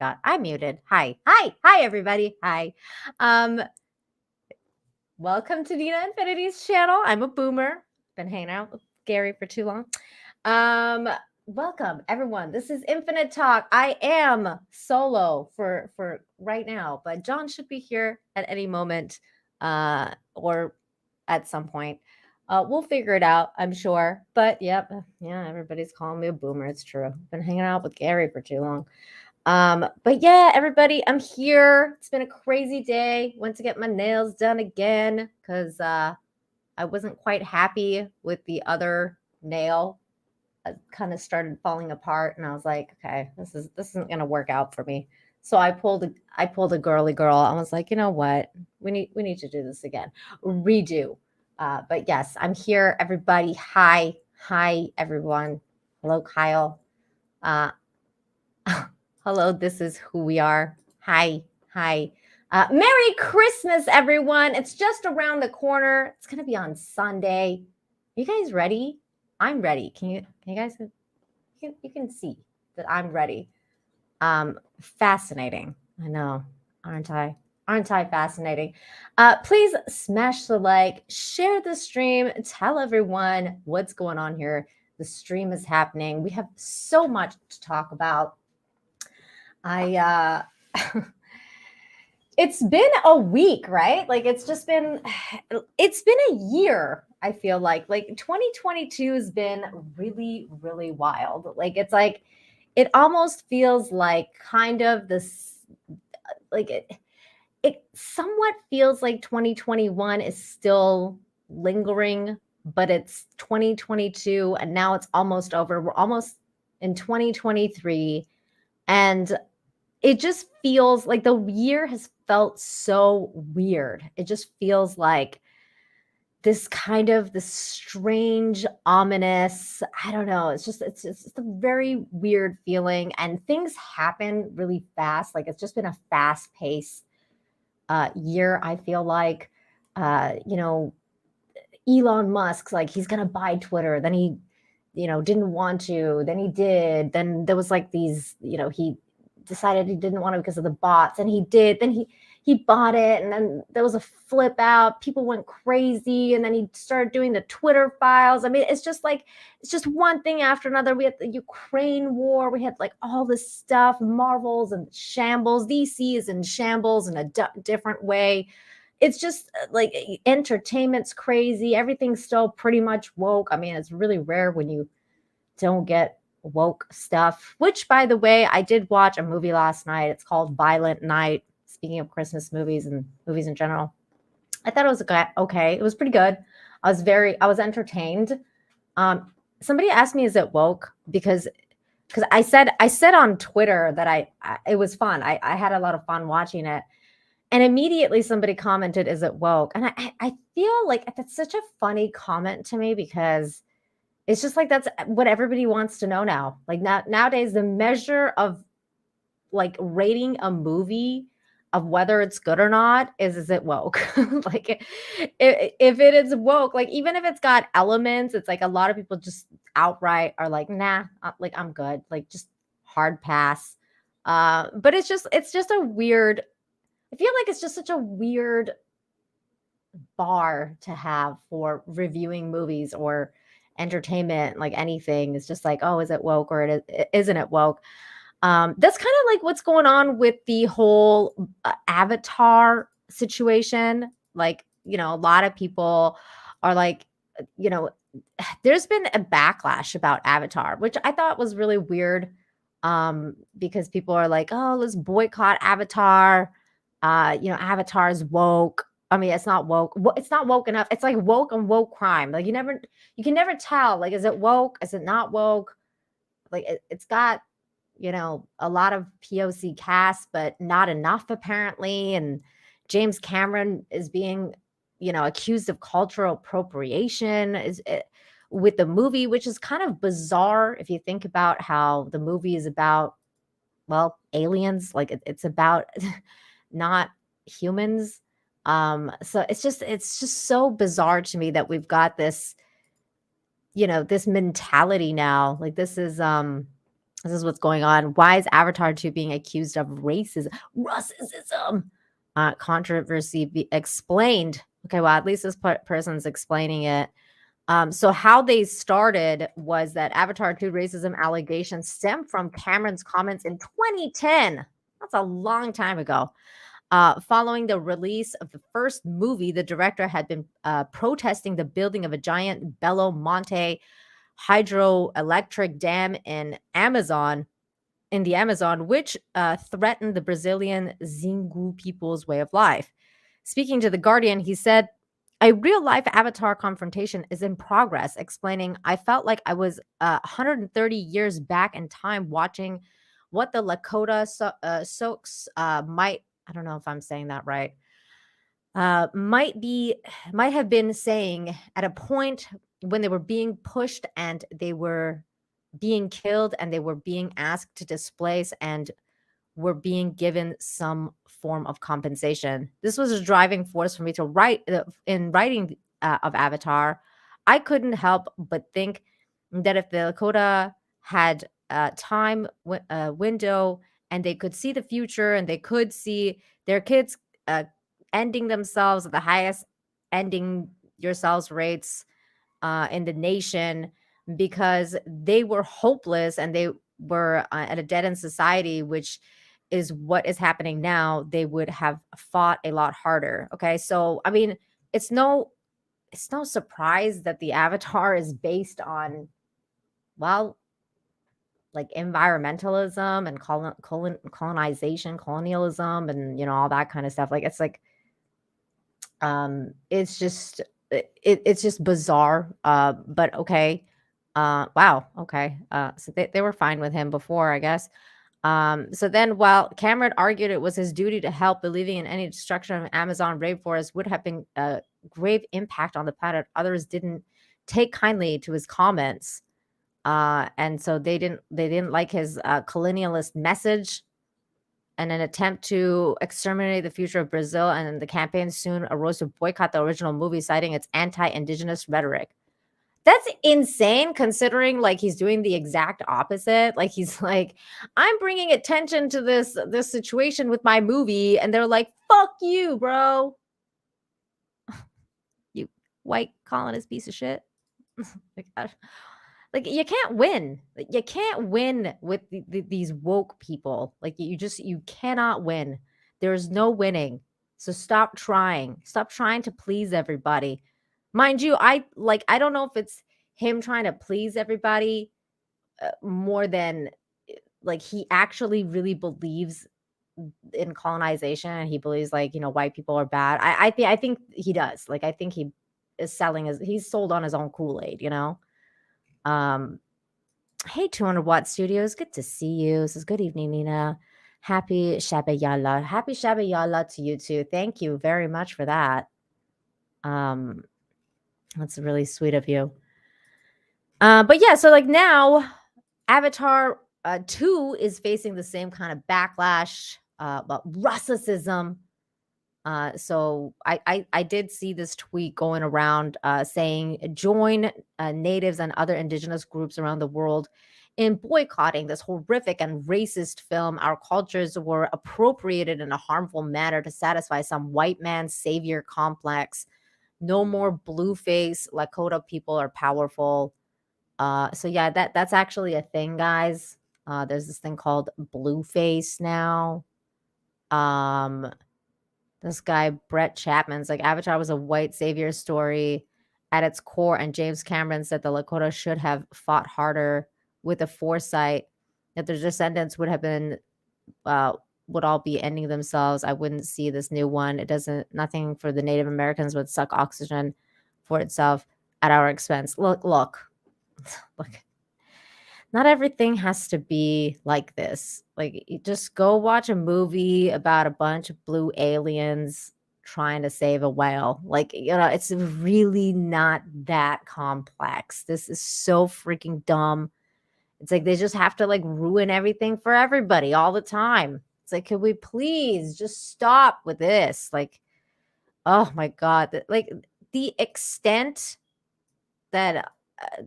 God, I'm muted. Hi, everybody. Hi. Um, welcome to Dina Infinity's channel. I'm a boomer. Been hanging out with Gary for too long. Welcome everyone. This is Infinite Talk. I am solo for right now, but John should be here at any moment, or at some point. We'll figure it out, I'm sure. But yep, yeah, everybody's calling me a boomer. It's true. Been hanging out with Gary for too long. But yeah, everybody, I'm here. It's been a crazy day. Went to get my nails done again because I wasn't quite happy with the other nail. It kind of started falling apart, and I was like, okay, this isn't gonna work out for me. So I pulled a girly girl. I was like, you know what? We need to do this again. Redo. But yes, I'm here, everybody. Hi, everyone. Hello, Kyle. Uh, Hello, this is who we are. Hi. Merry Christmas, everyone. It's just around the corner. It's going to be on Sunday. You guys ready? I'm ready. Can you guys, you can see that I'm ready. Fascinating. I know. Aren't I fascinating? Please smash the like, share the stream, tell everyone what's going on here. The stream is happening. We have so much to talk about. It's been a week, right? Like it's been a year. I feel like 2022 has been really, really wild. It almost feels like kind of this, like it somewhat feels like 2021 is still lingering, but it's 2022 and now it's almost over. We're almost in 2023. And it just feels like the year has felt so weird. It just feels like this strange, ominous, I don't know. It's a very weird feeling, and things happen really fast. Like it's just been a fast paced year. I feel like, Elon Musk's like, he's going to buy Twitter. Then he, didn't want to, then he did. Then there was like these, he decided he didn't want to because of the bots, and he did. Then he bought it, and then there was a flip out. People went crazy, and then he started doing the Twitter files. I mean, it's just one thing after another. We had the Ukraine war. We had like all this stuff. Marvel's in shambles. DC is in shambles in a different way. It's just like entertainment's crazy. Everything's still pretty much woke. I mean, it's really rare when you don't get woke stuff, which, by the way, I did watch a movie last night. It's called Violent Night. Speaking of Christmas movies and movies in general, I thought it was okay. It was pretty good. I was entertained. Somebody asked me, is it woke? Because I said on Twitter that it was fun. I had a lot of fun watching it. And immediately somebody commented, is it woke? And I feel like that's such a funny comment to me, because it's just like that's what everybody wants to know now. Like nowadays, the measure of like rating a movie of whether it's good or not is it woke? Like if it is woke, like even if it's got elements, it's like a lot of people just outright are like, nah, like I'm good, like just hard pass. But it's just a weird, I feel like it's just such a weird bar to have for reviewing movies or entertainment, like anything. It's just like, oh, is it woke or isn't it woke? That's kind of like what's going on with the whole Avatar situation. Like, a lot of people are like, there's been a backlash about Avatar, which I thought was really weird, because people are like, oh, let's boycott Avatar. Avatar is woke. I mean, it's not woke. It's not woke enough. It's like woke and woke crime. Like you can never tell. Like, is it woke? Is it not woke? Like it's got, a lot of POC cast, but not enough apparently. And James Cameron is being, accused of cultural appropriation with the movie, which is kind of bizarre if you think about how the movie is about, well, aliens. Like it's about not humans. So it's just so bizarre to me that we've got this, this mentality now. Like this is This is what's going on. Why is Avatar 2 being accused of racism? Controversy explained. Okay, well, at least this person's explaining it. So how they started was that Avatar 2 racism allegations stem from Cameron's comments in 2010. That's a long time ago. Following the release of the first movie, the director had been protesting the building of a giant Belo Monte hydroelectric dam in the Amazon, which threatened the Brazilian Xingu people's way of life. Speaking to The Guardian, he said, a real life Avatar confrontation is in progress, explaining, I felt like I was 130 years back in time watching what the Lakota Soaks might, I don't know if I'm saying that right, might have been saying at a point when they were being pushed and they were being killed and they were being asked to displace and were being given some form of compensation. This was a driving force for me to write in writing of Avatar. I couldn't help but think that if the Lakota had a time window and they could see the future and they could see their kids uh, ending themselves at the highest ending yourselves rates in the nation because they were hopeless and they were at a dead end society, which is what is happening now, they would have fought a lot harder. Okay. So, I mean, it's no it's no surprise that the Avatar is based on, well, like environmentalism and colonization, colonialism, and all that kind of stuff. Like it's like it's just it's just bizarre. But okay. Wow. Okay. So they were fine with him before, I guess. So then, while Cameron argued it was his duty to help, believing in any destruction of Amazon rainforest would have been a grave impact on the planet, others didn't take kindly to his comments, and so they didn't like his colonialist message. And an attempt to exterminate the future of Brazil, and the campaign soon arose to boycott the original movie, citing its anti-indigenous rhetoric. That's insane considering like he's doing the exact opposite. Like he's like, I'm bringing attention to this situation with my movie, and they're like, fuck you, bro. You white colonist piece of shit. like, like you can't win. You can't win with these woke people. Like you cannot win. There's no winning. So stop trying. Stop trying to please everybody. Mind you, I don't know if it's him trying to please everybody more than like he actually really believes in colonization and he believes like white people are bad. I think he does. Like I think he is he's sold on his own Kool-Aid. Um Hey, 200 Watt Studios, good to see you. This is good evening, Nina. Happy Shabbat. Happy Shabbat to you too. Thank you very much for that. Um, that's really sweet of you. But yeah, so like now, Avatar 2 is facing the same kind of backlash, but racism. So I did see this tweet going around saying join natives and other indigenous groups around the world in boycotting this horrific and racist film. Our cultures were appropriated in a harmful manner to satisfy some white man's savior complex. No more blue face. Lakota people are powerful. So yeah, that's actually a thing, guys. There's this thing called blue face now. Um, this guy, Brett Chapman's like Avatar was a white savior story at its core, and James Cameron said the Lakota should have fought harder with the foresight that their descendants would all be ending themselves. I wouldn't see this new one. It doesn't, nothing for the Native Americans would suck oxygen for itself at our expense. Look, look. Not everything has to be like this. Like, you just go watch a movie about a bunch of blue aliens trying to save a whale. Like, it's really not that complex. This is so freaking dumb. It's like they just have to like ruin everything for everybody all the time. It's like, could we please just stop with this? Like, oh my God. Like, the extent that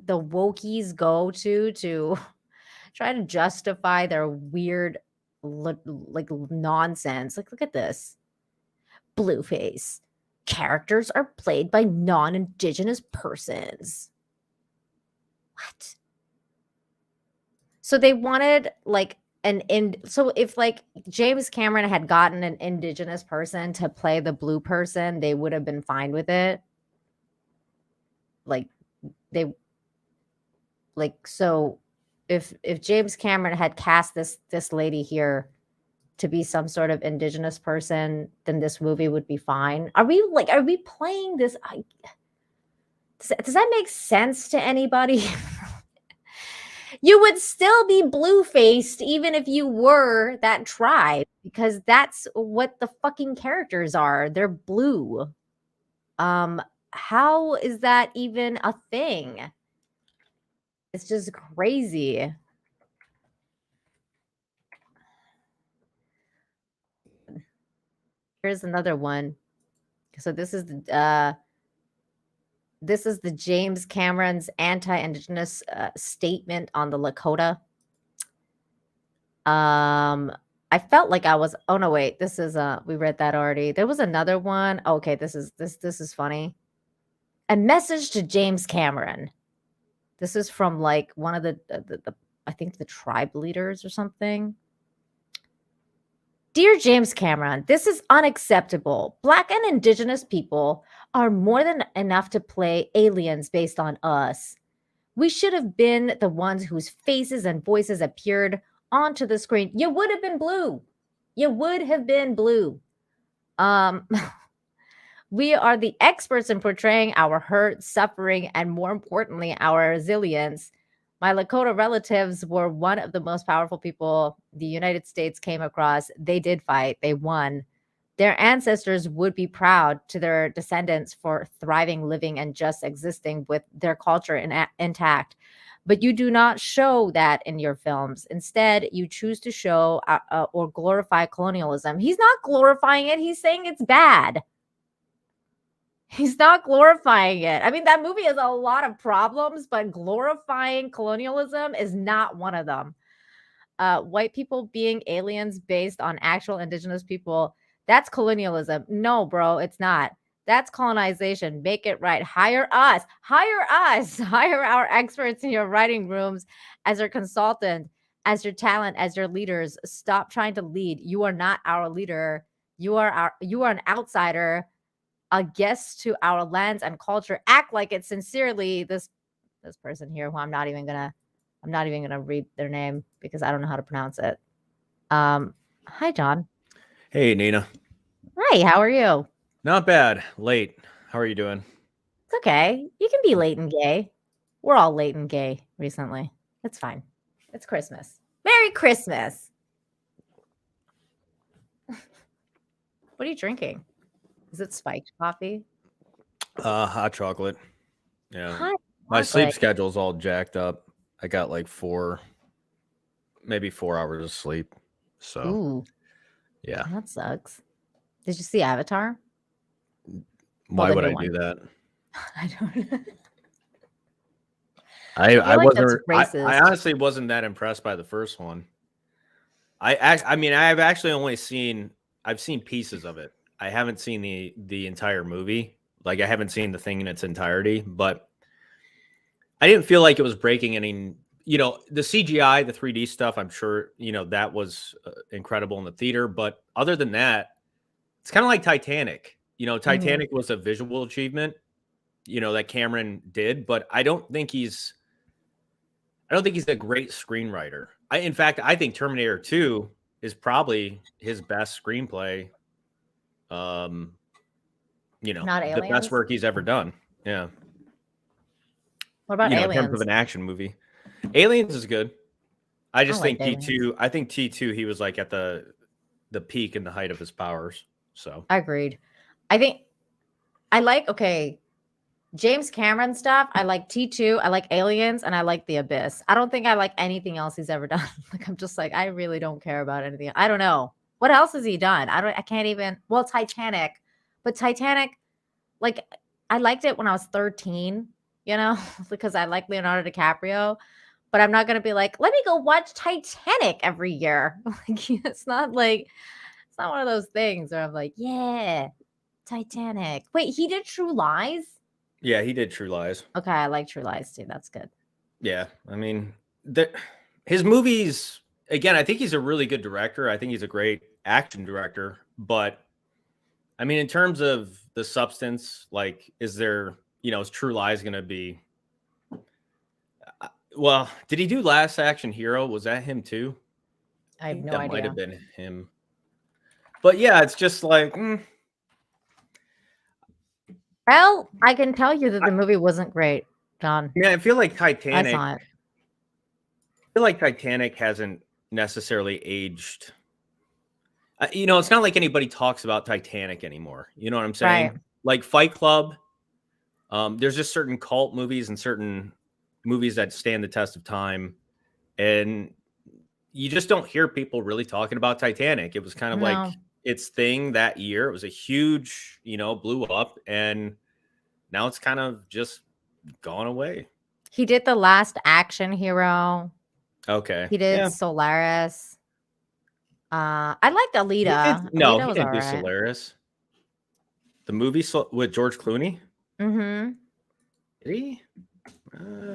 the wokies go to trying to justify their weird like nonsense. Like, look at this. Blueface. Characters are played by non-indigenous persons. What? So they wanted like so if like James Cameron had gotten an indigenous person to play the blue person, they would have been fine with it. Like they so if James Cameron had cast this lady here to be some sort of indigenous person, then this movie would be fine. Are we playing this? Does that make sense to anybody? You would still be blue-faced even if you were that tribe, because that's what the fucking characters are. They're blue. How is that even a thing? It's just crazy. Here's another one. So this is the James Cameron's anti-indigenous statement on the Lakota. I felt like I was. Oh no, wait. This is we read that already. There was another one. Okay, this is funny. A message to James Cameron. This is from like one of the I think the tribe leaders or something. Dear James Cameron, this is unacceptable. Black and indigenous people are more than enough to play aliens based on us. We should have been the ones whose faces and voices appeared onto the screen. You would have been blue. You would have been blue. We are the experts in portraying our hurt, suffering, and more importantly, our resilience. My Lakota relatives were one of the most powerful people the United States came across. They did fight. They won. Their ancestors would be proud to their descendants for thriving, living, and just existing with their culture intact. But you do not show that in your films. Instead, you choose to show or glorify colonialism. He's not glorifying it. He's saying it's bad. He's not glorifying it. I mean, that movie has a lot of problems, but glorifying colonialism is not one of them. White people being aliens based on actual indigenous people, that's colonialism. No, bro, it's not. That's colonization. Make it right. Hire us. Hire our experts in your writing rooms as your consultant, as your talent, as your leaders. Stop trying to lead. You are not our leader. You are an outsider, a guest to our lands and culture. Act like it sincerely. This person here, who I'm not even gonna read their name because I don't know how to pronounce it. Hi, John. Hey, Nina. Hi, how are you? Not bad. Late. How are you doing? It's okay. You can be late and gay. We're all late and gay recently. It's fine. It's Christmas. Merry Christmas. What are you drinking? Is it spiked coffee? Hot chocolate. Yeah. Hot My sleep chocolate. schedule's all jacked up. I got like maybe 4 hours of sleep. So, Ooh, yeah. that sucks. Did you see Avatar? Why the would new I one. do that? I don't know. I feel like that's wasn't. racist. I honestly wasn't that impressed by the first one. I mean, I've actually only seen. I've seen pieces of it. I haven't seen the entire movie. Like, I haven't seen the thing in its entirety, but I didn't feel like it was breaking any. The CGI, the 3D stuff, I'm sure, that was incredible in the theater. But other than that, it's kind of like Titanic. Titanic was a visual achievement, that Cameron did, but I don't think he's a great screenwriter. In fact, I think Terminator 2 is probably his best screenplay. Not The Aliens? best work he's ever done. Yeah. What about In terms Aliens? of an action movie. Aliens is good. I just think like T2, I think T2, he was like at the peak and the height of his powers. So Agreed. I think I like, James Cameron stuff. I like T2, I like Aliens, and I like The Abyss. I don't think I like anything else he's ever done. Like, I'm just like, I really don't care about anything. I don't know. What else has he done? I can't even, well, Titanic. But Titanic, like, I liked it when I was 13, because I like Leonardo DiCaprio. but I'm not gonna be like, let me go watch Titanic every year. Like it's not one of those things where I'm like, yeah, Titanic. Wait, he did True Lies? Yeah, he did True Lies. Okay, I like True Lies too. That's good. Yeah, I mean, his movies. Again, I think he's a really good director. I think he's a great action director. But I mean, in terms of the substance, like, is there, is True Lies going to be? Well, did he do Last Action Hero? Was that him too? I have think no that idea. might have been him. But yeah, it's just like. Well, I can tell you that the movie wasn't great, John. Yeah, I feel like I Titanic. saw it. I feel like Titanic hasn't necessarily aged. It's not like anybody talks about Titanic anymore. You know what I'm saying? Right. Like Fight Club. There's just certain cult movies and certain movies that stand the test of time, and you just don't hear people really talking about Titanic. It was kind of like its thing that year. It was a huge, blew up, and now it's kind of just gone away. He did The Last Action Hero. Okay. He did Solaris. I liked Alita. He didn't do Solaris. The movie with George Clooney? Mm-hmm. Did he?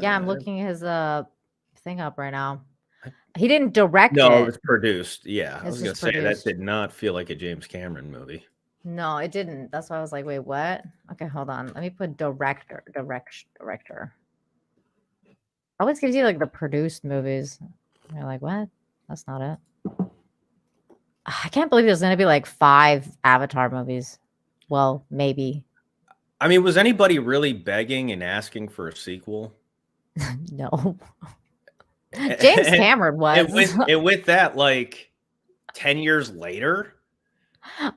Yeah, I'm looking his thing up right now. He didn't direct it. No, it was produced. Yeah, I was going to say produced. that did not feel like a James Cameron movie. No, it didn't. That's why I was like, wait, what? Okay, hold on. Let me put director. Always gives you like the produced movies. You're like, what? That's not it. I can't believe there's going to be like 5 Avatar movies. Well, maybe. I mean, was anybody really begging and asking for a sequel? No. James Cameron was. And with that, like 10 years later?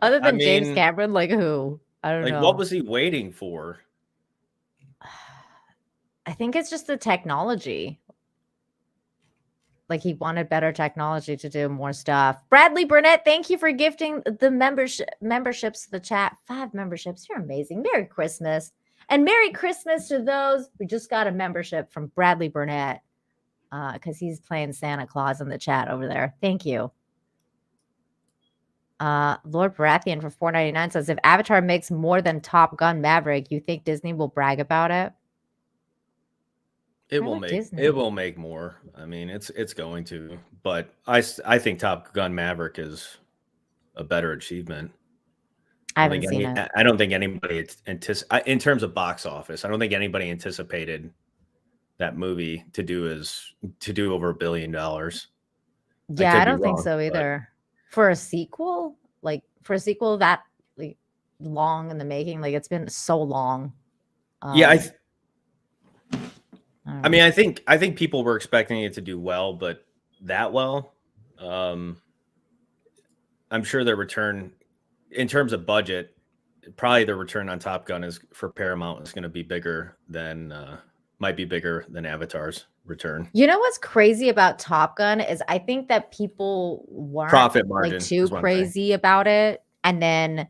Other than James Cameron, like who? I don't know. Like, what was he waiting for? I think it's just the technology. Like he wanted better technology to do more stuff. Bradley Burnett, thank you for gifting the memberships to the chat. 5 memberships. You're amazing. Merry Christmas. And Merry Christmas to those who just got a membership from Bradley Burnett. Because he's playing Santa Claus in the chat over there. Thank you. Lord Baratheon for $4.99 says, if Avatar makes more than Top Gun Maverick, you think Disney will brag about it? It will make more. I mean, it's going to, but I think Top Gun Maverick is a better achievement. I haven't seen it. I don't think anybody in terms of box office, I don't think anybody anticipated that movie to do over $1 billion. Yeah, I don't think so either. For a sequel, that like long in the making, like it's been so long. Yeah, I mean, I think people were expecting it to do well, but that well. I'm sure their return, in terms of budget, probably the return on Top Gun is for Paramount is going to be bigger than might be bigger than Avatar's return. You know what's crazy about Top Gun is I think that people weren't profit margin like too crazy about it, and then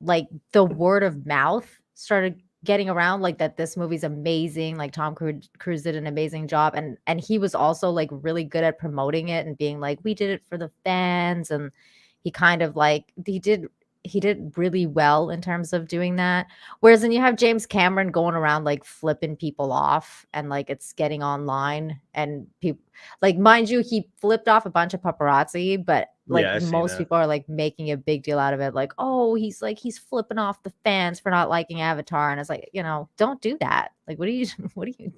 like the word of mouth started getting around like that this movie's amazing, like Tom Cruise did an amazing job, and he was also like really good at promoting it and being like, we did it for the fans, and he kind of like he did really well in terms of doing that. Whereas then you have James Cameron going around like flipping people off, and like it's getting online, and people like, mind you, he flipped off a bunch of paparazzi, but like most people are like making a big deal out of it. Like, oh, he's flipping off the fans for not liking Avatar. And it's like, don't do that. Like, what are you doing?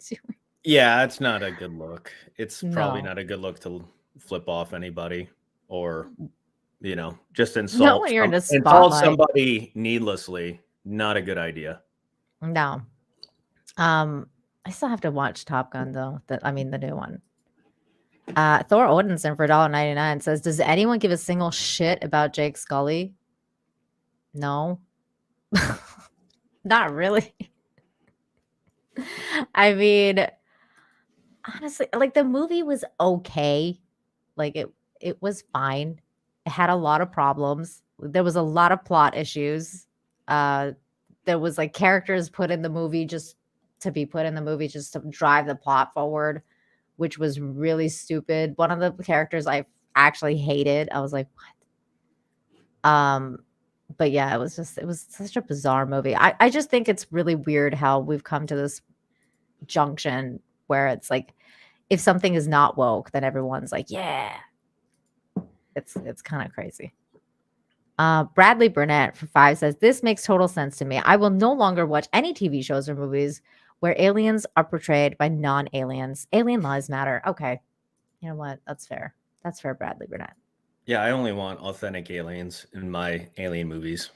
Yeah, it's not a good look. It's probably not a good look to flip off anybody or, just insult somebody needlessly. Not a good idea. No. I still have to watch Top Gun though. The new one. Thor Odinson for $1.99 says, does anyone give a single shit about Jake Scully? No. Not really. I mean, honestly, like the movie was okay. Like it was fine. It had a lot of problems. There was a lot of plot issues. There was like characters put in the movie just to be put in the movie just to drive the plot forward. which was really stupid. One of the characters I actually hated. I was like, what? But yeah, it was such a bizarre movie. I just think it's really weird how we've come to this junction where it's like if something is not woke, then everyone's like, yeah. It's kind of crazy. Bradley Burnett for 5 says, this makes total sense to me. I will no longer watch any TV shows or movies where aliens are portrayed by non-aliens. Alien lives matter. Okay. You know what? That's fair. That's fair, Bradley Burnett. Yeah, I only want authentic aliens in my alien movies.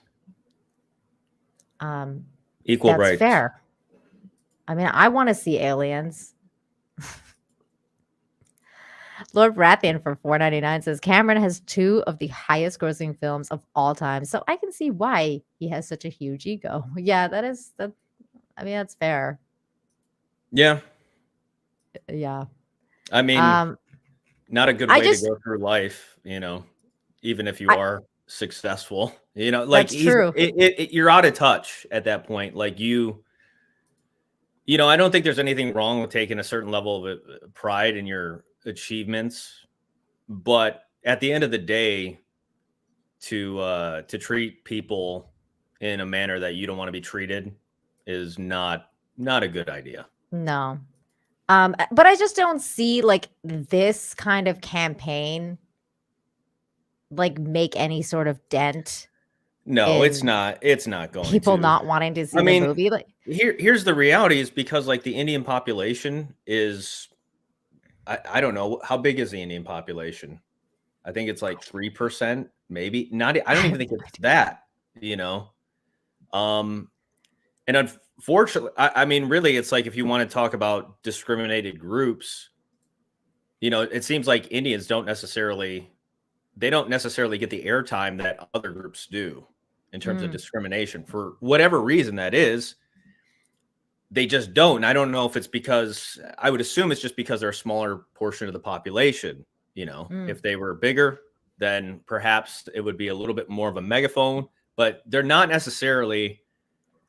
Equal That's rights. fair. I mean, I want to see aliens. Lord Rathian for $4.99 says Cameron has 2 of the highest grossing films of all time, so I can see why he has such a huge ego. Yeah, that. I mean, that's fair. Yeah. Yeah. I mean, not a good way to go through life, you know, even if you are successful, you know, like that's true. You're out of touch at that point. Like you know, I don't think there's anything wrong with taking a certain level of pride in your achievements, but at the end of the day, to treat people in a manner that you don't want to be treated is not a good idea. No. But I just don't see like this kind of campaign like make any sort of dent. No, it's not going people to. Not wanting to see the movie. Like here's the reality is because like the Indian population is, I don't know, how big is the Indian population? I think it's like 3%, maybe not. I don't even think it's that, you know? And unfortunately, I mean, really, it's like, if you want to talk about discriminated groups, you know, it seems like Indians don't necessarily get the airtime that other groups do in terms of discrimination for whatever reason that is. They just don't. And I don't know if it's because, I would assume it's just because they're a smaller portion of the population. You know, if they were bigger, then perhaps it would be a little bit more of a megaphone, but they're not necessarily,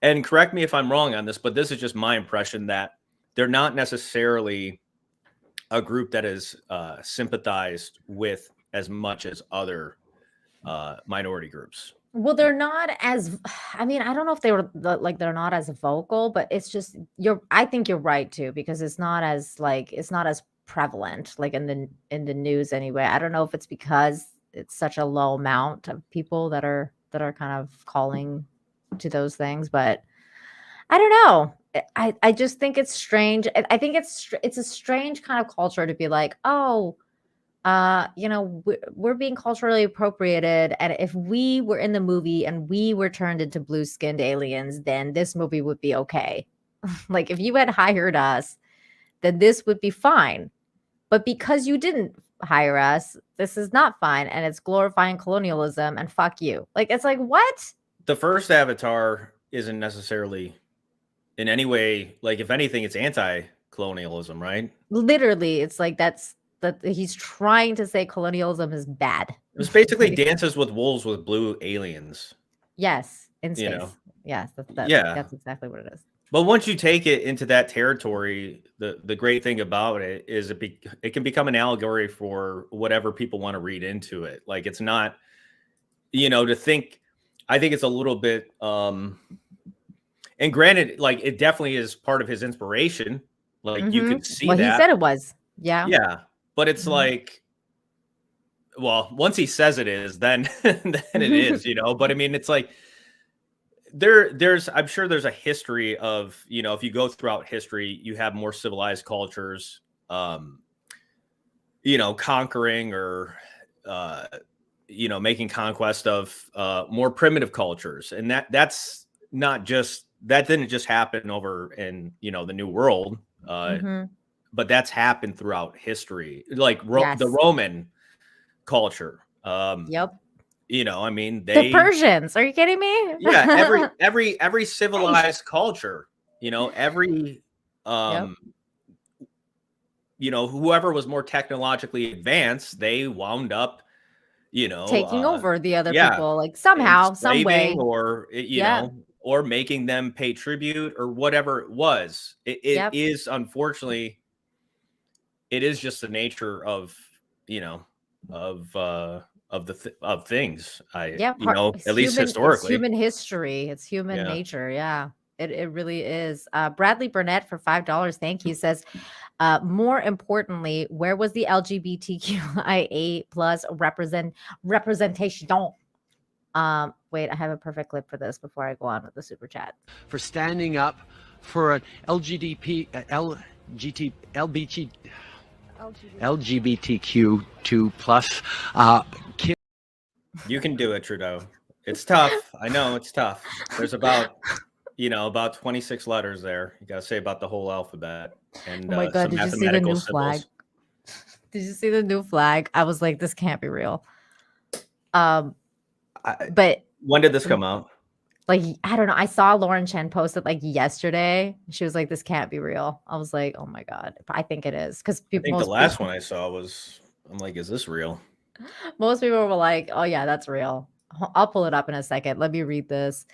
and correct me if I'm wrong on this, but this is just my impression, that they're not necessarily a group that is sympathized with as much as other minority groups. Well, they're not as, I mean, I don't know if they were like, they're not as vocal, but it's just, I think you're right too, because it's not as prevalent, like in the news anyway. I don't know if it's because it's such a low amount of people that are kind of calling to those things, but I don't know. I just think it's strange. I think it's a strange kind of culture to be like, oh, you know, we're being culturally appropriated, and if we were in the movie and we were turned into blue-skinned aliens, then this movie would be okay. Like if you had hired us, then this would be fine. But because you didn't hire us, this is not fine, and it's glorifying colonialism, and fuck you. Like, it's like, what? The first Avatar isn't necessarily in any way, like, if anything, it's anti-colonialism, right? Literally, it's like that he's trying to say colonialism is bad. It was basically Dances with Wolves with blue aliens. Yes, in space. You know? Yes, that's exactly what it is. But once you take it into that territory, the great thing about it is it can become an allegory for whatever people want to read into it. Like, it's not, you know, I think it's a little bit, and granted, like, it definitely is part of his inspiration. Like, you could see that. Well, he said it was. Yeah. Yeah. But it's like, well, once he says it is, then it is, you know. But I mean, it's like, I'm sure there's a history of, you know, if you go throughout history, you have more civilized cultures, you know, conquering or, you know, making conquest of more primitive cultures. And that's not just, that didn't just happen over in, you know, the New World, but that's happened throughout history, like the Roman culture. Yep. You know, I mean, the Persians. Are you kidding me? Yeah, every civilized culture, you know, every you know, whoever was more technologically advanced, they wound up, you know, taking over the other people, like somehow, some way, or you know, or making them pay tribute or whatever it was. It is, unfortunately, it is just the nature of, of things. Yeah, it's At least human. It's historically. human history. It's human Yeah. nature. Yeah, it really is. Bradley Burnett for $5. Thank you. Says, more importantly, where was the LGBTQIA plus representation? Wait, I have a perfect clip for this before I go on with the super chat. For standing up for an LGBTQ2 plus kid. You can do it, Trudeau. It's tough. I know it's tough. There's about 26 letters there. You got to say about the whole alphabet and Oh my God, some did you see the mathematical new symbols. flag? Did you see the new flag? I was like, this can't be real. But when did this come out? Like, I don't know. I saw Lauren Chen post it like yesterday. She was like, this can't be real. I was like, oh my God. I think it is. Because I think the last one I saw was, I'm like, is this real? Most people were like, oh yeah, that's real. I'll pull it up in a second. Let me read this.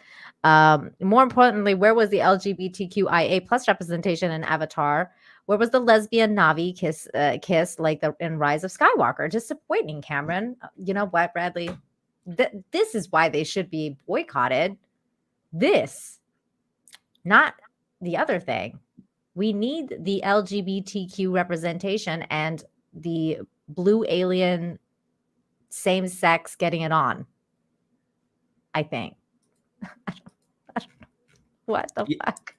More importantly, where was the LGBTQIA plus representation in Avatar? Where was the lesbian Navi kiss like in Rise of Skywalker? Disappointing, Cameron. You know what, Bradley? This is why they should be boycotted. This, not the other thing. We need the LGBTQ representation and the blue alien same sex getting it on. I think. I don't know. What the fuck?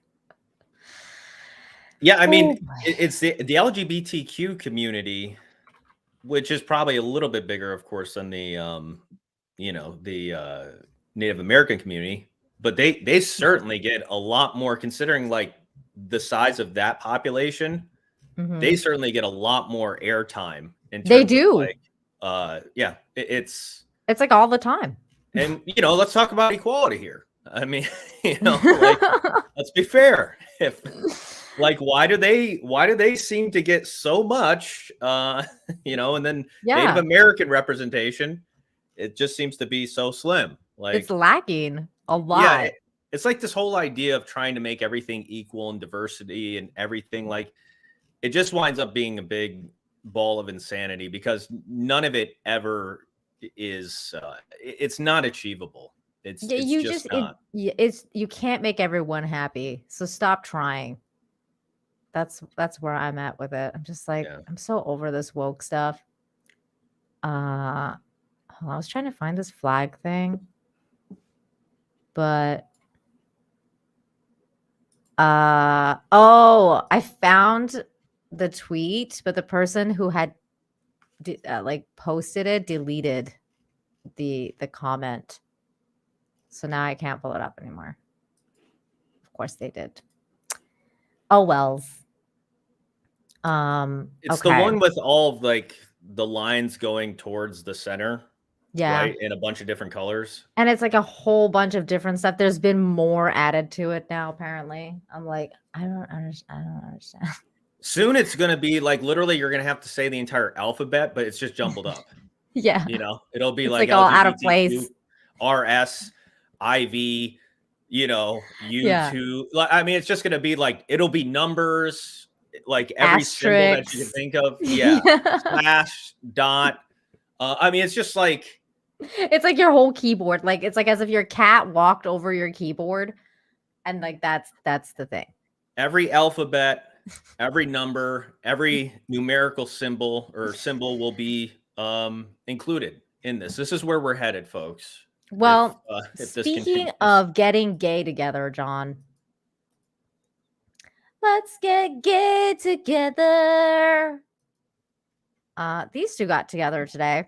Yeah, I mean, it's the LGBTQ community, which is probably a little bit bigger, of course, than the Native American community, but they certainly get a lot more, considering like the size of that population. Mm-hmm. They certainly get a lot more airtime. They do. Like, it's like all the time. And let's talk about equality here. I mean, like, let's be fair. If like, why do they seem to get so much? And then Native American representation, it just seems to be so slim. Like, it's lacking a lot. Yeah, it's like this whole idea of trying to make everything equal and diversity and everything. Like, it just winds up being a big ball of insanity because none of it ever is. It's not achievable. It's just not. You can't make everyone happy. So stop trying. That's where I'm at with it. I'm just like, I'm so over this woke stuff. I was trying to find this flag thing, but I found the tweet, but the person who had posted it deleted the comment, so now I can't pull it up anymore. Of course they did. Oh wells. It's the one with all of, like, the lines going towards the center. Yeah. Right? In a bunch of different colors. And it's like a whole bunch of different stuff. There's been more added to it now, apparently. I'm like, I don't understand. Soon it's going to be like, literally, you're going to have to say the entire alphabet, but it's just jumbled up. Yeah. It'll be it's like all out of place. RS, IV, U2. Yeah. I mean, it's just going to be like, it'll be numbers, like every symbol that you can think of. Yeah. Slash, dot. I mean, it's just like. It's like your whole keyboard. Like, it's like as if your cat walked over your keyboard. And like, that's the thing. Every alphabet, every number, every numerical symbol will be included in this. This is where we're headed, folks. Well, speaking of getting gay together, John. Let's get gay together. These two got together today.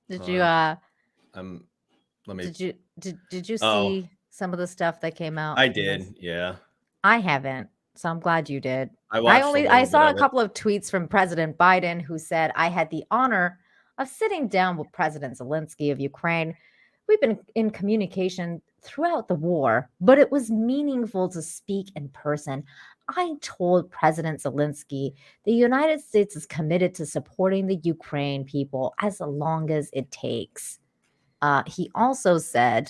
Did you did you see some of the stuff that came out? I did, yeah. I haven't, so I'm glad you did. I saw a couple of tweets from President Biden who said, I had the honor of sitting down with President Zelensky of Ukraine. We've been in communication throughout the war, but it was meaningful to speak in person. I told President Zelensky the United States is committed to supporting the Ukraine people as long as it takes. He also said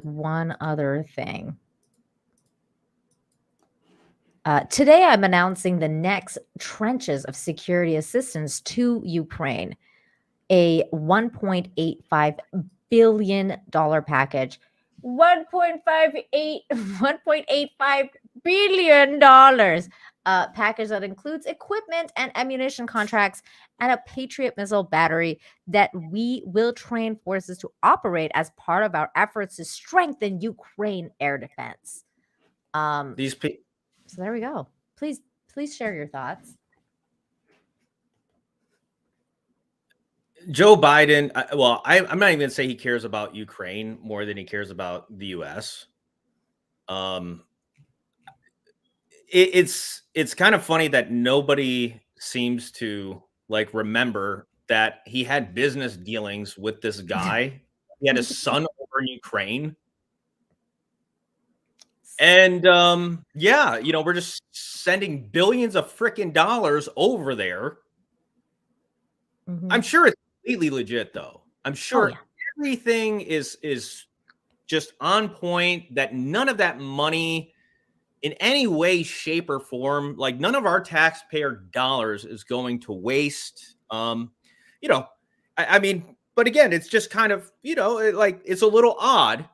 one other thing. Today, I'm announcing the next trenches of security assistance to Ukraine, a $1.85 billion package. $1.85 billion package that includes equipment and ammunition contracts and a Patriot missile battery that we will train forces to operate as part of our efforts to strengthen Ukraine air defense. So there we go. Please share your thoughts. Joe Biden, I'm not even going to say he cares about Ukraine more than he cares about the U.S. It's kind of funny that nobody seems to like remember that he had business dealings with this guy. He had a son over in Ukraine. And we're just sending billions of freaking dollars over there. Mhm. I'm sure it's completely legit, though. I'm sure everything is just on point, that none of that money in any way, shape, or form, like none of our taxpayer dollars is going to waste. I mean, but again, it's just kind of, it's a little odd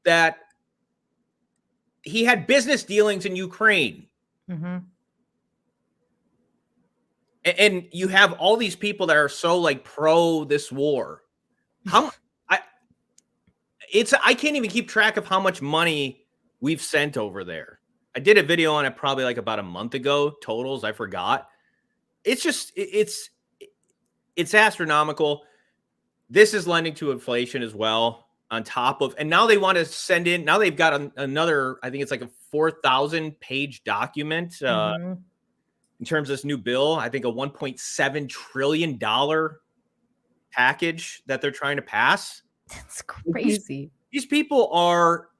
that he had business dealings in Ukraine. Mm-hmm. And you have all these people that are so like pro this war. I can't even keep track of how much money we've sent over there. I did a video on it probably like about a month ago. Totals, I forgot. It's just it's astronomical. This is lending to inflation as well. On top of, and now they want to send in. Now they've got another. I think it's like a 4,000 page document in terms of this new bill. I think a $1.7 trillion package that they're trying to pass. That's crazy. These people are.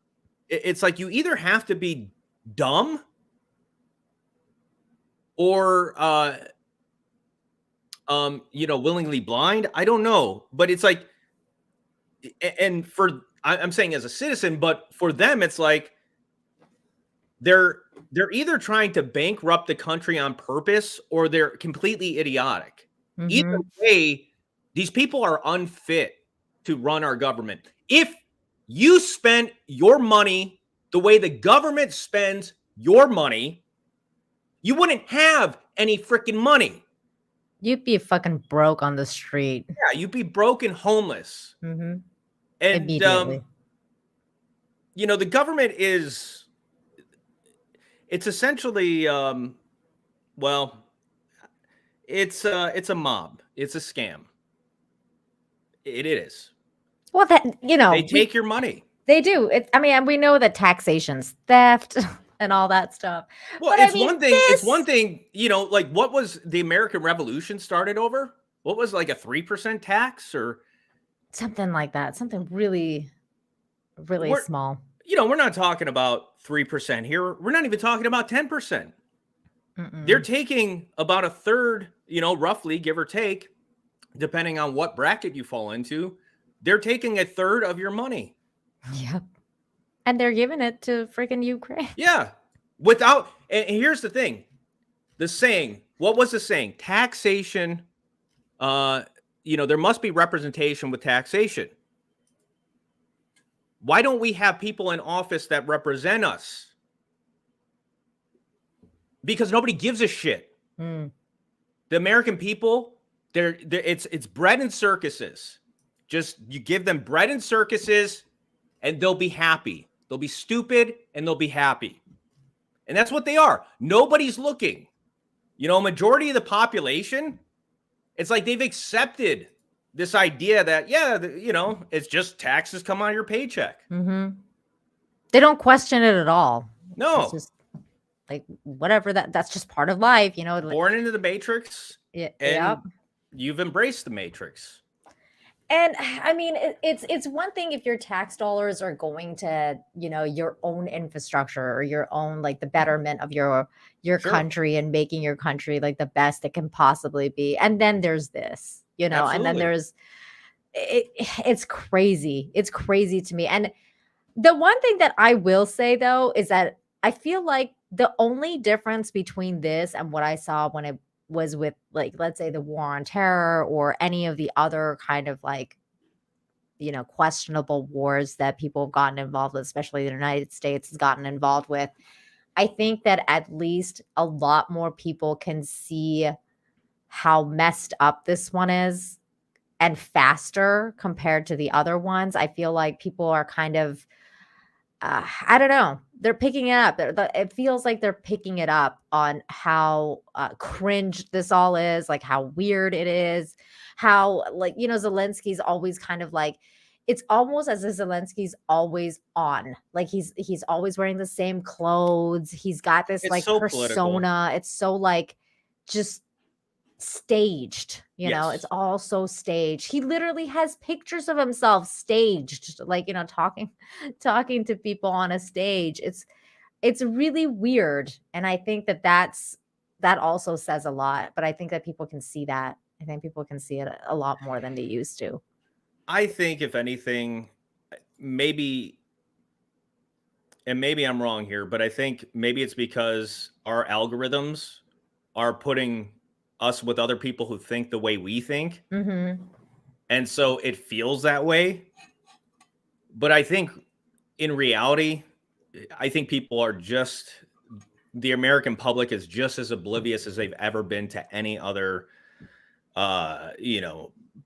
It's like you either have to be dumb or willingly blind. I don't know, but it's like, and I'm saying as a citizen, but for them it's like they're either trying to bankrupt the country on purpose or they're completely idiotic. Mm-hmm. Either way, these people are unfit to run our government. If you spent your money the way the government spends your money, you wouldn't have any freaking money. You'd be fucking broke on the street. Yeah, you'd be broke and homeless. Mm-hmm. And immediately. The government it's essentially it's a mob. It's a scam. It is. Well, they take your money. They do. We know that taxation's theft and all that stuff. Well, but one thing. It's one thing, like what was the American Revolution started over? What was like a 3% tax or something like that? Something really, really small. We're not talking about 3% here. We're not even talking about 10%. They're taking about a third, roughly, give or take, depending on what bracket you fall into. They're taking a third of your money. Yep. And they're giving it to freaking Ukraine. Yeah. And here's the thing. The saying, what was the saying? Taxation, there must be representation with taxation. Why don't we have people in office that represent us? Because nobody gives a shit. The American people, it's bread and circuses. Just you give them bread and circuses and they'll be happy. They'll be stupid and they'll be happy. And that's what they are. Nobody's looking. Majority of the population, it's like they've accepted this idea that, it's just taxes come out of your paycheck. Mm-hmm. They don't question it at all. No. It's just like whatever, that's just part of life, Born into the Matrix. Yeah. And you've embraced the Matrix. And it's one thing if your tax dollars are going to, your own infrastructure or your own, like the betterment of your country and making your country like the best it can possibly be. And then there's this, Absolutely. and then there's, it's crazy. It's crazy to me. And the one thing that I will say though, is that I feel like the only difference between this and what I saw when it was with, like, let's say the war on terror or any of the other kind of like, questionable wars that people have gotten involved with, especially the United States has gotten involved with. I think that at least a lot more people can see how messed up this one is and faster compared to the other ones. I feel like people are kind of, I don't know, they're picking it up. It feels like they're picking it up on how cringe this all is, like how weird it is, how, like, Zelensky's always kind of like, it's almost as if Zelensky's always on. Like he's always wearing the same clothes. He's got this It's like so political. persona. It's so like just staged, Yes. it's all so staged. He literally has pictures of himself staged, like, talking to people on a stage. It's really weird, and I think that also says a lot, but I think that people can see that. I think people can see it a lot more than they used to. I think if anything, maybe, and maybe I'm wrong here, but I think maybe it's because our algorithms are putting us with other people who think the way we think. Mm-hmm. And so it feels that way. But I think in reality, I think people are the American public is just as oblivious as they've ever been to any other,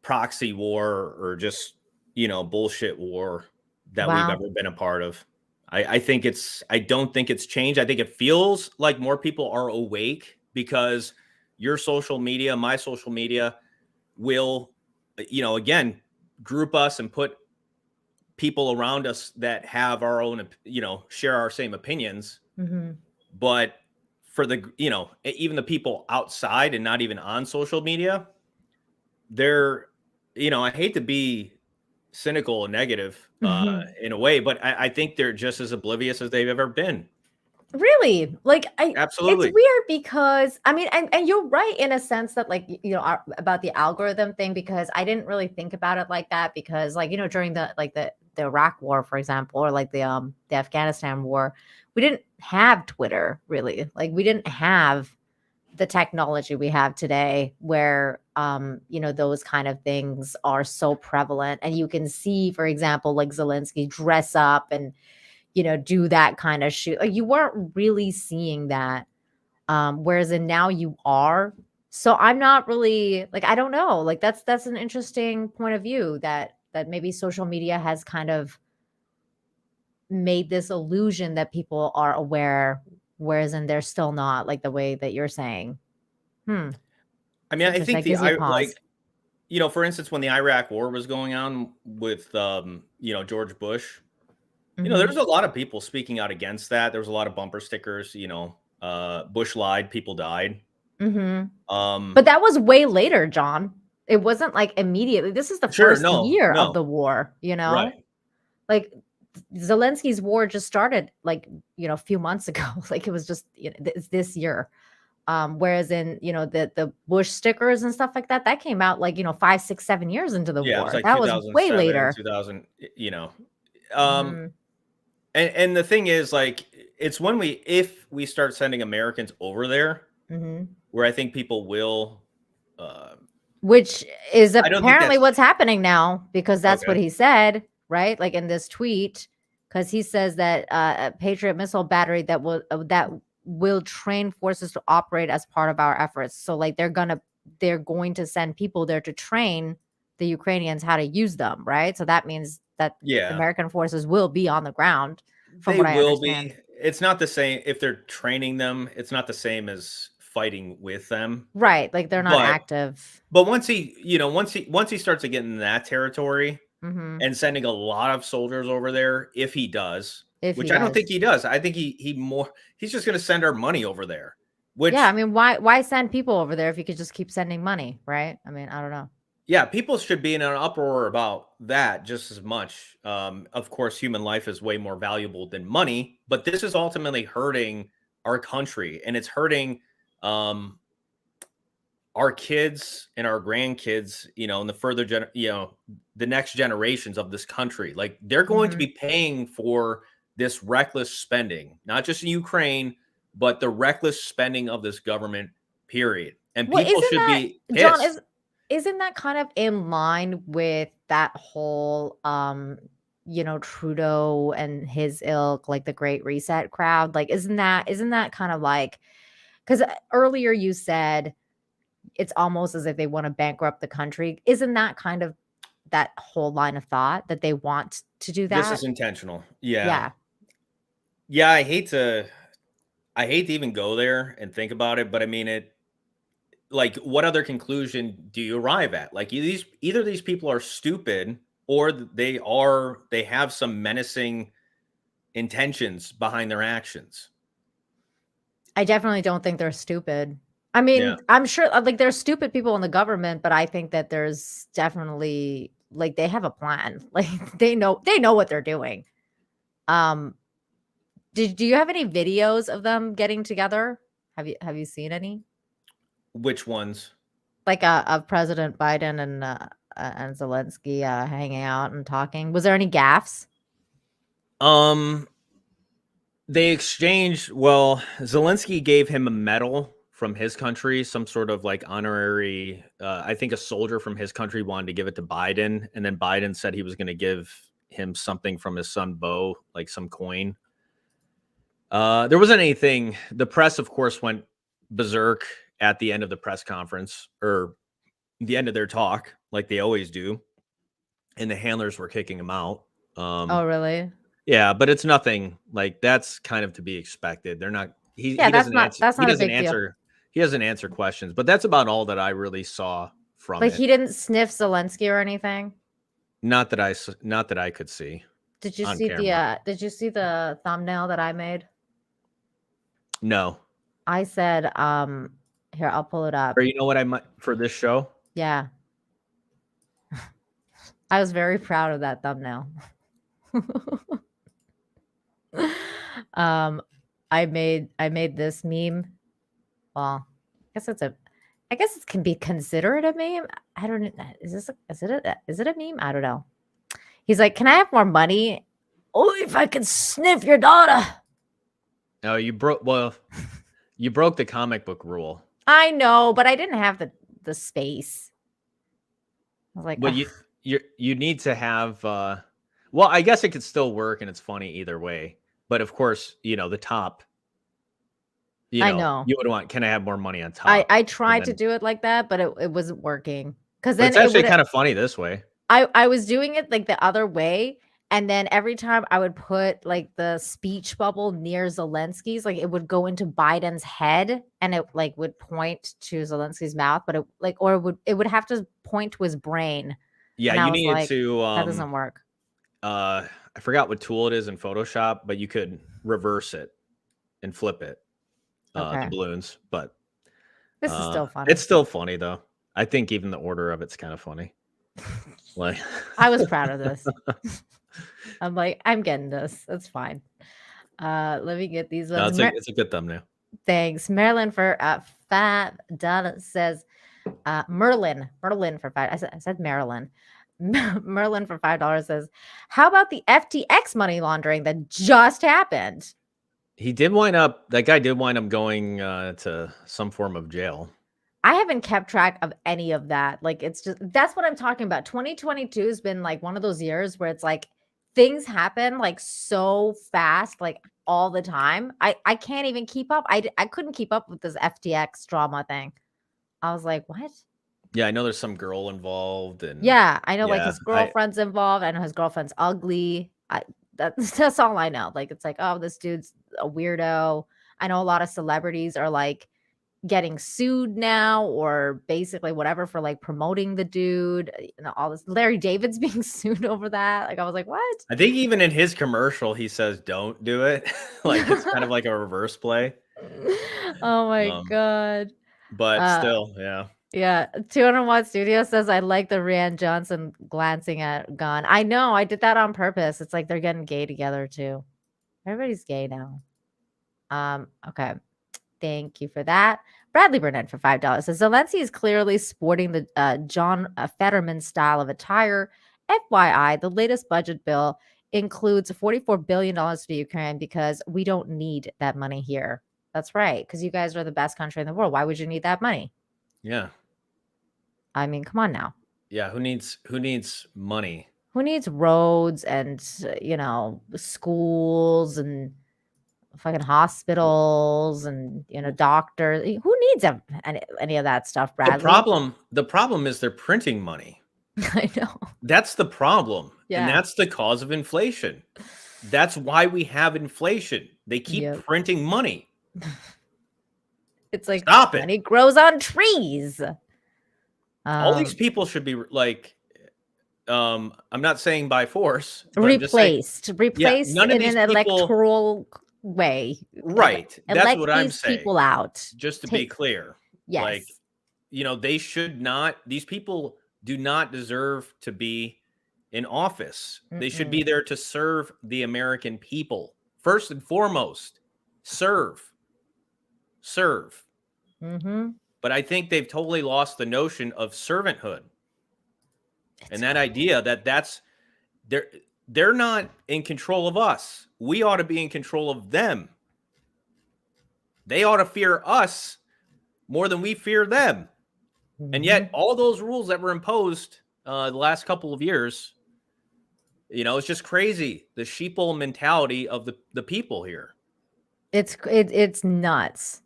proxy war or just, bullshit war that we've Wow. ever been a part of. I don't think it's changed. I think it feels like more people are awake because your social media, my social media will, again, group us and put people around us that have our own, share our same opinions. Mm-hmm. But for even the people outside and not even on social media, they're, I hate to be cynical and negative in a way, but I think they're just as oblivious as they've ever been. Really? Like, it's Absolutely. weird because I mean, and you're right in a sense that, like, about the algorithm thing, because I didn't really think about it like that, because, like, during the Iraq war, for example, or like the Afghanistan war, we didn't have Twitter really. Like, we didn't have the technology we have today where those kind of things are so prevalent, and you can see, for example, like Zelensky dress up and do that kind of shoot. Like, you weren't really seeing that. Whereas in now you are. So I'm not really like, I don't know. Like, that's an interesting point of view that maybe social media has kind of made this illusion that people are aware, whereas in they're still not, like the way that you're saying. I mean, It's I interesting. think That gives you a pause. for instance, when the Iraq war was going on with, George Bush, there Mhm. was a lot of people speaking out against that. There was a lot of bumper stickers, Bush lied, people died. Mhm. Um, But that was way later, John. It wasn't like immediately. This is the sure, first year of no, the war, right. Like, Zelensky's war just started, like, a few months ago. Like, it was just, this year. Whereas in, the Bush stickers and stuff like that came out like, 5, 6, 7 years into the Yeah, it was war. like That was way 2007, later. 2000, Mhm. and the thing is, like, it's if we start sending Americans over there, Mhm. where I think people will, Which is I don't think apparently that's what's happening now, because that's what okay. he said, right? Like, in this tweet, because he says that a Patriot missile battery that will train forces to operate as part of our efforts. So, like, they're going to send people there to train the Ukrainians how to use them, right? So that means that Yeah, American forces will be on the ground, from they what I will understand. be. It's not the same if they're training them. It's not the same as fighting with them. Right, like, they're not But active. once he starts to get in that territory Mhm. and sending a lot of soldiers over there, if he does, If he which I don't think does. he does. I think he's just going to send our money over there, Yeah, I which, mean, why send people over there if you could just keep sending money, right? I mean, I don't know. yeah, people should be in an uproar about that just as much. Of course, human life is way more valuable than money, but this is ultimately hurting our country, and it's hurting um, our kids and our grandkids, and the the next generations of this country. Like, they're going to Mhm. be paying for this reckless spending, not just in Ukraine, but the reckless spending of this government, period. And Well, people isn't should that, be John, pissed. isn't that kind of in line with that whole Trudeau and his ilk, like the Great Reset crowd? Like, isn't that kind of like, because earlier you said it's almost as if they want to bankrupt the country. Isn't that kind of that whole line of thought that they want to do This that? is intentional. Yeah. Yeah. Yeah, I hate to even go there and think about it, but I mean it, like, what other conclusion do you arrive at? Like, either these people are stupid, or they have some menacing intentions behind their actions. I definitely don't think they're stupid. I mean, Yeah. I'm sure like there's stupid people in the government, but I think that there's definitely like they have a plan. Like they know what they're doing. Do you have any videos of them getting together? Have you seen any? Which ones? Like of President Biden and Zelensky hanging out and talking. Was there any gaffes? They exchanged, well, Zelensky gave him a medal from his country, some sort of like honorary, I think a soldier from his country wanted to give it to Biden, and then Biden said he was going to give him something from his son Beau, like some coin. There wasn't anything. The press, of course, went berserk at the end of the press conference, or the end of their talk, like they always do, and the handlers were kicking him out. Oh, really? Yeah, but it's nothing, like, that's kind of to be expected. They're not. He Yeah, doesn't answer. that's He not a doesn't big deal. answer. He doesn't answer questions. But that's about all that I really saw from Like it. he didn't sniff Zelensky or anything. Not that I could see. Did you On see camera. the thumbnail that I made? No. I said, here, I'll pull it up. Or you know what I might for this show? Yeah. I was very proud of that thumbnail. I made this meme. Well, I guess it can be considered a meme. I don't know. Is it a meme? I don't know. He's like, "Can I have more money? Oh, if I could sniff your daughter." No, you broke the comic book rule. I know, but I didn't have the space. I was like, But "Ugh." you need to have well, I guess it could still work and it's funny either way. But of course, the top, I know. you would want, can I have more money on top? I tried to then- do it like that, but it wasn't working. Because But then it's actually kind of funny this way. I was doing it like the other way, and then every time I would put like the speech bubble near Zelensky's, like it would go into Biden's head and it like would point to Zelensky's mouth, but it would have to point to his brain. Yeah, And I you was needed like, to that doesn't work. I forgot what tool it is in Photoshop, but you could reverse it and flip it. Okay. The balloons, but This is still funny. It's still funny though. I think even the order of it's kind of funny. Like I was proud of this. I'm like, I'm getting this. That's fine. Let me get these no, ones. it's a good thumbnail. Thanks. Marilyn for $5 says Merlin for $5. I said Marilyn. Merlin for $5 says, how about the FTX money laundering that just happened? That guy did wind up going to some form of jail. I haven't kept track of any of that. Like, it's just, that's what I'm talking about. 2022 has been like one of those years where it's like things happen like so fast, like all the time. I can't even keep up. I couldn't keep up with this FTX drama thing. I was like, what? Yeah, I know there's some girl involved, and yeah, I know like yeah, his girlfriend's involved. I know his girlfriend's ugly. That's all I know. Like, it's like, oh, this dude's a weirdo. I know a lot of celebrities are like getting sued now, or basically whatever, for like promoting the dude. All this. Larry David's being sued over that. Like, I was like, what? I think even in his commercial, he says, "Don't do it." Like, it's kind of like a reverse play. Oh my god! But still, yeah. Yeah, 201 Studio says, I like the Rian Johnson glancing at Gunn. I know, I did that on purpose. It's like they're getting gay together too. Everybody's gay now. Okay. Thank you for that. Bradley Burnett for $5 says, Zelensky is clearly sporting the John Fetterman style of attire. FYI, the latest budget bill includes $44 billion to Ukraine because we don't need that money here. That's right. Because you guys are the best country in the world. Why would you need that money? Yeah. I mean, come on now. Yeah. Who needs money? Who needs roads and, schools and fucking hospitals and, doctors? Who needs any of that stuff, Bradley? The problem is they're printing money. I know. That's the problem. Yeah. And that's the cause of inflation. That's why we have inflation. They keep printing money. It's like Stop it. money grows on trees. All these people should be like, I'm not saying by force. Replaced none of in these an people, electoral way. Right. That's what I'm saying. People out. Just to be clear. Yes. Like, they should not, these people do not deserve to be in office. They should be there to serve the American people. First and foremost, serve. Mm-hmm. But I think they've totally lost the notion of servanthood. And that idea that's they're not in control of us. We ought to be in control of them. They ought to fear us more than we fear them. And yet all those rules that were imposed the last couple of years, it's just crazy. The sheeple mentality of the people here. It's nuts.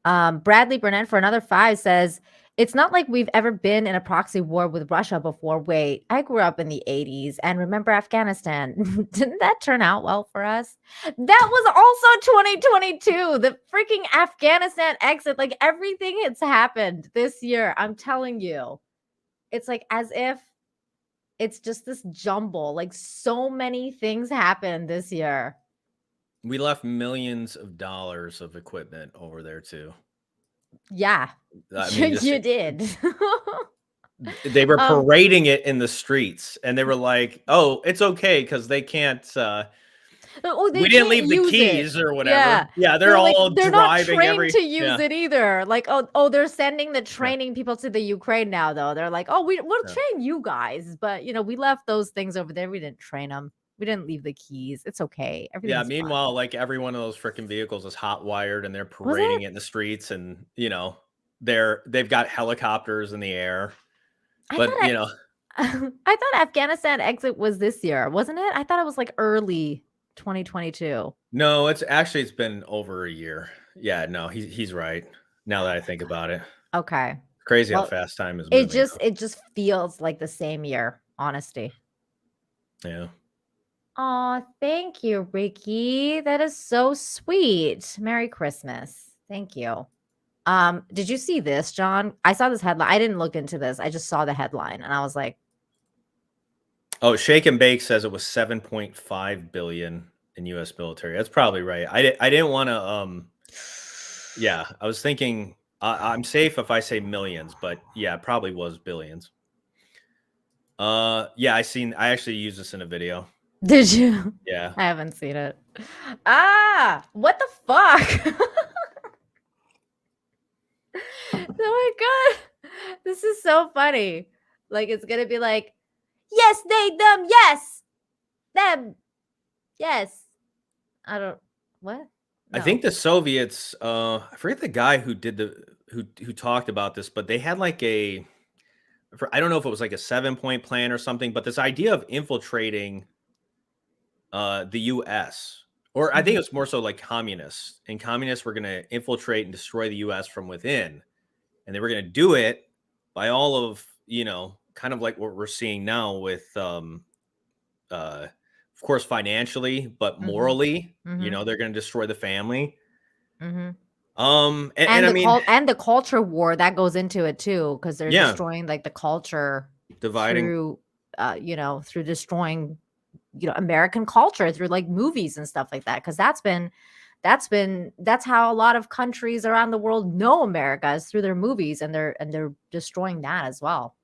Bradley Burnett for another 5 says, it's not like we've ever been in a proxy war with Russia before. Wait, I grew up in the 80s and remember Afghanistan. Didn't that turn out well for us? That was also 2022. The freaking Afghanistan exit, like everything has happened this year. I'm telling you, it's like as if it's just this jumble. Like so many things happened this year. We left millions of dollars of equipment over there too. Yeah, you did. They were parading it in the streets, and they were like, "Oh, it's okay because they can't." We didn't leave the keys or whatever. Yeah, they're all they're driving. Not trained to use it either. Like, they're sending the training people to the Ukraine now. Though they're like, we'll train you guys, but we left those things over there. We didn't train them. We didn't leave the keys. It's okay. Meanwhile, like every one of those freaking vehicles is hot wired, and they're parading it in the streets, and they've got helicopters in the air. But I thought Afghanistan exit was this year, wasn't it? I thought it was like early 2022. No, it's been over a year. Yeah, no, he's right. Now that I think about it. Okay. Crazy how fast time is moving. It just feels like the same year. Honesty. Yeah. Oh, thank you, Ricky. That is so sweet. Merry Christmas. Thank you. Did you see this, John? I saw this headline. I didn't look into this. I just saw the headline and I was like, oh, Shake and Bake says it was 7.5 billion in US military. That's probably right. I didn't want to I was thinking I'm safe if I say millions, but yeah, it probably was billions. I actually used this in a video. Did you? Yeah. I haven't seen it. What the fuck? Oh my God. This is so funny. Like, it's going to be like, yes, they, them, yes. Them. Yes. What? No. I think the Soviets, I forget the guy who did who talked about this, but they had like I don't know if it was like a 7-point plan or something, but this idea of infiltrating the US, or I think it's more so like communists, and communists were going to infiltrate and destroy the US from within. And they were going to do it by all of, kind of like what we're seeing now with, of course, financially, but morally, they're going to destroy the family. And the culture war that goes into it too, because they're destroying like the culture, dividing through, through destroying, American culture through like movies and stuff like that. Because that's how a lot of countries around the world know America, is through their movies, and they're destroying that as well.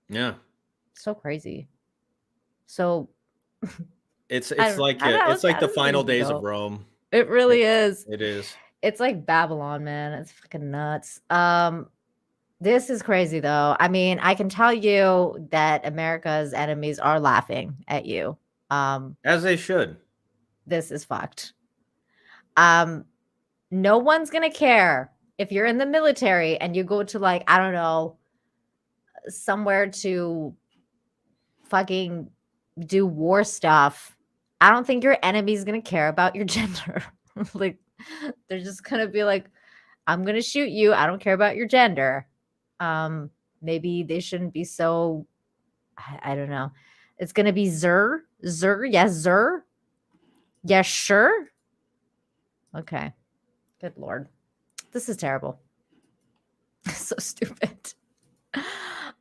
Yeah. So crazy. So it's like the final days of Rome. It really is. It is. It's like Babylon, man. It's fucking nuts. This is crazy though. I mean, I can tell you that America's enemies are laughing at you. As they should. This is fucked. No one's gonna care if you're in the military and you go to, like, I don't know, somewhere to fucking do war stuff. I don't think your enemy's gonna care about your gender. Like, they're just gonna be like, I'm gonna shoot you. I don't care about your gender. Maybe they shouldn't be so. I don't know. It's gonna be Zer. Yes, Zer. Yes, sure. Okay. Good Lord. This is terrible. So stupid.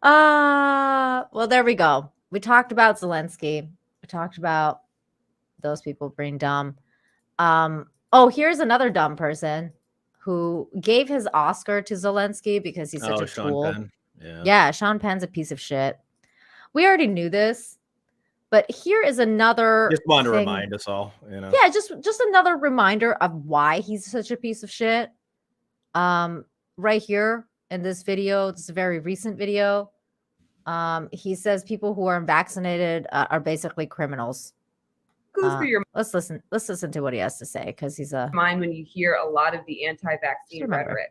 Well, there we go. We talked about Zelensky. We talked about those people being dumb. Oh, here's another dumb person who gave his Oscar to Zelensky because he's such a Sean tool. Penn. Yeah. Yeah, Sean Penn's a piece of shit. We already knew this, but here is another Just wanted to thing. remind us all, you know. Yeah, just another reminder of why he's such a piece of shit. Right here in this video, it's a very recent video. He says people who are unvaccinated are basically criminals. Goes through your Let's listen to what he has to say, because he's a mind when you hear a lot of the anti-vaccine remember. rhetoric.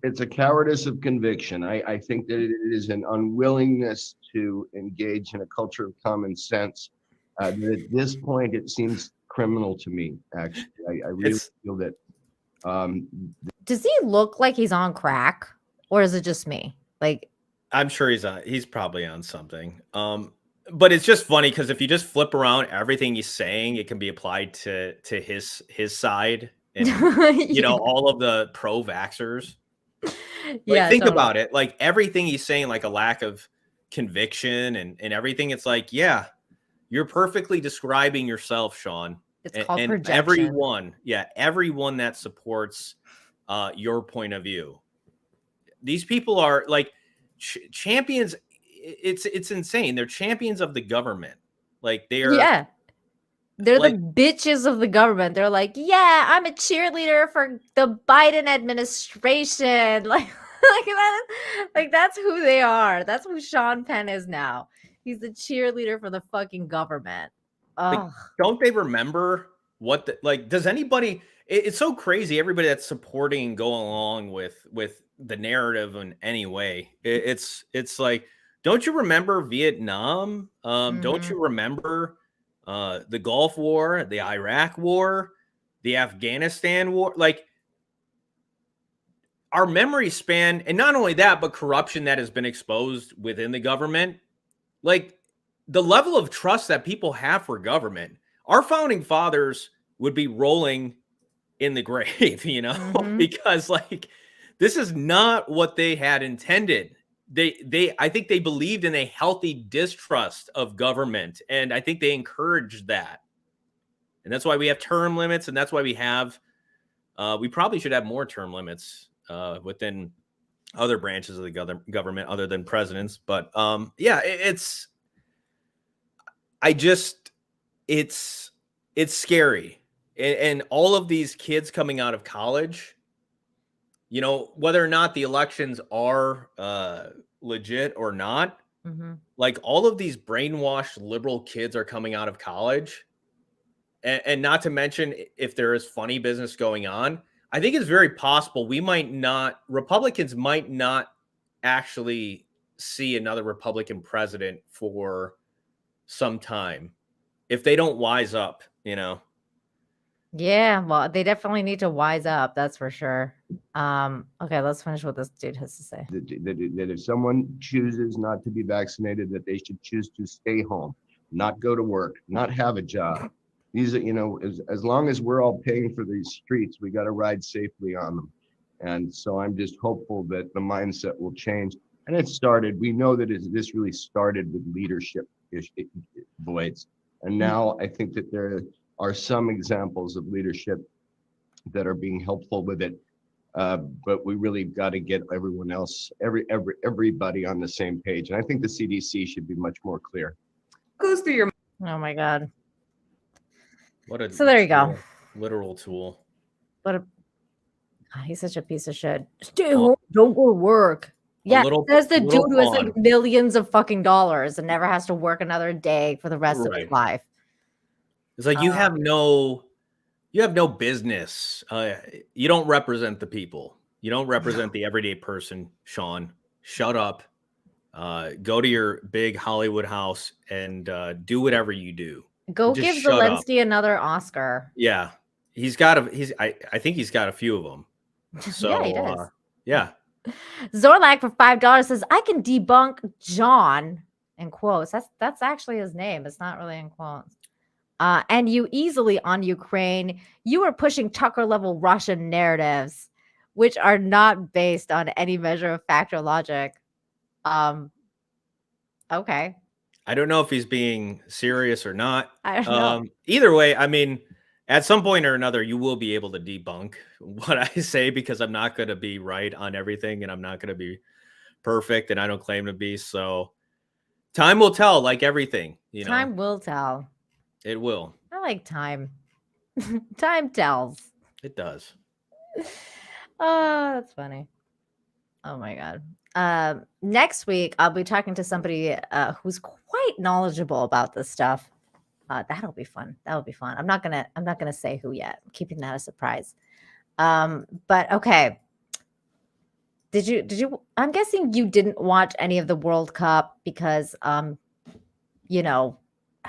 It's a cowardice of conviction. I think that it is an unwillingness to engage in a culture of common sense. At this point, it seems criminal to me. Actually, I really feel that. Does he look like he's on crack, or is it just me? Like, I'm sure he's probably on something. But it's just funny because if you just flip around everything he's saying, it can be applied to his side. And you know, all of the pro-vaxxers. Like, think about it. Like, everything he's saying, like a lack of conviction and everything. It's like, yeah, you're perfectly describing yourself, Sean. It's called and projection. everyone that supports your point of view. These people are like champions. It's insane. They're champions of the government. Like, they are. They're like, the bitches of the government. They're like, yeah, I'm a cheerleader for the Biden administration. Like that's who they are. That's who Sean Penn is now. He's the cheerleader for the fucking government. Like, don't they remember what does anybody, it's so crazy. Everybody that's supporting and going along with the narrative in any way. It's like, don't you remember Vietnam? Don't you remember the Gulf War, the Iraq War, the Afghanistan War? Like, our memory span, and not only that, but corruption that has been exposed within the government. Like, the level of trust that people have for government, our founding fathers would be rolling in the grave, you know, because like, this is not what they had intended. I think they believed in a healthy distrust of government, and I think they encouraged that. And that's why we have term limits, and that's why we have we probably should have more term limits within other branches of the government other than presidents. But yeah, it's scary. And all of these kids coming out of college, you know, whether or not the elections are legit or not, like, all of these brainwashed liberal kids are coming out of college. And not to mention, if there is funny business going on, I think it's very possible Republicans might not actually see another Republican president for some time if they don't wise up, you know? Yeah, well, they definitely need to wise up. That's for sure. Okay, let's finish what this dude has to say. That if someone chooses not to be vaccinated, that they should choose to stay home, not go to work, not have a job. These are, you know, as long as we're all paying for these streets, we got to ride safely on them. And so I'm just hopeful that the mindset will change. And it started, we know that this really started with leadership voids. And now I think that there are some examples of leadership that are being helpful with it. But we really got to get everyone else, everybody on the same page. And I think the CDC should be much more clear. Goes through your. Oh my God. So there you go. Literal tool. He's such a piece of shit. Stay home, don't go to work. Yeah, says the dude who has like millions of fucking dollars and never has to work another day for the rest of his life. It's like, you have no You have no business. You don't represent the people. You don't represent the everyday person, Sean. Shut up. Go to your big Hollywood house and do whatever you do. Go Just give shut up. Zelensky another Oscar. Yeah, I think he's got a few of them. So Yeah, he does. yeah. Zorlak for $5 says, I can debunk John in quotes. That's actually his name. It's not really in quotes. And you easily on Ukraine. You are pushing Tucker level Russian narratives, which are not based on any measure of fact or logic. Okay. I don't know if he's being serious or not. I don't know. Either way, I mean, at some point or another, you will be able to debunk what I say because I'm not going to be right on everything and I'm not going to be perfect and I don't claim to be. So time will tell, like everything, you know. Time will tell. It will. I like time. Time tells. It does. Oh, that's funny. Oh my God. Next week, I'll be talking to somebody who's quite knowledgeable about this stuff. That'll be fun. That'll be fun. I'm not gonna say who yet. I'm keeping that a surprise. But okay. Did you? I'm guessing you didn't watch any of the World Cup because, you know,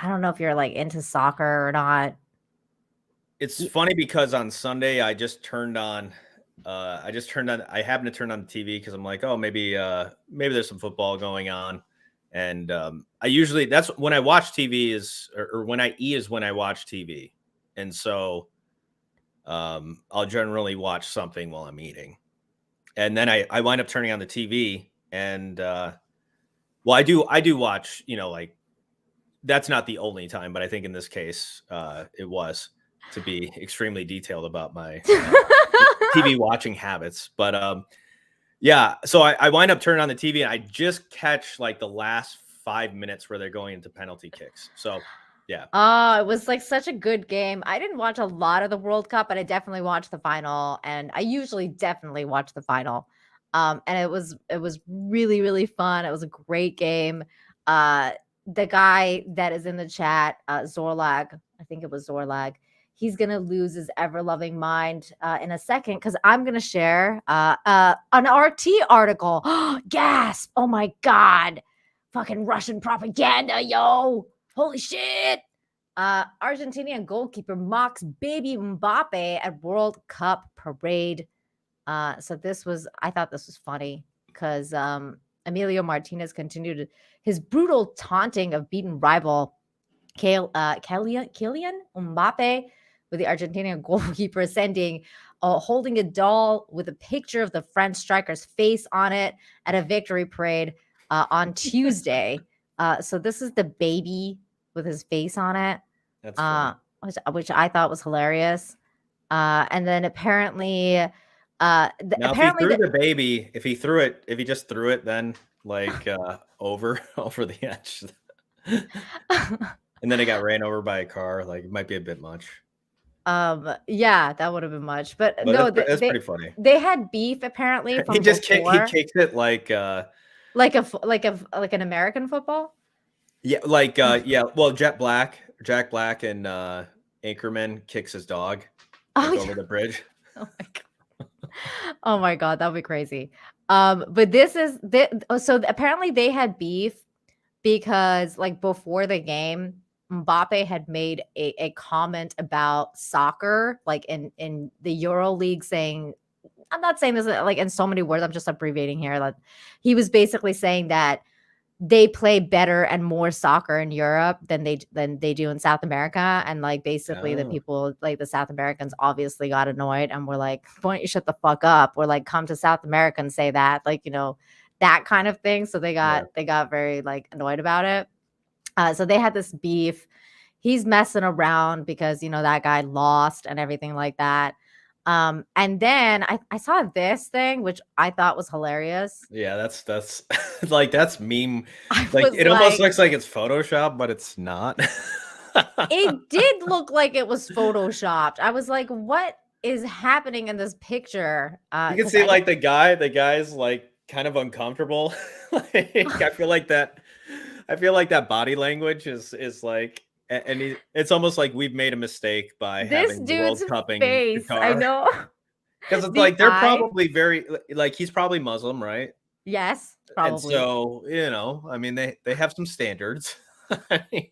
I don't know if you're like into soccer or not. It's funny because on Sunday I happened to turn on the TV because I'm like, oh, maybe there's some football going on. And that's when I watch TV or when I eat is when I watch TV. And so I'll generally watch something while I'm eating. And then I wind up turning on the TV and well, I do watch, you know, like that's not the only time, but I think in this case it was to be extremely detailed about my TV watching habits. But yeah, so I wind up turning on the TV and I just catch like the last 5 minutes where they're going into penalty kicks. So yeah. Oh, it was like such a good game. I didn't watch a lot of the World Cup, but I definitely watched the final, and I usually definitely watch the final. And it was really, really fun. It was a great game. The guy that is in the chat, Zorlag, I think it was Zorlag, he's gonna lose his ever-loving mind in a second because I'm gonna share an RT article. Gasp! Oh my God! Fucking Russian propaganda, yo! Holy shit! Argentinian goalkeeper mocks baby Mbappe at World Cup parade. So I thought this was funny because Emilio Martinez continued his brutal taunting of beaten rival Kylian Mbappe, with the Argentinian goalkeeper holding a doll with a picture of the French striker's face on it at a victory parade on Tuesday. So this is the baby with his face on it, which I thought was hilarious. And then apparently, if he just threw it, then like over the edge, and then it got ran over by a car, like it might be a bit much. Yeah, that would have been much, but no, that's pretty funny. They had beef apparently. From he kicks it like an American football. Yeah, like yeah. Well, Jack Black and Anchorman kicks his dog over the bridge. Oh my God. Oh my God, that would be crazy. But so apparently they had beef because like before the game, Mbappe had made a comment about soccer, like in the Euro League, saying, I'm not saying this like in so many words, I'm just abbreviating here. Like he was basically saying that they play better and more soccer in Europe than they do in South America. And like basically the people, like the South Americans obviously got annoyed and were like, why don't you shut the fuck up? Or like come to South America and say that, like, you know, that kind of thing. So they got very like annoyed about it. So they had this beef. He's messing around because, you know, that guy lost and everything like that. And then I saw this thing, which I thought was hilarious. Yeah, that's like, that's meme. Like it almost looks like it's Photoshop, but it's not. It did look like it was Photoshopped. I was like, what is happening in this picture? You can see like the guy's like kind of uncomfortable. Like, I feel like that body language is like and it's almost like we've made a mistake by This having the World dude's Cup in face, I Qatar. know. Because it's The like they're eye. probably very like he's probably Muslim, right? Yes, And probably. so, you know, I mean, they have some standards. I mean,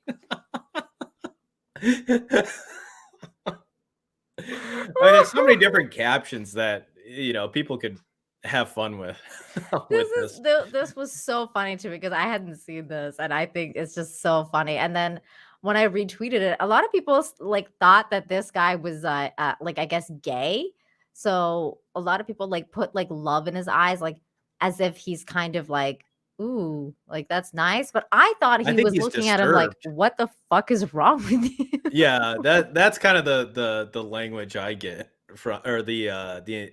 there's so many different captions that you know people could have fun with. with this. This was so funny to me because I hadn't seen this, and I think it's just so funny. And then when I retweeted it, a lot of people like thought that this guy was like I guess gay. So a lot of people like put like love in his eyes, like as if he's kind of like, ooh, like that's nice. But I thought I he think was he's looking at him like, disturbed. what the fuck is wrong with you? Yeah, that's kind of the language I get from, or the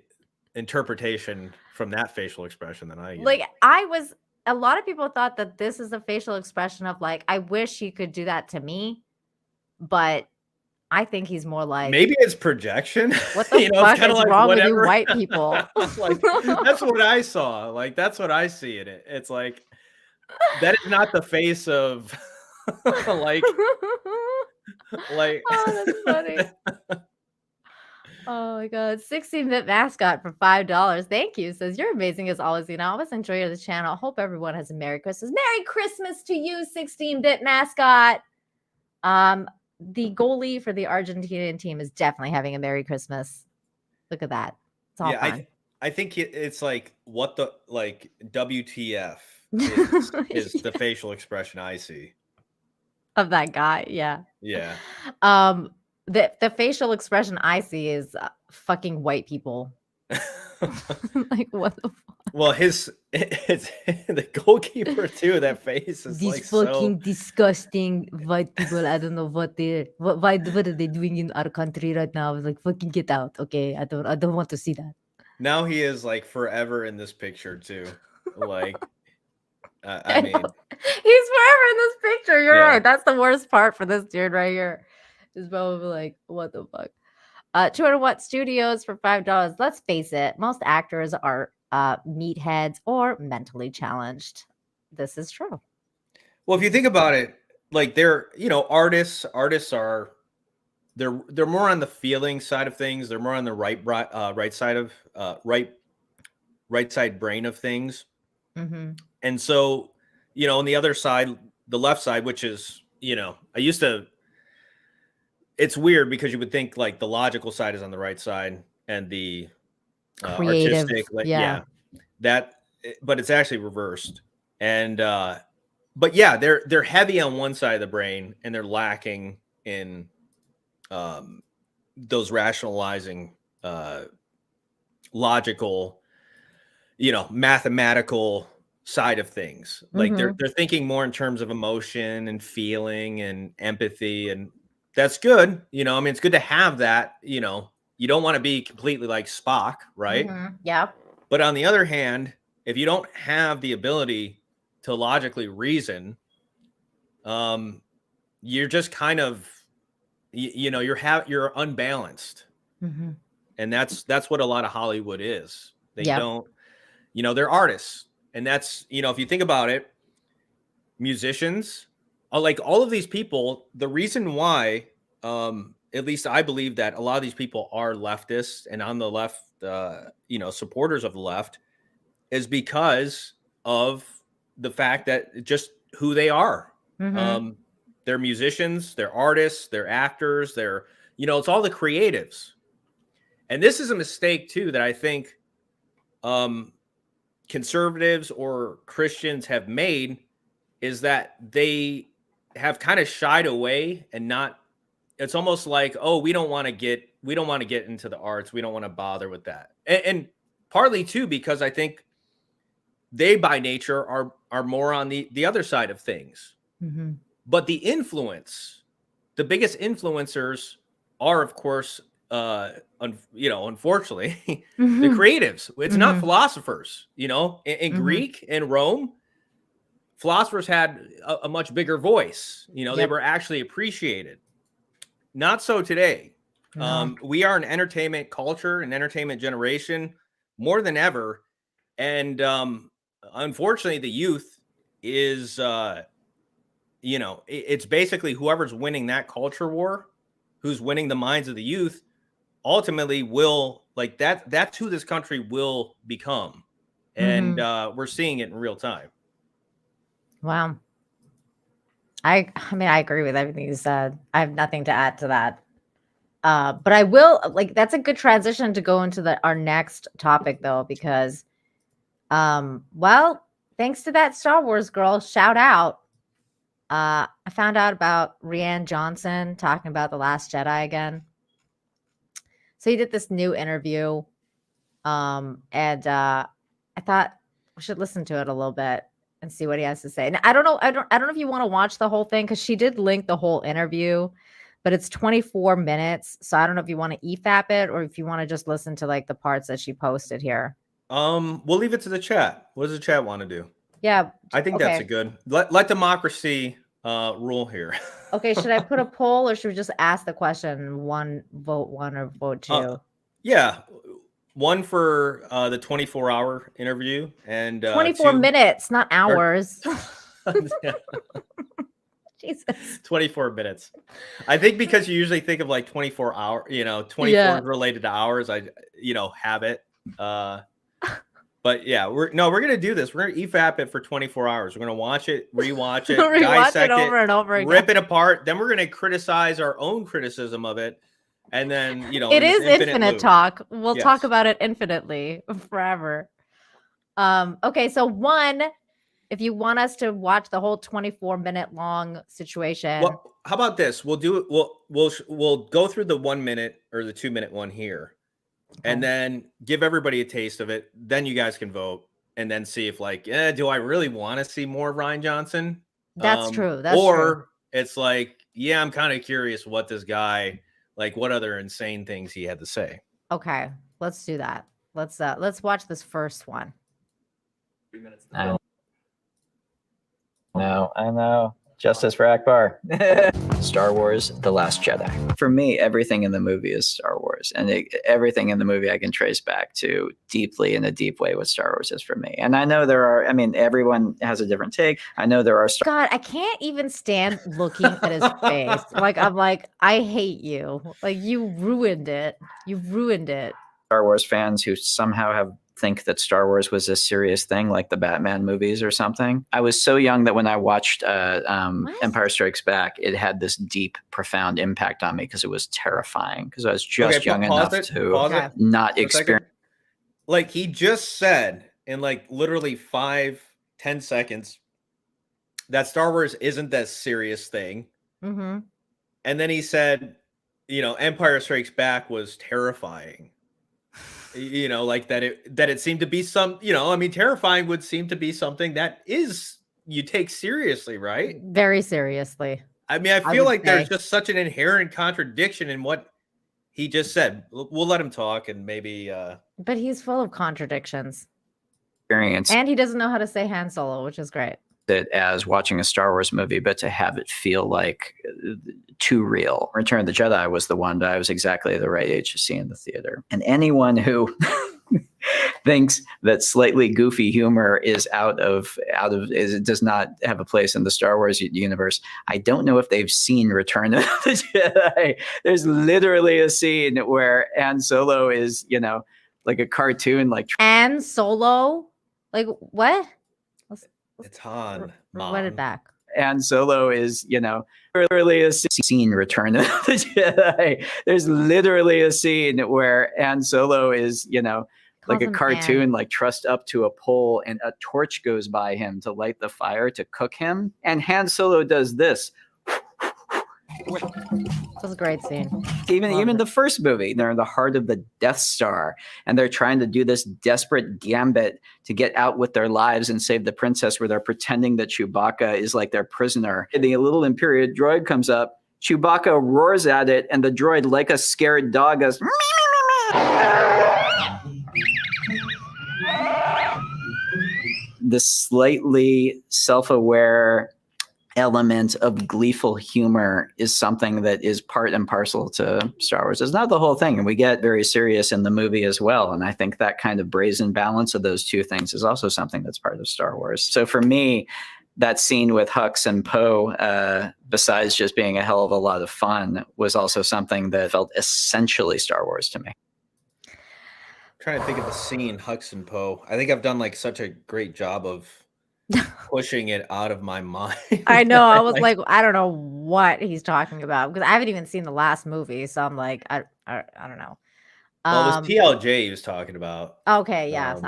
interpretation from that facial expression that I get. Like a lot of people thought that this is a facial expression of like, I wish he could do that to me, but I think he's more like, Maybe it's projection. what the You know, fuck it's kind is of like wrong with you whatever. white people? Like that's what I saw. Like that's what I see in it. It's like that is not the face of like Oh, that's funny. Oh my god. 16-bit mascot for $5. Thank you. Says you're amazing as always. You know, I always enjoy the channel. Hope everyone has a Merry Christmas. Merry Christmas to you, 16-bit mascot. The goalie for the Argentinian team is definitely having a Merry Christmas. Look at that. It's all fun. I think it's like what the like WTF is the facial expression I see of that guy. Yeah. Yeah. The facial expression I see is fucking white people. Like what the fuck? Well, it's the goalkeeper too. That face is These like fucking disgusting white people. I don't know what what are they doing in our country right now? Like fucking get out, okay? I don't want to see that. Now he is like forever in this picture too. Like, I mean, he's forever in this picture. You're Yeah. right. That's the worst part for this dude right here. Is probably like, what the fuck? 200 Watt Studios for $5. Let's face it, most actors are meatheads or mentally challenged. This is true. well, if you think about it, like they're, you know, artists are they're more on the feeling side of things. They're more on the right side of right side brain of things. Mm-hmm. And so, you know, on the other side, the left side, which is, you know, it's weird because you would think like the logical side is on the right side and the Creative, artistic, like, yeah. But it's actually reversed. And but yeah, they're heavy on one side of the brain and they're lacking in those rationalizing, logical, you know, mathematical side of things. Like they're thinking more in terms of emotion and feeling and empathy, and that's good. You know, I mean, it's good to have that. You know, you don't want to be completely like Spock, right? Yeah. But on the other hand, if you don't have the ability to logically reason, you're just kind of, you know, you're unbalanced. And that's what a lot of Hollywood is. They don't, you know, they're artists. And that's, you know, if you think about it, musicians, like all of these people, the reason why, at least I believe that a lot of these people are leftists and on the left, you know, supporters of the left, is because of the fact that just who they are. They're musicians, they're artists, they're actors, they're, you know, it's all the creatives. And this is a mistake too that I think conservatives or Christians have made, is that they have kind of shied away and not, it's almost like, oh, we don't want to get into the arts. We don't want to bother with that. And partly too, because I think they by nature are more on the other side of things. But the biggest influencers are, of course, you know, unfortunately, the creatives. It's not philosophers. You know, in Greek and Rome, philosophers had a much bigger voice. You know, they were actually appreciated. Not so today. No. We are an entertainment culture, an entertainment generation more than ever. And unfortunately, the youth is you know, it's basically whoever's winning that culture war, who's winning the minds of the youth, ultimately will like that's who this country will become. And we're seeing it in real time. Wow. I mean, I agree with everything you said. I have nothing to add to that. But I will like that's a good transition to go into our next topic though, because well, thanks to that Star Wars girl, shout out. I found out about Rian Johnson talking about The Last Jedi again. So he did this new interview. And I thought we should listen to it a little bit and see what he has to say. And I don't know if you want to watch the whole thing because she did link the whole interview, but it's 24 minutes. So I don't know if you want to EFAP it or if you want to just listen to like the parts that she posted here. We'll leave it to the chat. What does the chat want to do? Yeah, I think that's a good let democracy rule here. Okay, should I put a poll or should we just ask the question? One vote one or vote two? Yeah. One for the 24-hour interview and 24 minutes, not hours. Yeah. Jesus. 24 minutes. I think because you usually think of like 24 hour, 24 related to hours. I have it. But yeah, we're gonna do this. We're gonna EFAP it for 24 hours. We're gonna watch it, rewatch it, dissect it over and over again, rip it apart. Then we're gonna criticize our own criticism of it. And then, it is infinite talk. We'll talk about it infinitely forever. Okay, so one, if you want us to watch the whole 24-minute long situation. Well, how about this? We'll do it. We'll go through the 1 minute or the 2 minute one here, and then give everybody a taste of it. Then you guys can vote, and then see if do I really want to see more Rian Johnson? That's true. That's true. It's like, yeah, I'm kind of curious what this guy. Like what other insane things he had to say. Okay, let's do that. Let's watch this first one. 3 minutes. I know. Justice for Akbar. Star Wars, The Last Jedi. For me, everything in the movie is Star Wars. And everything in the movie I can trace back to deeply in a deep way what Star Wars is for me. And I know everyone has a different take. I know there are... God, I can't even stand looking at his face. I'm like, I hate you. Like, you ruined it. You ruined it. Star Wars fans who somehow think that Star Wars was a serious thing, like the Batman movies or something. I was so young that when I watched Empire Strikes Back, it had this deep, profound impact on me because it was terrifying. Because I was just young enough to not experience. Like he just said in like literally 5-10 seconds that Star Wars isn't that serious thing, and then he said, Empire Strikes Back was terrifying. Like that it seemed to be terrifying would seem to be something that you take seriously, right? Very seriously. I mean, I feel like there's just such an inherent contradiction in what he just said. We'll let him talk and maybe. But he's full of contradictions. Experience. And he doesn't know how to say Han Solo, which is great. It as watching a Star Wars movie, but to have it feel like too real. Return of the Jedi was the one that I was exactly the right age to see in the theater. And anyone who thinks that slightly goofy humor is it does not have a place in the Star Wars universe, I don't know if they've seen Return of the Jedi. There's literally a scene where Han Solo is, like a cartoon, like Han Solo, like what? It's Han. Run it back. And Solo is, literally a scene Return of the Jedi. There's literally a scene where Han Solo is, like a cartoon, like trussed up to a pole and a torch goes by him to light the fire to cook him. And Han Solo does this. That was a great scene. Even the first movie, they're in the heart of the Death Star, and they're trying to do this desperate gambit to get out with their lives and save the princess, where they're pretending that Chewbacca is like their prisoner. And the little Imperial droid comes up, Chewbacca roars at it, and the droid, like a scared dog, goes... The slightly self-aware element of gleeful humor is something that is part and parcel to Star Wars. It's not the whole thing, and we get very serious in the movie as well. And I think that kind of brazen balance of those two things is also something that's part of Star Wars. So for me, that scene with Hux and Poe, besides just being a hell of a lot of fun, was also something that felt essentially Star Wars to me. Trying to think of the scene, Hux and Poe. I think I've done like such a great job of pushing it out of my mind. I know. I was like, I don't know what he's talking about because I haven't even seen the last movie, so I'm like, I don't know. Well, it was TLJ he was talking about. Okay, yes,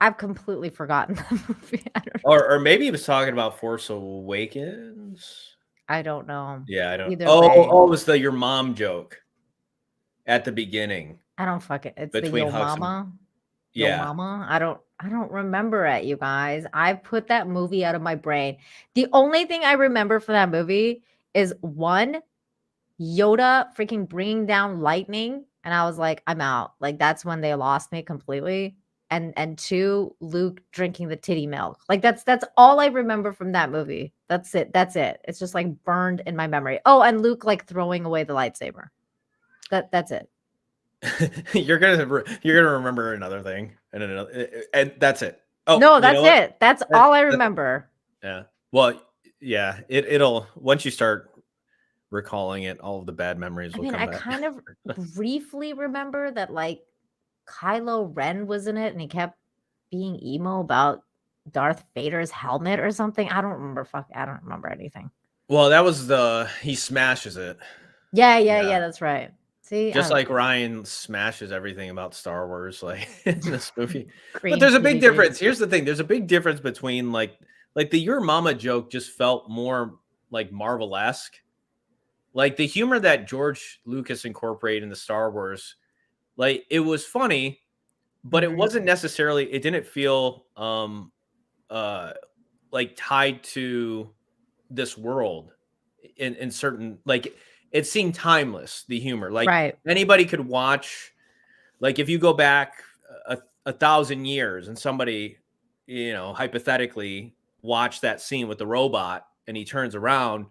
I've completely forgotten the movie. I don't know. Or maybe he was talking about Force Awakens. I don't know. Yeah, I don't. Either way. It was the your mom joke at the beginning. I don't fucking. It's Between the Yo Hux and- Mama. Yo Yeah. Mama. I don't remember it, you guys. I put that movie out of my brain. The only thing I remember from that movie is one, Yoda freaking bringing down lightning, and I was like, I'm out. Like that's when they lost me completely. And two, Luke drinking the titty milk. Like that's all I remember from that movie. That's it. It's just like burned in my memory. Oh, and Luke like throwing away the lightsaber. That's it. You're gonna remember another thing, and that's it. Oh No, you that's know what? it. That's all I remember. Yeah. Well, yeah. It'll once you start recalling it, all of the bad memories I will mean, come I back. kind of briefly remember that like Kylo Ren was in it and he kept being emo about Darth Vader's helmet or something. I don't remember. I don't remember anything. Well, that was he smashes it. Yeah, Yeah. that's right. See, Just like Ryan smashes everything about Star Wars, like in this movie. Green But there's a big DVD. difference. Here's the thing: there's a big difference between like the Your Mama joke just felt more like Marvel-esque. Like the humor that George Lucas incorporated in the Star Wars, like it was funny, but it Mhm. wasn't necessarily. It didn't feel like tied to this world in certain like. It seemed timeless, the humor. Like Right. anybody could watch, like if you go back a 1,000 years and somebody, hypothetically watch that scene with the robot and he turns around,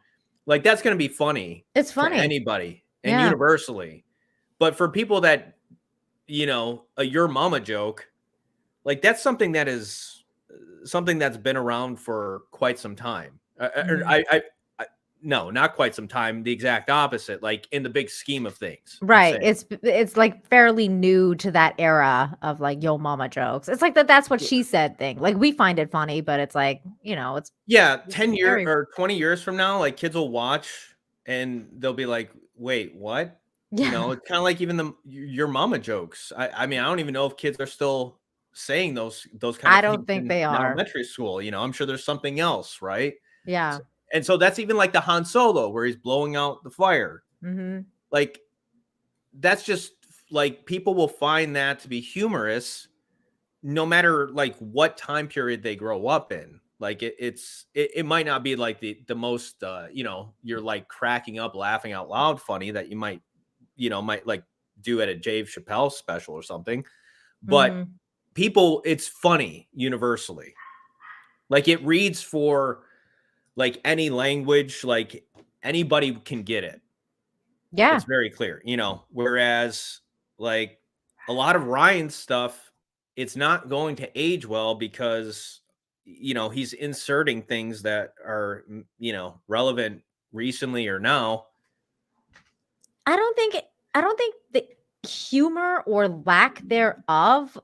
like that's going to be funny. It's funny. For anybody and Yeah. universally. But for people that, a Your Mama joke, like that's something that's been around for quite some time. Mhm. No, not quite some time. The exact opposite, like in the big scheme of things. I'm Right. saying. It's like fairly new to that era of like Yo Mama jokes. It's like that's what she said thing. Like we find it funny, but it's like, it's 10 years very- or 20 years from now, like kids will watch and they'll be like, wait, what? yeah. It's kind of like even Your Mama jokes. I mean, I don't even know if kids are still saying those kind of I don't things think in they are. elementary school. I'm sure there's something else, right? Yeah. And so that's even like the Han Solo where he's blowing out the fire. Mm-hmm. Like that's just like people will find that to be humorous no matter like what time period they grow up in. Like it might not be like the most you're like cracking up laughing out loud funny that you might like do at a Dave Chappelle special or something, but Mhm. people, it's funny universally. Like it reads for like any language, like anybody can get it. Yeah. It's very clear, whereas like a lot of Ryan's stuff, it's not going to age well because, he's inserting things that are, relevant recently or now. I don't think the humor or lack thereof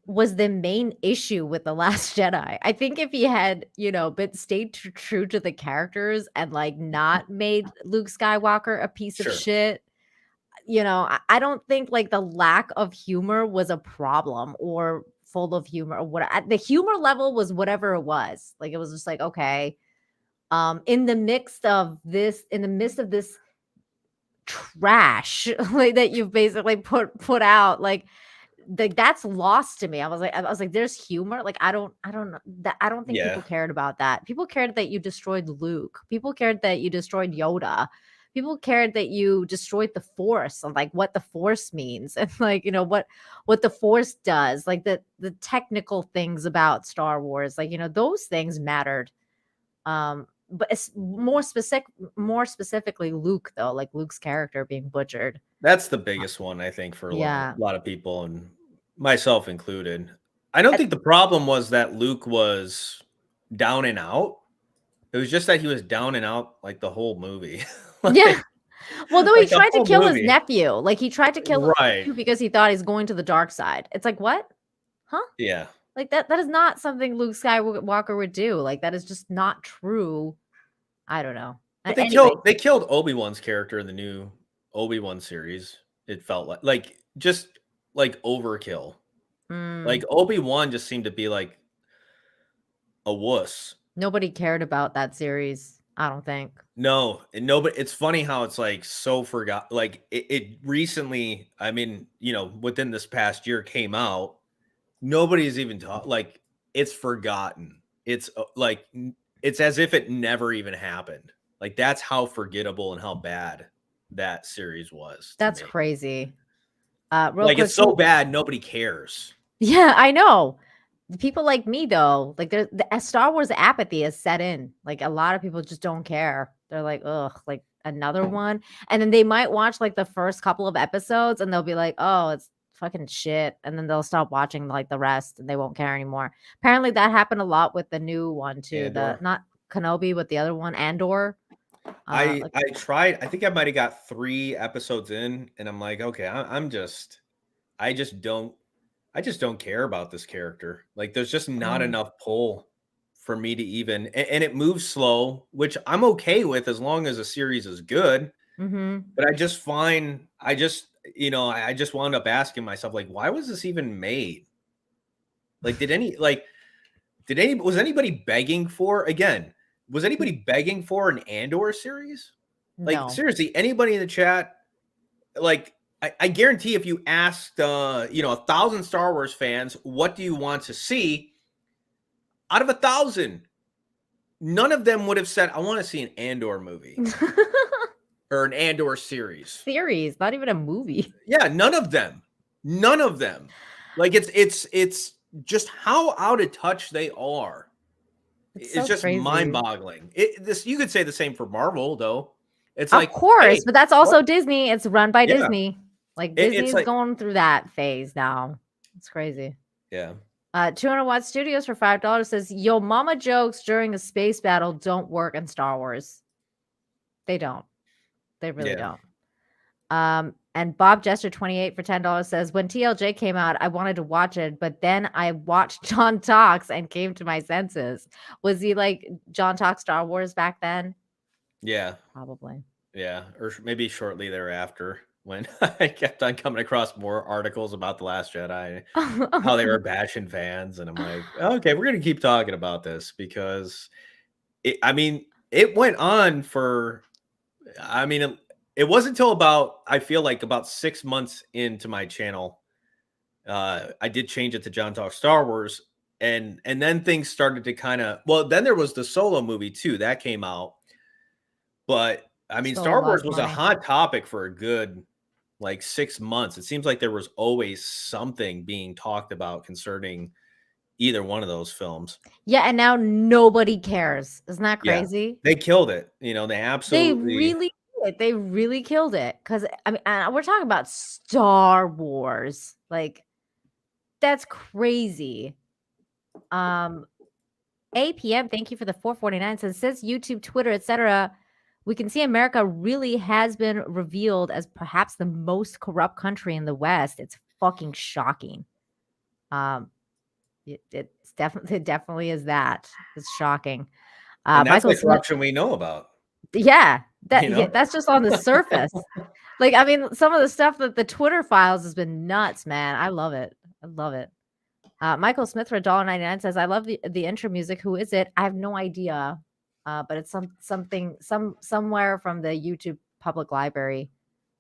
was the main issue with The Last Jedi. I think if he had, been stayed true to the characters and like not made Luke Skywalker a piece Sure. of shit, I don't think like the lack of humor was a problem or full of humor or what. The humor level was whatever it was. Like it was just like, okay, in the midst of this trash like that you've basically put out, like that's lost to me. I was like there's humor. Like I don't know that. I don't think Yeah. people cared about that. People cared that you destroyed Luke. People cared that you destroyed Yoda. People cared that you destroyed the Force and like what the Force means and like what the Force does, like the technical things about Star Wars, like those things mattered. But it's more specifically Luke though, like Luke's character being butchered. That's the biggest one, I think, for a Yeah. lot of people, and myself included. I don't think the problem was that Luke was down and out. It was just that he was down and out like the whole movie. Like, Yeah. Well, though he like the tried to whole kill his movie. nephew. Like he tried to kill his Right. nephew because he thought he's going to the dark side. It's like, what? Huh? Yeah. Like that is not something Luke Skywalker would do. Like that is just not true. I don't know. But Anyway, they killed Obi-Wan's character in the new Obi-Wan series. It felt like just like overkill. Like Obi-Wan just seemed to be like a wuss. nobody cared about that series, I don't think. No, and nobody. It's funny how it's like so forgot. Like it recently, I mean, you know, within this past year came out. Nobody's even taught. Like it's forgotten. It's like it's as if it never even happened. Like that's how forgettable and how bad that series was. to That's me. crazy. Real Like quick, it's so bad, nobody cares. yeah, I know. People like me though, like the Star Wars apathy has set in. Like a lot of people just don't care. They're like, ugh, like another one. And then they might watch like the first couple of episodes and they'll be like, oh, it's fucking shit. And then they'll stop watching like the rest and they won't care anymore. Apparently that happened a lot with the new one too. Andor. The not Kenobi, but the other one, Andor. I Like, tried. I think I might have got 3 episodes in, and I'm like, okay, I just don't care about this character. Like, there's just not enough pull for me to even, and it moves slow, which I'm okay with as long as the series is good. But I just I just wound up asking myself, like, why was this even made? Like, was anybody begging for, again, was anybody begging for an Andor series? Like, no. seriously, anybody in the chat, like, I guarantee if you asked, 1,000 Star Wars fans, what do you want to see? Out of 1,000, none of them would have said, I want to see an Andor movie or an Andor series. Series, not even a movie. Yeah, none of them. Like it's just how out of touch they are. It's so just crazy. mind-boggling. You could say the same for Marvel, though. It's Of like, course, hey, but that's also Disney. It's run by Yeah. Disney. Like It's Disney's like- going through that phase now. It's crazy. yeah. 200 Watt Studios for $5 says, yo, mama jokes during a space battle don't work in Star Wars. They don't. They really Yeah. don't. And Bob Jester 28 for $10 says, when TLJ came out, I wanted to watch it, but then I watched John Talks and came to my senses. Was he like John Talks Star Wars back then? Yeah. Probably. Yeah. Or maybe shortly thereafter when I kept on coming across more articles about The Last Jedi, how they were bashing fans. And I'm like, okay, we're going to keep talking about this because it went on for, it wasn't until I feel like about 6 months into my channel, I did change it to John Talk Star Wars. And then things started to then there was the Solo movie too, that came out. But Star Wars was a hot topic for a good 6 months. It seems like there was always something being talked about concerning either one of those films. Yeah, and now nobody cares. Isn't that Yeah. crazy? They killed it. They absolutely. They really killed it. Because we're talking about Star Wars. Like, that's crazy. APM, thank you for the 449. Says YouTube, Twitter, etc. We can see America really has been revealed as perhaps the most corrupt country in the West. It's fucking shocking. It definitely is that. It's shocking. And that's Michael the corruption we know about. Yeah, that's just on the surface. Some of the stuff that the Twitter files has been nuts, man. I love it. Michael Smith for $1.99 says, I love the intro music. Who is it? I have no idea. But it's somewhere from the YouTube public library.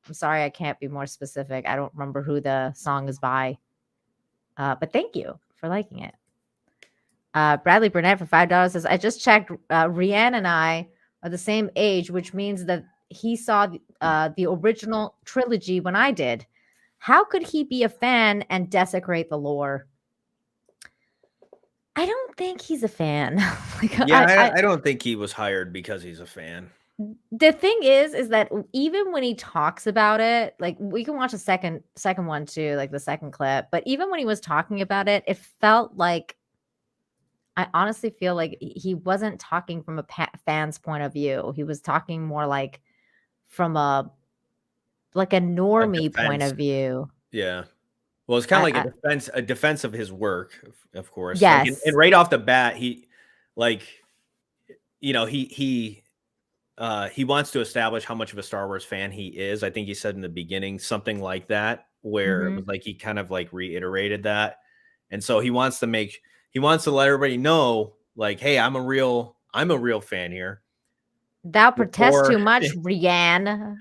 I'm sorry, I can't be more specific. I don't remember who the song is by. But thank you for liking it. Bradley Burnett for $5 says, I just checked. Rian and I are the same age, which means that he saw the original trilogy when I did. How could he be a fan and desecrate the lore? I don't think he's a fan. I don't think he was hired because he's a fan. The thing is that even when he talks about it, like we can watch a second one too, like the second clip. But even when he was talking about it, it felt like, I honestly feel like he wasn't talking from a fan's point of view. He was talking more like from a normie point defense. of view. Yeah. Well, it's kind of like a defense of his work, of course. Like, Yes. and right off the bat, he like, you know, he wants to establish how much of a Star Wars fan he is. I think he said in the beginning something like that, where it was like he kind of like reiterated that. And so he wants to let everybody know, like, hey, I'm a real fan here. Thou protest too much, Rian.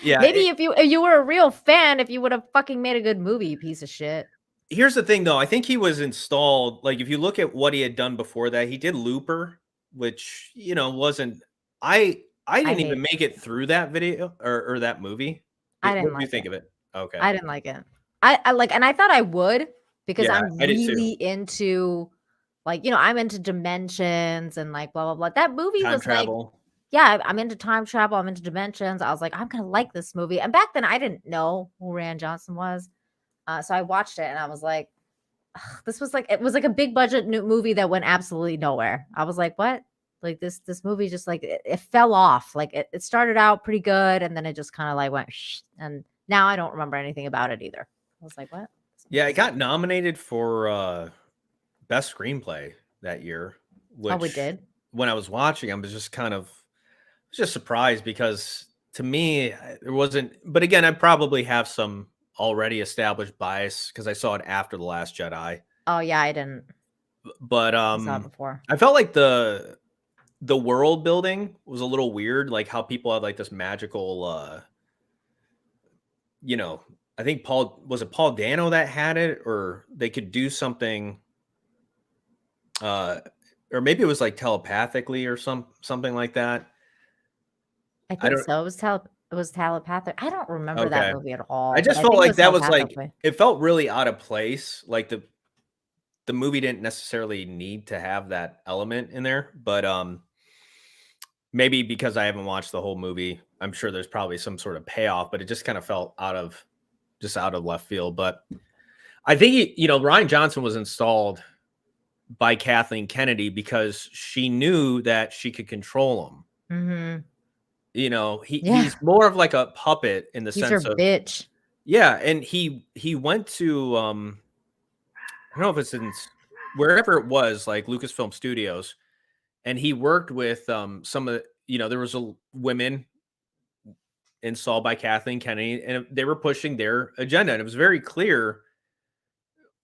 Yeah. Maybe if you were a real fan, if you would have fucking made a good movie, you piece of shit. Here's the thing, though. I think he was installed. Like, if you look at what he had done before that, he did Looper, which, you know, wasn't. I didn't even make it through that video or that movie. I didn't What do you think of it? Okay. I didn't like it. I like, and I thought I would, because Yeah, I'm I did too. really into, like, you know, I'm into dimensions and like blah blah blah. That movie Time was travel. like, yeah, I'm into time travel. I'm into dimensions. I was like, I'm gonna like this movie. And back then, I didn't know who Rian Johnson was, so I watched it and I was like, ugh, this was like, it was like a big budget new movie that went absolutely nowhere. I was like, what? Like this movie just like it fell off. Like it started out pretty good and then it just kind of like went and now I don't remember anything about it either. I was like, what? Yeah, it got nominated for best screenplay that year. Which, Oh, we did. When I was watching, I was just surprised, because to me there wasn't. But again, I probably have some already established bias because I saw it after The Last Jedi. Oh yeah, I didn't. But I saw it before. I felt like the world building was a little weird, like how people had like this magical you know, I think Paul Dano that had it, or they could do something or maybe it was like telepathically or something like that. I think so. It was telepathic. I don't remember that Okay. movie at all. I just but felt think like it that was like, telepathically. it felt really out of place. Like the movie didn't necessarily need to have that element in there, but maybe because I haven't watched the whole movie, I'm sure there's probably some sort of payoff, but it just kind of felt out of left field. But I think Rian Johnson was installed by Kathleen Kennedy because she knew that she could control him. Mm-hmm. You know, he's more of like a puppet in the He's sense her of bitch. Yeah, and he went to I don't know if it's in wherever it was, like Lucasfilm Studios, and he worked with some of there was women installed by Kathleen Kennedy, and they were pushing their agenda, and it was very clear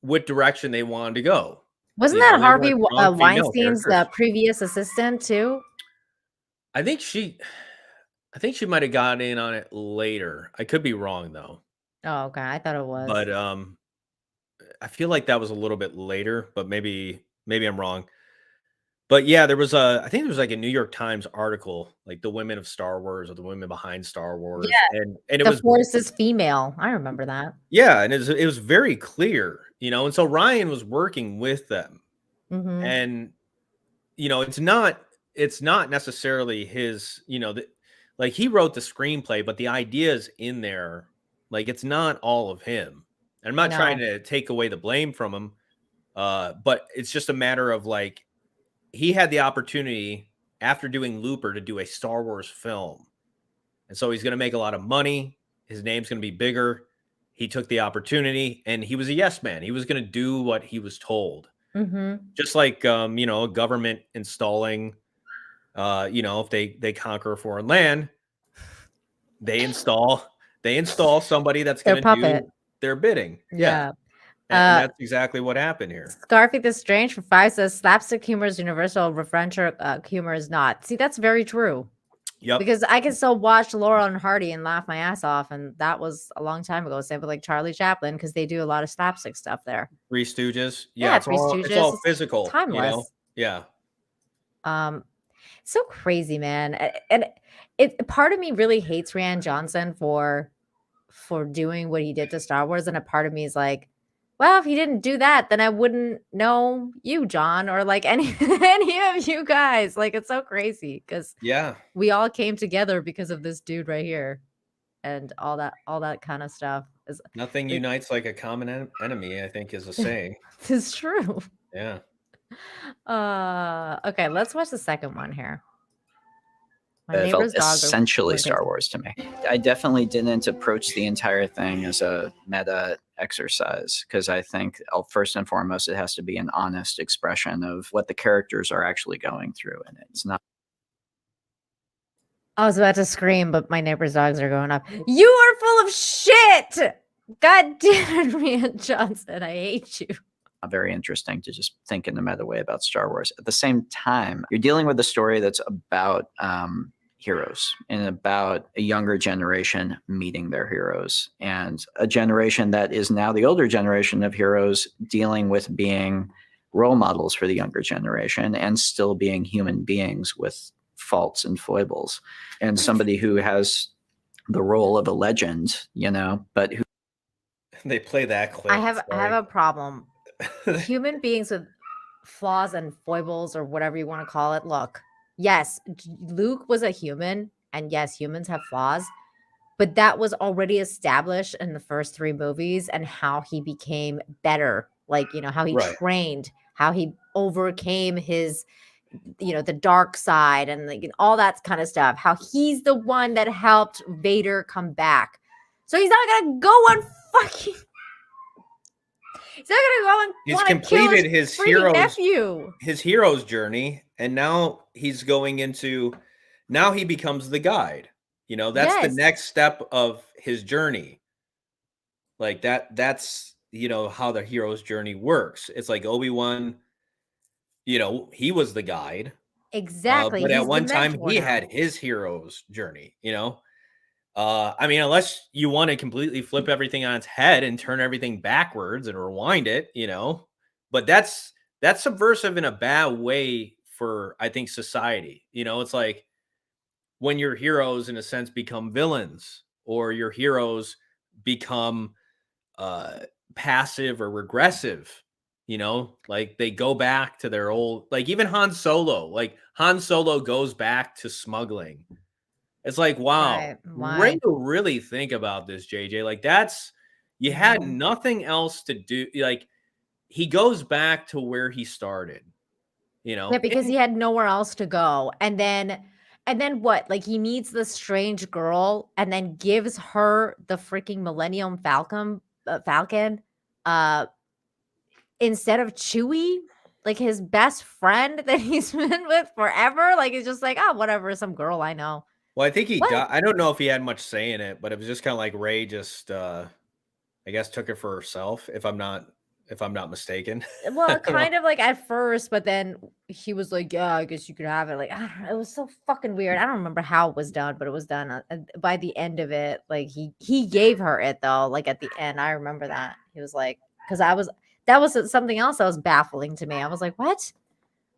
what direction they wanted to go. Wasn't that Harvey Weinstein's previous assistant too? I think she might have gotten in on it later. I could be wrong though. Oh, okay. I thought it was. But I feel like that was a little bit later, but maybe I'm wrong. But yeah, I think there was like a New York Times article, like the women of Star Wars or the women behind Star Wars. Yeah. And it the was Force is female. I remember that. Yeah, and it was very clear, and so Rian was working with them. Mm-hmm. And it's not necessarily his, like he wrote the screenplay, but the ideas in there, like it's not all of him. And I'm not trying to take away the blame from him, but it's just a matter of like he had the opportunity after doing Looper to do a Star Wars film, and so he's going to make a lot of money. His name's going to be bigger. He took the opportunity, and he was a yes man. He was going to do what he was told, just like a government installing. If they conquer a foreign land, they install somebody that's going to do their bidding. Yeah. And that's exactly what happened here. Scarfy the Strange for 5 says slapstick humor is universal, referential humor is not. See, that's very true. Yep. Because I can still watch Laurel and Hardy and laugh my ass off, and that was a long time ago. Same with like Charlie Chaplin, because they do a lot of slapstick stuff there. Three Stooges. Yeah, Three Stooges. It's all physical. Timeless. Yeah. So crazy, man. And part of me really hates Rian Johnson for doing what he did to Star Wars, and a part of me is like, well, if he didn't do that, then I wouldn't know you, John, or like any of you guys. Like, it's so crazy because we all came together because of this dude right here, and all that kind of stuff. Nothing unites like a common enemy, I think, is a saying. This is true. Yeah. Okay, let's watch the second one here. My It felt neighbor's dogs are essentially going Star crazy. Wars to me. I definitely didn't approach the entire thing as a meta exercise because I think first and foremost it has to be an honest expression of what the characters are actually going through, and it's not. I was about to scream, but my neighbor's dogs are going up. You are full of shit! God damn it, Rian Johnson. I hate you. Very interesting to just think in a meta way about Star Wars. At the same time, you're dealing with a story that's about heroes and about a younger generation meeting their heroes, and a generation that is now the older generation of heroes dealing with being role models for the younger generation and still being human beings with faults and foibles, and somebody who has the role of a legend, but who They play that clip. I have a problem. Human beings with flaws and foibles, or whatever you want to call it. Look, yes, Luke was a human, and yes, humans have flaws, but that was already established in the first 3 movies, and how he became better, like, how he Right. trained, how he overcame his, the dark side, and like all that kind of stuff, how he's the one that helped Vader come back. So he's not gonna go on fucking he's not gonna go and He's want to kill completed his his freaking nephew. his hero's journey, and now he's going into, now he becomes the guide. That's the Yes. next step of his journey. Like that's how the hero's journey works. It's like Obi-Wan, he was the guide. Exactly. But He's at the one time mentor he now. had his hero's journey. I mean, unless you want to completely flip everything on its head and turn everything backwards and rewind it, but that's subversive in a bad way for, I think, society. It's like when your heroes in a sense become villains, or your heroes become passive or regressive, like they go back to their old, like even Han Solo goes back to smuggling. It's like, wow, Right. way Why? to really think about this, JJ. Like you had nothing else to do. Like he goes back to where he started, Yeah, because he had nowhere else to go. And then what? Like, he meets this strange girl and then gives her the freaking Millennium Falcon instead of Chewie, like his best friend that he's been with forever. Like, it's just like, oh, whatever, some girl I know. Well, I think he What? got, I don't know if he had much say in it, but it was just kind of like Rey just I guess took it for herself, if I'm not mistaken. Well, kind of like at first, but then he was like, "Yeah, I guess you could have it." Like, I don't know, it was so fucking weird. I don't remember how it was done, but it was done. By the end of it, like he gave her it though. Like at the end, I remember that he was like, because that was something else that was baffling to me. I was like, "What?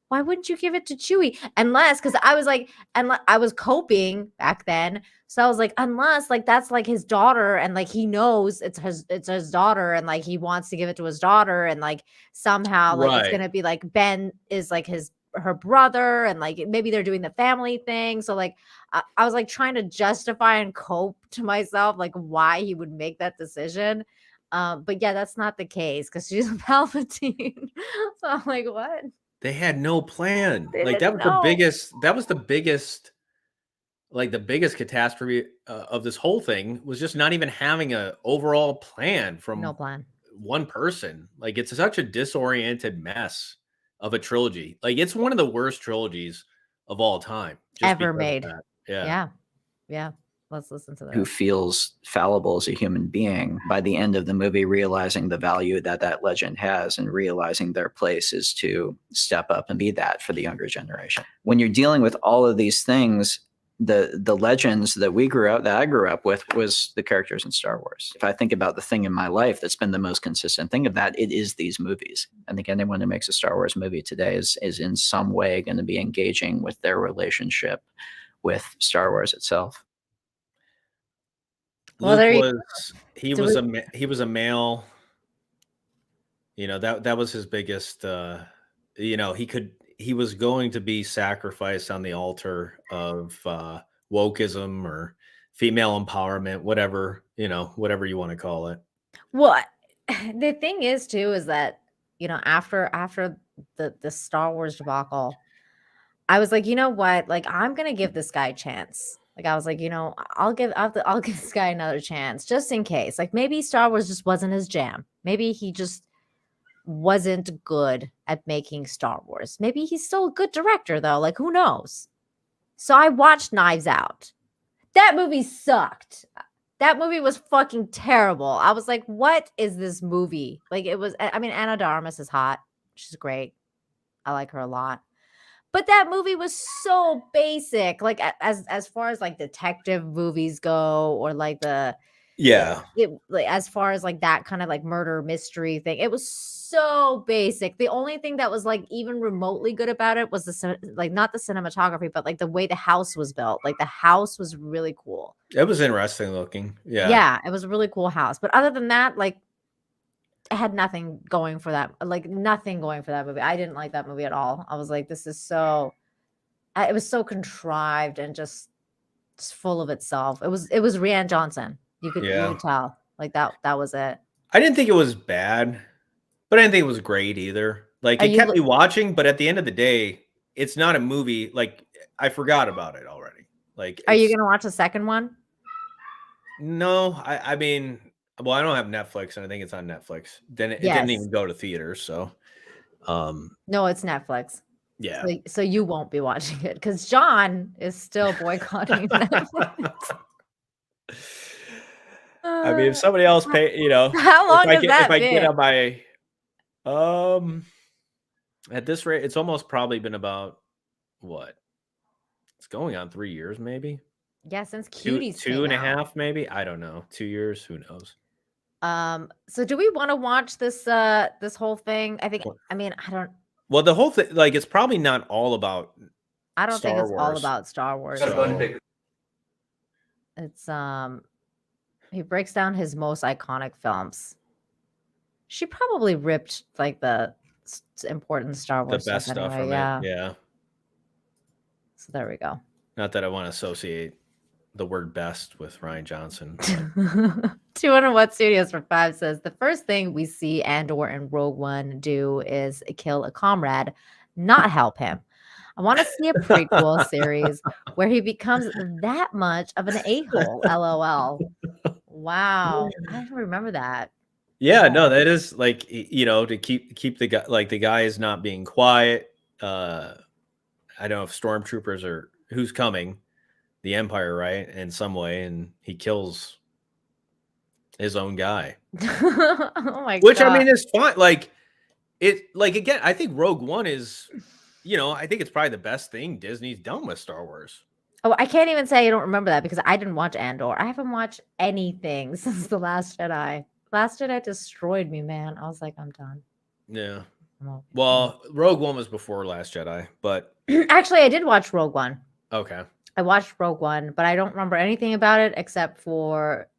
Why wouldn't you give it to Chewie?" Unless, because I was like, and I was coping back then. So I was like, unless like that's like his daughter, and like he knows it's his daughter, and like he wants to give it to his daughter, and like somehow like it's Right. gonna be like Ben is like her brother, and like maybe they're doing the family thing. So like I was like trying to justify and cope to myself like why he would make that decision. But yeah, that's not the case because she's a Palpatine. So I'm like, what? They had no plan. They Like didn't that know. was the biggest like the biggest catastrophe of this whole thing was just not even having a overall plan from No plan. one person. Like it's such a disoriented mess of a trilogy. Like it's one of the worst trilogies of all time. Just Ever because of made. that. Yeah. Yeah. Let's listen to that. who feels fallible as a human being by the end of the movie, realizing the value that legend has and realizing their place is to step up and be that for the younger generation. When you're dealing with all of these things, the legends that I grew up with was the characters in Star Wars. If I think about the thing in my life that's been the most consistent thing of that, it is these movies. I think anyone who makes a Star Wars movie today is in some way going to be engaging with their relationship with Star Wars itself. Well, there you he Do was we- he was a male. That was his biggest. He was going to be sacrificed on the altar of wokeism or female empowerment, whatever you want to call it. Well, the thing is too is that after the Star Wars debacle, I was like, you know what? Like, I'm gonna give this guy a chance. Like, I was like, I'll give this guy another chance just in case. Like, maybe Star Wars just wasn't his jam. Maybe he just wasn't good at making Star Wars. Maybe he's still a good director though. Like, who knows? So I watched Knives Out. That movie sucked. That movie was fucking terrible. I was like, what is this movie? Like, it was, I mean, Anna de Armas is hot. She's great. I like her a lot. But that movie was so basic. Like, as far as like detective movies go, or like like as far as like that kind of like murder mystery thing, it was so basic. The only thing that was like even remotely good about it was like not the cinematography, but like the way the house was built. Like the house was really cool. It was interesting looking. Yeah, it was a really cool house. But other than that, like, it had nothing going for that. Like, nothing going for that movie. I didn't like that movie at all. I was like, this is so. It was so contrived and just full of itself. It was Rian Johnson. You could tell. Like that was it. I didn't think it was bad, but I didn't think it was great either. Like, it kept me watching, but at the end of the day, it's not a movie. Like, I forgot about it already. Like, are you gonna watch the second one? No, I mean, well, I don't have Netflix, and I think it's on Netflix. Then it didn't even go to theaters, so. No, it's Netflix. Yeah. So you won't be watching it because John is still boycotting Netflix. I mean, if somebody else pay, how long has that been? If I get on my, at this rate, it's almost probably been about what? It's going on 3 years, maybe. Yeah, since Cuties two and a half, maybe. I don't know. 2 years, who knows? So do we want to watch this this whole thing? I don't. Well, the whole thing, like, it's probably not all about. I don't think it's all about Star Wars. So. It's he breaks down his most iconic films. She probably ripped like the important Star Wars the best stuff from it. Yeah. So there we go. Not that I want to associate the word best with Rian Johnson. 200 Watt Studios for 5 says the first thing we see Andor and Rogue One do is kill a comrade, not help him. I want to see a prequel series where he becomes that much of an a-hole. LOL. Wow. I don't remember that. Yeah, no, that is like, to keep the guy, like, the guy is not being quiet. I don't know if stormtroopers are who's coming, the Empire, right? In some way, and he kills his own guy. Oh my Which, God. I mean, is fine. Like, again, I think Rogue One is, I think it's probably the best thing Disney's done with Star Wars. Oh, I can't even say I don't remember that because I didn't watch Andor. I haven't watched anything since The Last Jedi. Last Jedi destroyed me, man. I was like, I'm done. Yeah. Well, Rogue One was before Last Jedi, but actually, I did watch Rogue One. Okay. I watched Rogue One, but I don't remember anything about it except for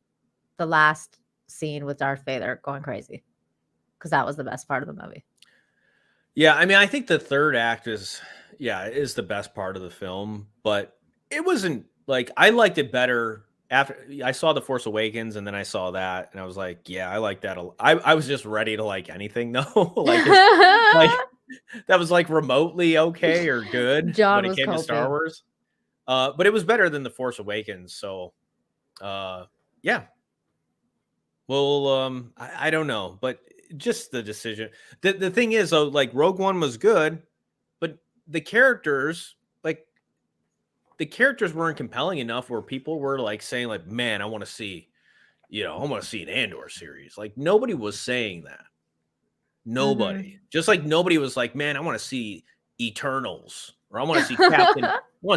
the last scene with Darth Vader going crazy, because that was the best part of the movie. Yeah, I mean, I think the third act is the best part of the film, but it wasn't like, I liked it better after I saw The Force Awakens, and then I saw that, and I was like, yeah, I like that. I was just ready to like anything though. like that was like remotely okay or good John when it came to Star Wars. But it was better than The Force Awakens. So, yeah. Well, I don't know, but just the decision. The thing is, though, like, Rogue One was good, but the characters weren't compelling enough where people were like saying, like, man, I want to see, I want to see an Andor series. Like, nobody was saying that. Nobody. Mm-hmm. Just like nobody was like, man, I want to see Eternals, or I want to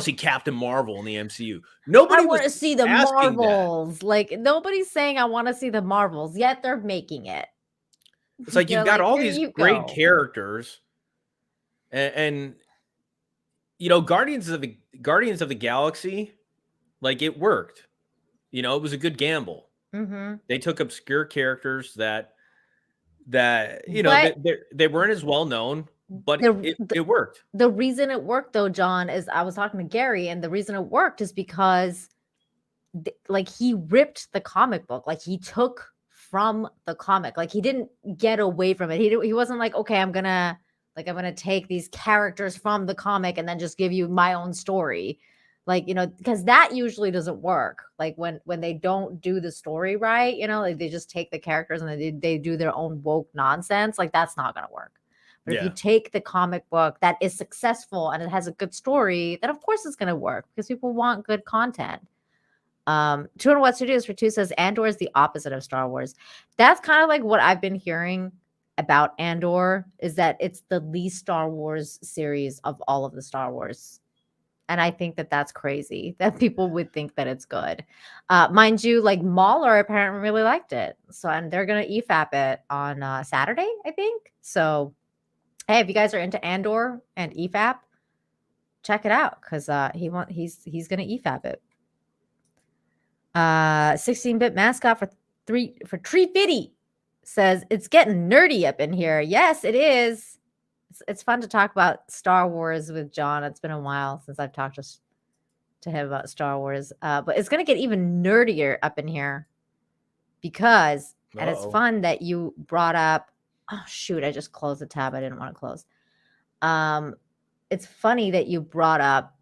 see Captain Marvel in the MCU. Nobody I want to see the Marvels. That. Like, nobody's saying I want to see the Marvels, yet they're making it. It's like, you've got all these great characters, and Guardians of the Galaxy, like, it worked. It was a good gamble. Mm-hmm. They took obscure characters that they weren't as well known, but it worked. The reason it worked, though, John, is I was talking to Gary, and the reason it worked is because like, he ripped the comic book. Like, he took from the comic. Like, he didn't get away from it. He wasn't like, okay, I'm gonna Like, I'm going to take these characters from the comic and then just give you my own story. Like, because that usually doesn't work. Like when they don't do the story right, like they just take the characters and they do their own woke nonsense. Like, that's not going to work. But if you take the comic book that is successful and it has a good story, then of course it's going to work because people want good content. 201 Studios for 2 says Andor is the opposite of Star Wars. That's kind of like what I've been hearing about Andor, is that it's the least Star Wars series of all of the Star Wars. And I think that that's crazy that people would think that it's good. Mind you, like Mahler apparently really liked it. So, and they're going to EFAP it on Saturday, I think. So, hey, if you guys are into Andor and EFAP, check it out because he's going to EFAP it. 16-bit mascot for Tree Fitty says it's getting nerdy up in here. Yes, it is. It's fun to talk about Star Wars with John. It's been a while since I've talked to him about Star Wars. But it's going to get even nerdier up in here because, and it's fun that you brought up, oh, shoot, I just closed the tab I didn't want to close. It's funny that you brought up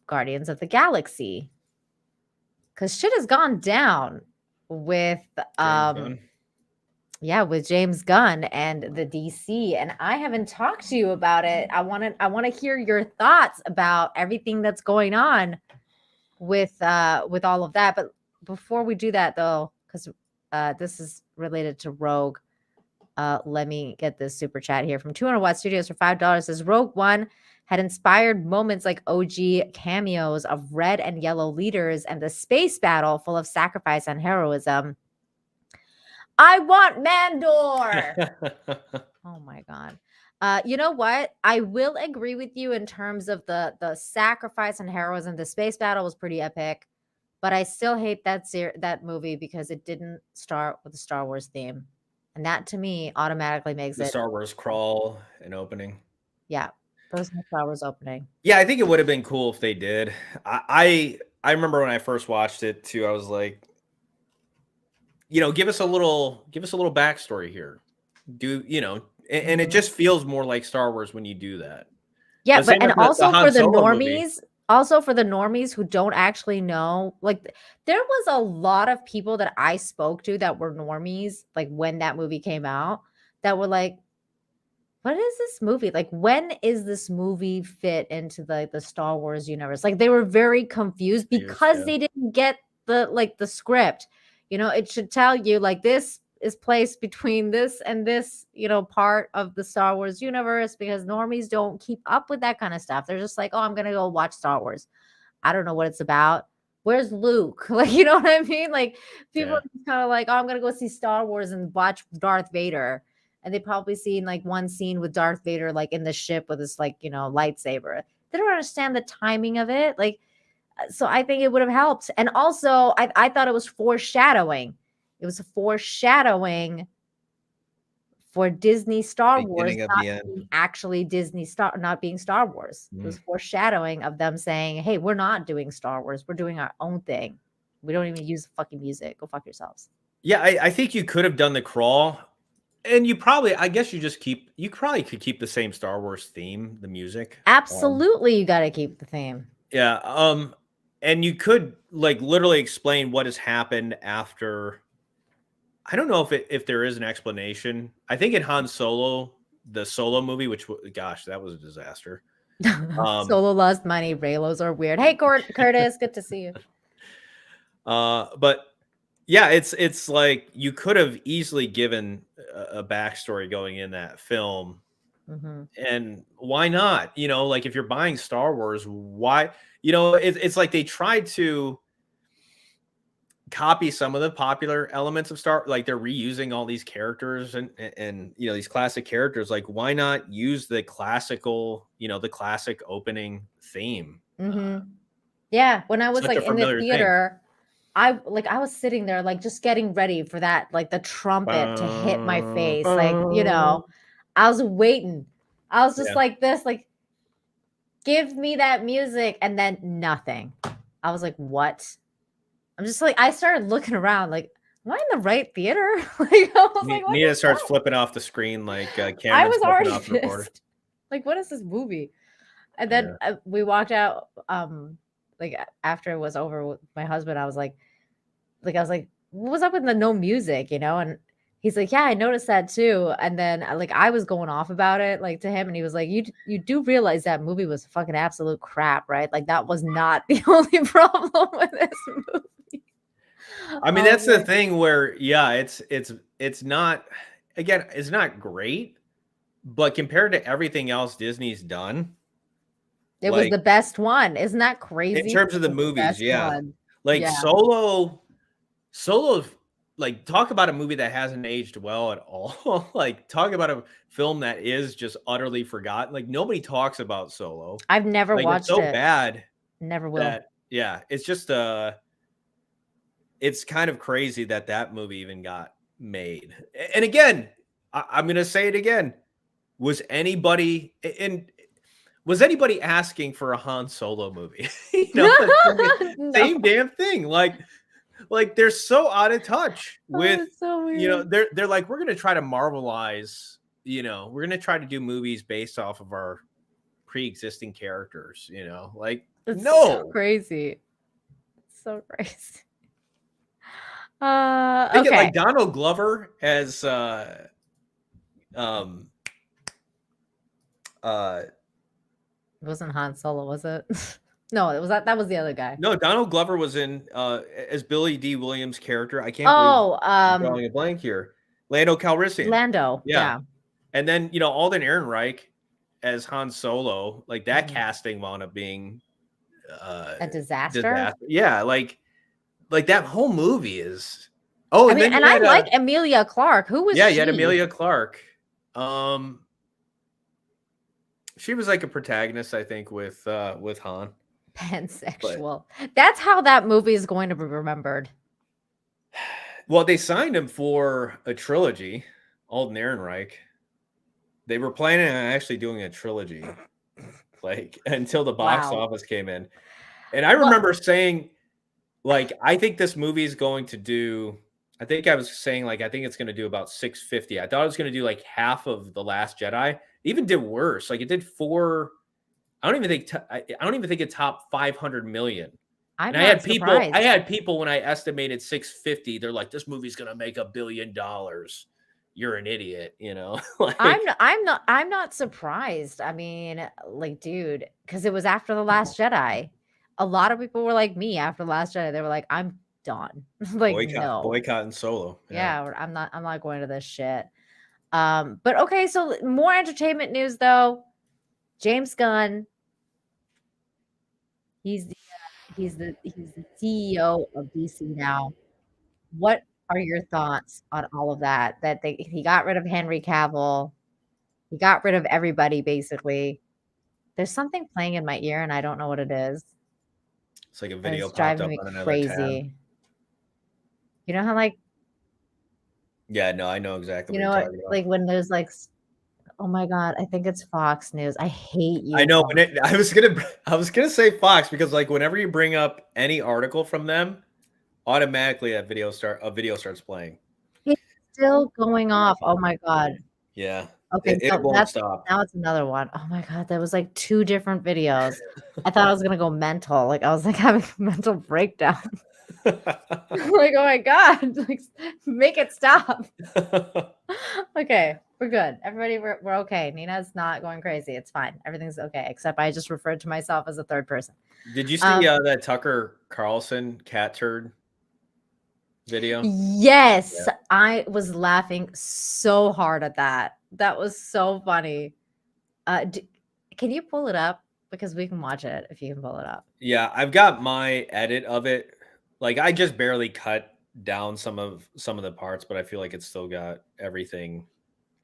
Guardians of the Galaxy because shit has gone down with with James Gunn and the DC, and I haven't talked to you about it. I want to hear your thoughts about everything that's going on with all of that. But before we do that, though, because this is related to Rogue, let me get this super chat here from 200 Watt Studios for $5. Says Rogue One had inspired moments like OG cameos of red and yellow leaders and the space battle full of sacrifice and heroism. I want Mandor. Oh my God. You know what? I will agree with you in terms of the sacrifice and heroism. The space battle was pretty epic, but I still hate that movie because it didn't start with the Star Wars theme. And that to me automatically makes the it Star Wars crawl and opening. Yeah. First Star Wars opening. Yeah, I think it would have been cool if they did. I remember when I first watched it too, I was like, give us a little backstory here. And it just feels more like Star Wars when you do that. Yeah, but and also for the normies, who don't actually know, like there was a lot of people that I spoke to that were normies, like when that movie came out, that were like, what is this movie? Like, when is this movie fit into the Star Wars universe? Like, they were very confused because they didn't get the script. It should tell you like this is placed between this and this, part of the Star Wars universe, because normies don't keep up with that kind of stuff. They're just like, oh, I'm going to go watch Star Wars. I don't know what it's about. Where's Luke? Like, you know what I mean? Like, people are kind of like, oh, I'm going to go see Star Wars and watch Darth Vader. And they probably seen like one scene with Darth Vader, like in the ship with this, like, lightsaber. They don't understand the timing of it. Like, so I think it would have helped. And also, I thought it was foreshadowing. It was a foreshadowing for Disney Star Wars not being actually not being Star Wars. It was foreshadowing of them saying, hey, we're not doing Star Wars. We're doing our own thing. We don't even use fucking music. Go fuck yourselves. Yeah, I think you could have done the crawl. And you probably could keep the same Star Wars theme, the music. Absolutely, you got to keep the theme. Yeah. And you could like literally explain what has happened after. I don't know if there is an explanation. I think in Han Solo, the Solo movie, which, gosh, that was a disaster. Solo lost money. Reylos are weird. Hey, Curtis, good to see you. But yeah, it's like you could have easily given a backstory going in that film. Mm-hmm. And why not? Like if you're buying Star Wars, why? It's like they tried to copy some of the popular elements of like they're reusing all these characters and these classic characters. Like, why not use the classical, the classic opening theme? Mm-hmm. Yeah, when I was like in the theater, I was sitting there like just getting ready for that, like the trumpet to hit my face, like I was waiting. I was just like this, like give me that music, and then nothing. I was like, what? I'm just like, I started looking around, like, am I in the right theater? Like, I was like, Nita starts flipping off the screen, like I Cameron's was flipping already off the recorder. pissed. Like, what is this movie? And then we walked out. Like after it was over with my husband, I was like, I was like, what was up with the no music, And he's like, yeah, I noticed that too. And then like I was going off about it, like to him, and he was like, you do realize that movie was fucking absolute crap, right? Like that was not the only problem with this movie. I mean, that's the thing where, it's not, again, it's not great, but compared to everything else Disney's done, it was the best one. Isn't that crazy? In terms of the movies, one. Like Solo, like talk about a movie that hasn't aged well at all. Like talk about a film that is just utterly forgotten. Like nobody talks about Solo. I've never watched it's so it. bad. Never will. It's just it's kind of crazy that movie even got made. And again, I'm going to say it again. Was anybody asking for a Han Solo movie? No. Same damn thing. Like they're so out of touch with, so weird. they're like, we're going to try to marvelize, we're going to try to do movies based off of our pre-existing characters, like, it's no. So crazy. It's so crazy. Think of like Donald Glover as it wasn't Han Solo, was it? No, it was that was the other guy. No, Donald Glover was in as Billy D. Williams' character. I can't believe I'm drawing a blank here. Lando Calrissian. Lando, yeah. And then Alden Ehrenreich as Han Solo, like that casting wound up being a disaster. Yeah, like that whole movie is. Oh, I mean, and I like Emilia Clarke. Who was? Yeah, she? You had Emilia Clarke. She was like a protagonist, I think, with Han. Pansexual. That's how that movie is going to be remembered. Well, they signed him for a trilogy, Alden Ehrenreich. They were planning on actually doing a trilogy, like until the box office came in. And I remember saying, like, I think this movie is going to do. I think I was saying, like, I think it's going to do about 650. I thought it was going to do like half of The Last Jedi. It even did worse. Like, it did 4. I don't even think it topped 500 million. I had people when I estimated 650, they're like, this movie's gonna make $1 billion. You're an idiot, Like, I'm not surprised. I mean, like, dude, because it was after The Last Jedi. A lot of people were like me after The Last Jedi. They were like, I'm done. Like, boycotting Solo. Yeah, I'm not going to this shit. But okay, so more entertainment news though. James Gunn. He's the CEO of DC now. What are your thoughts on all of that? That he got rid of Henry Cavill, he got rid of everybody basically. There's something playing in my ear, and I don't know what it is. It's like a video popped up on another crazy tab. You know how like? Yeah, no, I know exactly. You know what? Like when there's like. Oh my God, I think it's Fox News. I hate you. I know. I was gonna say Fox because like whenever you bring up any article from them, automatically a video starts playing. It's still going off. Oh my God. Yeah. Okay, it won't stop. Now it's another one. Oh my God, there was like 2 different videos. I thought I was gonna go mental. Like I was like having a mental breakdown. Like, oh my God, like make it stop. Okay, we're good. Everybody, we're okay. Nina's not going crazy. It's fine. Everything's okay. Except I just referred to myself as a third person. Did you see that Tucker Carlson cat turd video? Yes, yeah. I was laughing so hard at that. That was so funny. Can you pull it up? Because we can watch it if you can pull it up. Yeah, I've got my edit of it. Like I just barely cut down some of the parts, but I feel like it's still got everything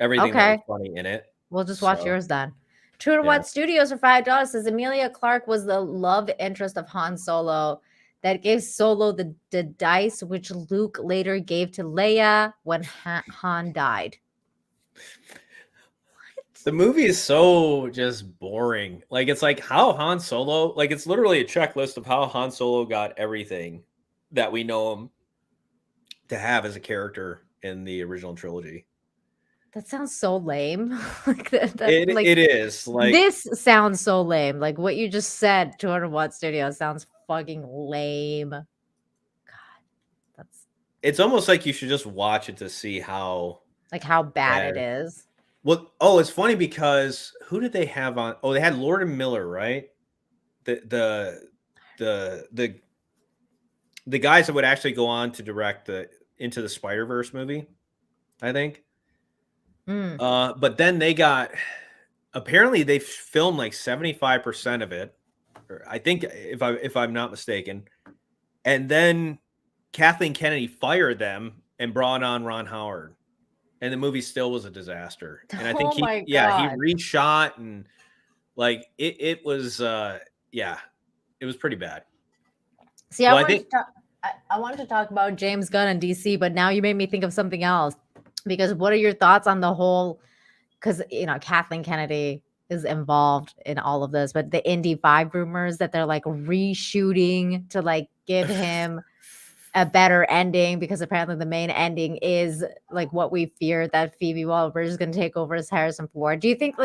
that was funny in it. We'll just watch yours then. True to What Studios for $5 says Emilia Clarke was the love interest of Han Solo that gave Solo the dice, which Luke later gave to Leia when Han died. The movie is so just boring. Like it's like how Han Solo, like it's literally a checklist of how Han Solo got everything that we know him to have as a character in the original trilogy. That sounds so lame. Like It is like this sounds so lame. Like what you just said, 200 Watt Studio sounds fucking lame. God, that's it's almost like you should just watch it to see how like how bad it bad. is. Well, oh, it's funny because who did they have on? Oh, they had Lord and Miller, right? The guys that would actually go on to direct the Into the Spider-Verse movie, I think. But then they got apparently they filmed like 75% of it, or I think if I'm not mistaken, and then Kathleen Kennedy fired them and brought on Ron Howard, and the movie still was a disaster. And I think Oh my he God. reshot and like it was it was pretty bad. See, Well, I wanted to talk about James Gunn and DC, but now you made me think of something else. Because what are your thoughts on the whole? Because Kathleen Kennedy is involved in all of this, but the Indy 5 rumors that they're like reshooting to like give him a better ending, because apparently the main ending is like what we feared, that Phoebe Waller-Bridge is going to take over as Harrison Ford. Do you think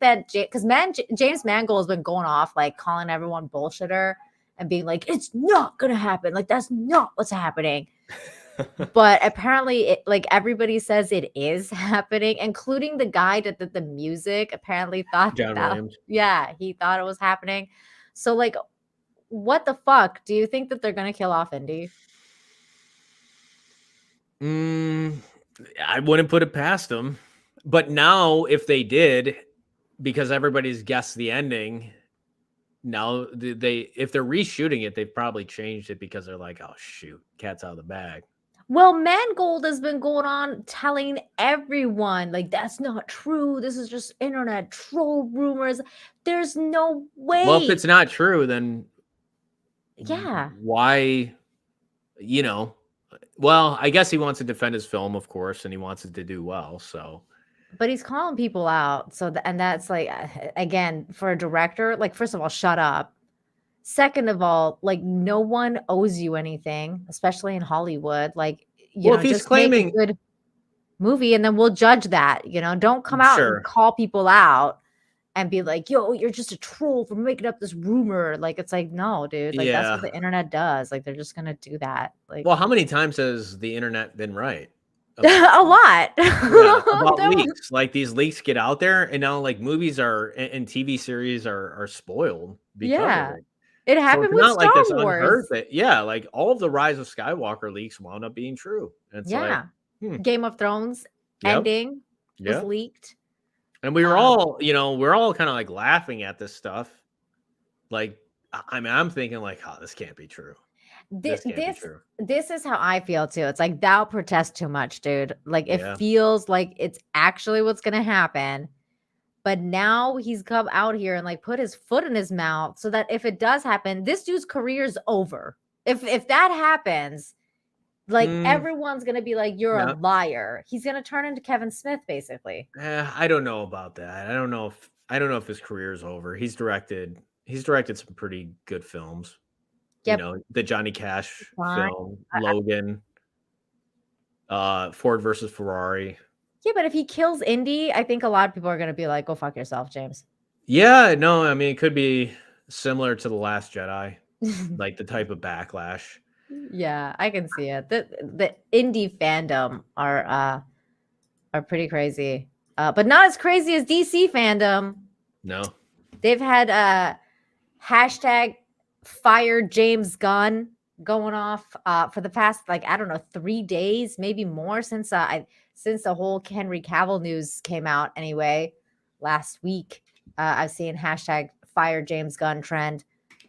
that because James Mangold has been going off like calling everyone bullshitter and being like, it's not going to happen, like that's not what's happening. But apparently like everybody says it is happening, including the guy that did the music apparently thought John Williams. Yeah, he thought it was happening. So like, what the fuck? Do you think that they're gonna kill off Indy? I wouldn't put it past them. But now if they did, because everybody's guessed the ending, now if they're reshooting it, they've probably changed it because they're like, oh shoot, cat's out of the bag. Well, Mangold has been going on telling everyone, like, that's not true. This is just internet troll rumors. There's no way. Well, if it's not true, then yeah, why, well, I guess he wants to defend his film, of course, and he wants it to do well. So, but he's calling people out. So, and that's like, again, for a director, like, first of all, shut up. Second of all, like, no one owes you anything, especially in Hollywood. Like, if he's just claiming make a good movie and then we'll judge that. Don't come out and call people out and be like, yo, you're just a troll for making up this rumor. Like, it's like, no, dude. Like, that's what the internet does. Like, they're just gonna do that. Like, well, how many times has the internet been right? A lot. About leaks. Like, these leaks get out there, and now like movies and TV series are spoiled because of it. It happened with Star Wars. Like all of the Rise of Skywalker leaks wound up being true. It's like, Game of Thrones ending was leaked. And we were all, we're all kind of like laughing at this stuff. Like, I mean, I'm thinking like, oh, this can't be true. This is how I feel too. It's like, thou protest too much, dude. Like, it feels like it's actually what's going to happen. But now he's come out here and like put his foot in his mouth so that if it does happen, this dude's career's over. If that happens, like everyone's gonna be like, you're a liar. He's gonna turn into Kevin Smith, basically. I don't know about that. I don't know if his career's over. He's directed some pretty good films. Yep. The Johnny Cash film, Logan, Ford versus Ferrari. Yeah, but if he kills Indy, I think a lot of people are going to be like, go fuck yourself, James. Yeah, no, I mean, it could be similar to The Last Jedi, like the type of backlash. Yeah, I can see it. The indie fandom are pretty crazy, but not as crazy as DC fandom. No. They've had hashtag fire James Gunn going off for the past, like, I don't know, 3 days, maybe more since the whole Henry Cavill news came out anyway, last week. I've seen hashtag fire James Gunn trend.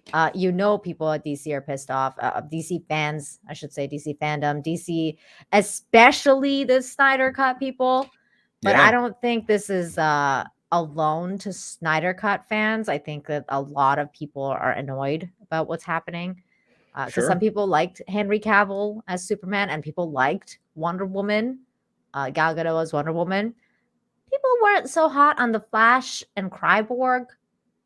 People at DC are pissed off. DC fans, I should say, DC fandom, DC, especially the Snyder Cut people. But I don't think this is alone to Snyder Cut fans. I think that a lot of people are annoyed about what's happening. Because some people liked Henry Cavill as Superman, and people liked Wonder Woman. Gal Gadot as Wonder Woman. People weren't so hot on The Flash and Cyborg.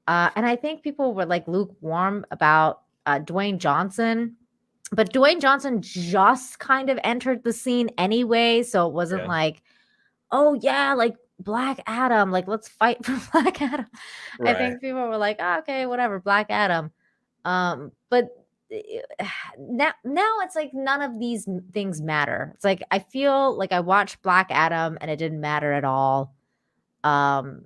And I think people were like lukewarm about Dwayne Johnson. But Dwayne Johnson just kind of entered the scene anyway. So it wasn't like oh yeah, like Black Adam, like let's fight for Black Adam. I Right. think people were like, oh, okay, whatever, Black Adam. But now it's like none of these things matter. It's like I feel like I watched Black Adam and it didn't matter at all. None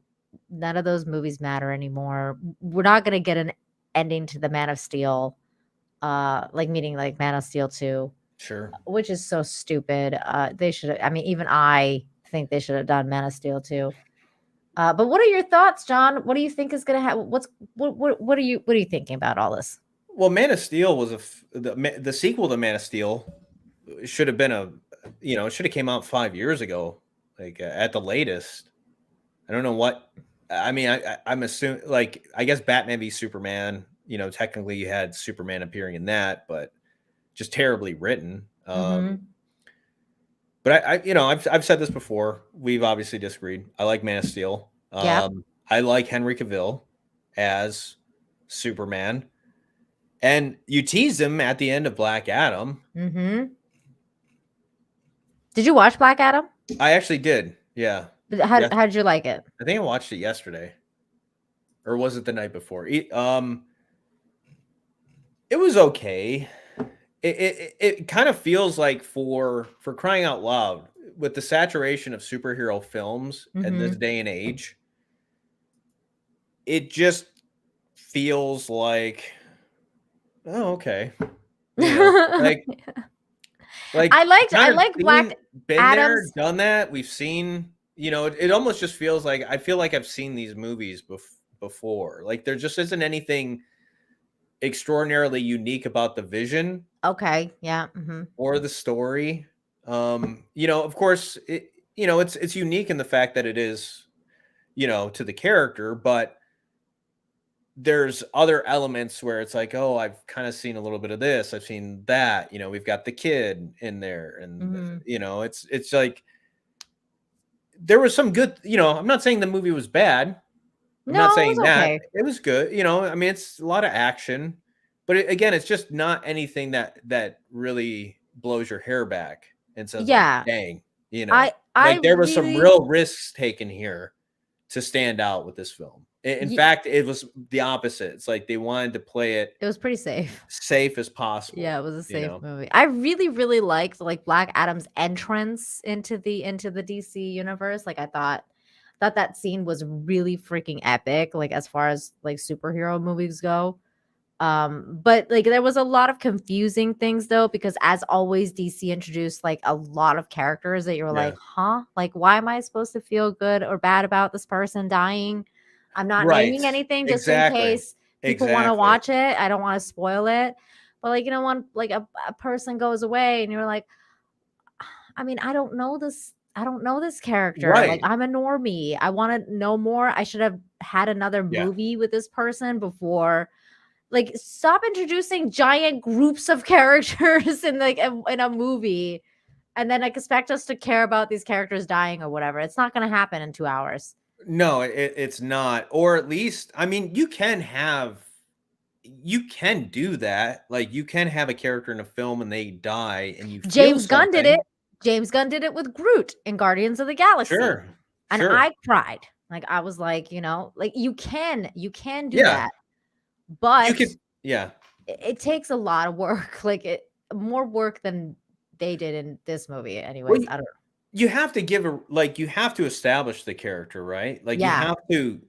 of those movies matter anymore. We're not gonna get an ending to the Man of Steel, like meaning like Man of Steel 2, Sure. which is so stupid. They should. I mean, even I think they should have done Man of Steel 2. But what are your thoughts, John? What do you think is gonna happen? What are you thinking about all this? Well, Man of Steel was the sequel to Man of Steel should have been it should have came out 5 years ago, like at the latest. I don't know what. I mean, I'm assuming, like, I guess Batman v Superman. Technically you had Superman appearing in that, but just terribly written. Mhm. But I've said this before. We've obviously disagreed. I like Man of Steel. Yeah. I like Henry Cavill as Superman. And you teased him at the end of Black Adam. Mm-hmm. Did you watch Black Adam? I actually did. Yeah. How did you like it? I think I watched it yesterday. Or was it the night before? It was okay. It kind of feels like for crying out loud, with the saturation of superhero films in this day and age, it just feels like, oh, okay. Like I like Black been Adam's. there, done that. We've seen, it almost just feels like I feel like I've seen these movies before. Like there just isn't anything extraordinarily unique about the vision. Okay, yeah. Mm-hmm. Or the story. Of course, it's unique in the fact that it is, to the character, but there's other elements where it's like, oh, I've kind of seen a little bit of this. I've seen that. We've got the kid in there, and it's like there was some good. I'm not saying the movie was bad. I'm not saying that okay. it was good. I mean, it's a lot of action, but again, it's just not anything that really blows your hair back and says, Yeah. like, dang, there was some real risks taken here to stand out with this film. In fact, it was the opposite. It's like they wanted to play it. It was pretty safe As possible. Yeah, it was a safe movie. I really, really liked like Black Adam's entrance into the DC universe. Like I thought that scene was really freaking epic, like as far as like superhero movies go. But like there was a lot of confusing things though, because as always, DC introduced like a lot of characters that you were like, huh? Like, why am I supposed to feel good or bad about this person dying? I'm not naming anything just in case people want to watch it. I don't want to spoil it. But like, when like a person goes away and you're like, I mean, I don't know this character. Right. Like I'm a normie. I want to know more. I should have had another movie with this person before. Like, stop introducing giant groups of characters in like in a movie, and then like expect us to care about these characters dying or whatever. It's not going to happen in 2 hours. No, it's not. Or at least, I mean, you can do that. Like you can have a character in a film and they die, and you. James Gunn did it. James Gunn did it with Groot in Guardians of the Galaxy. Sure. And I cried. Like I was like, like you can do that. But it takes a lot of work, like more work than they did in this movie. Anyways, I don't know. You have to you have to establish the character, right? Like you have to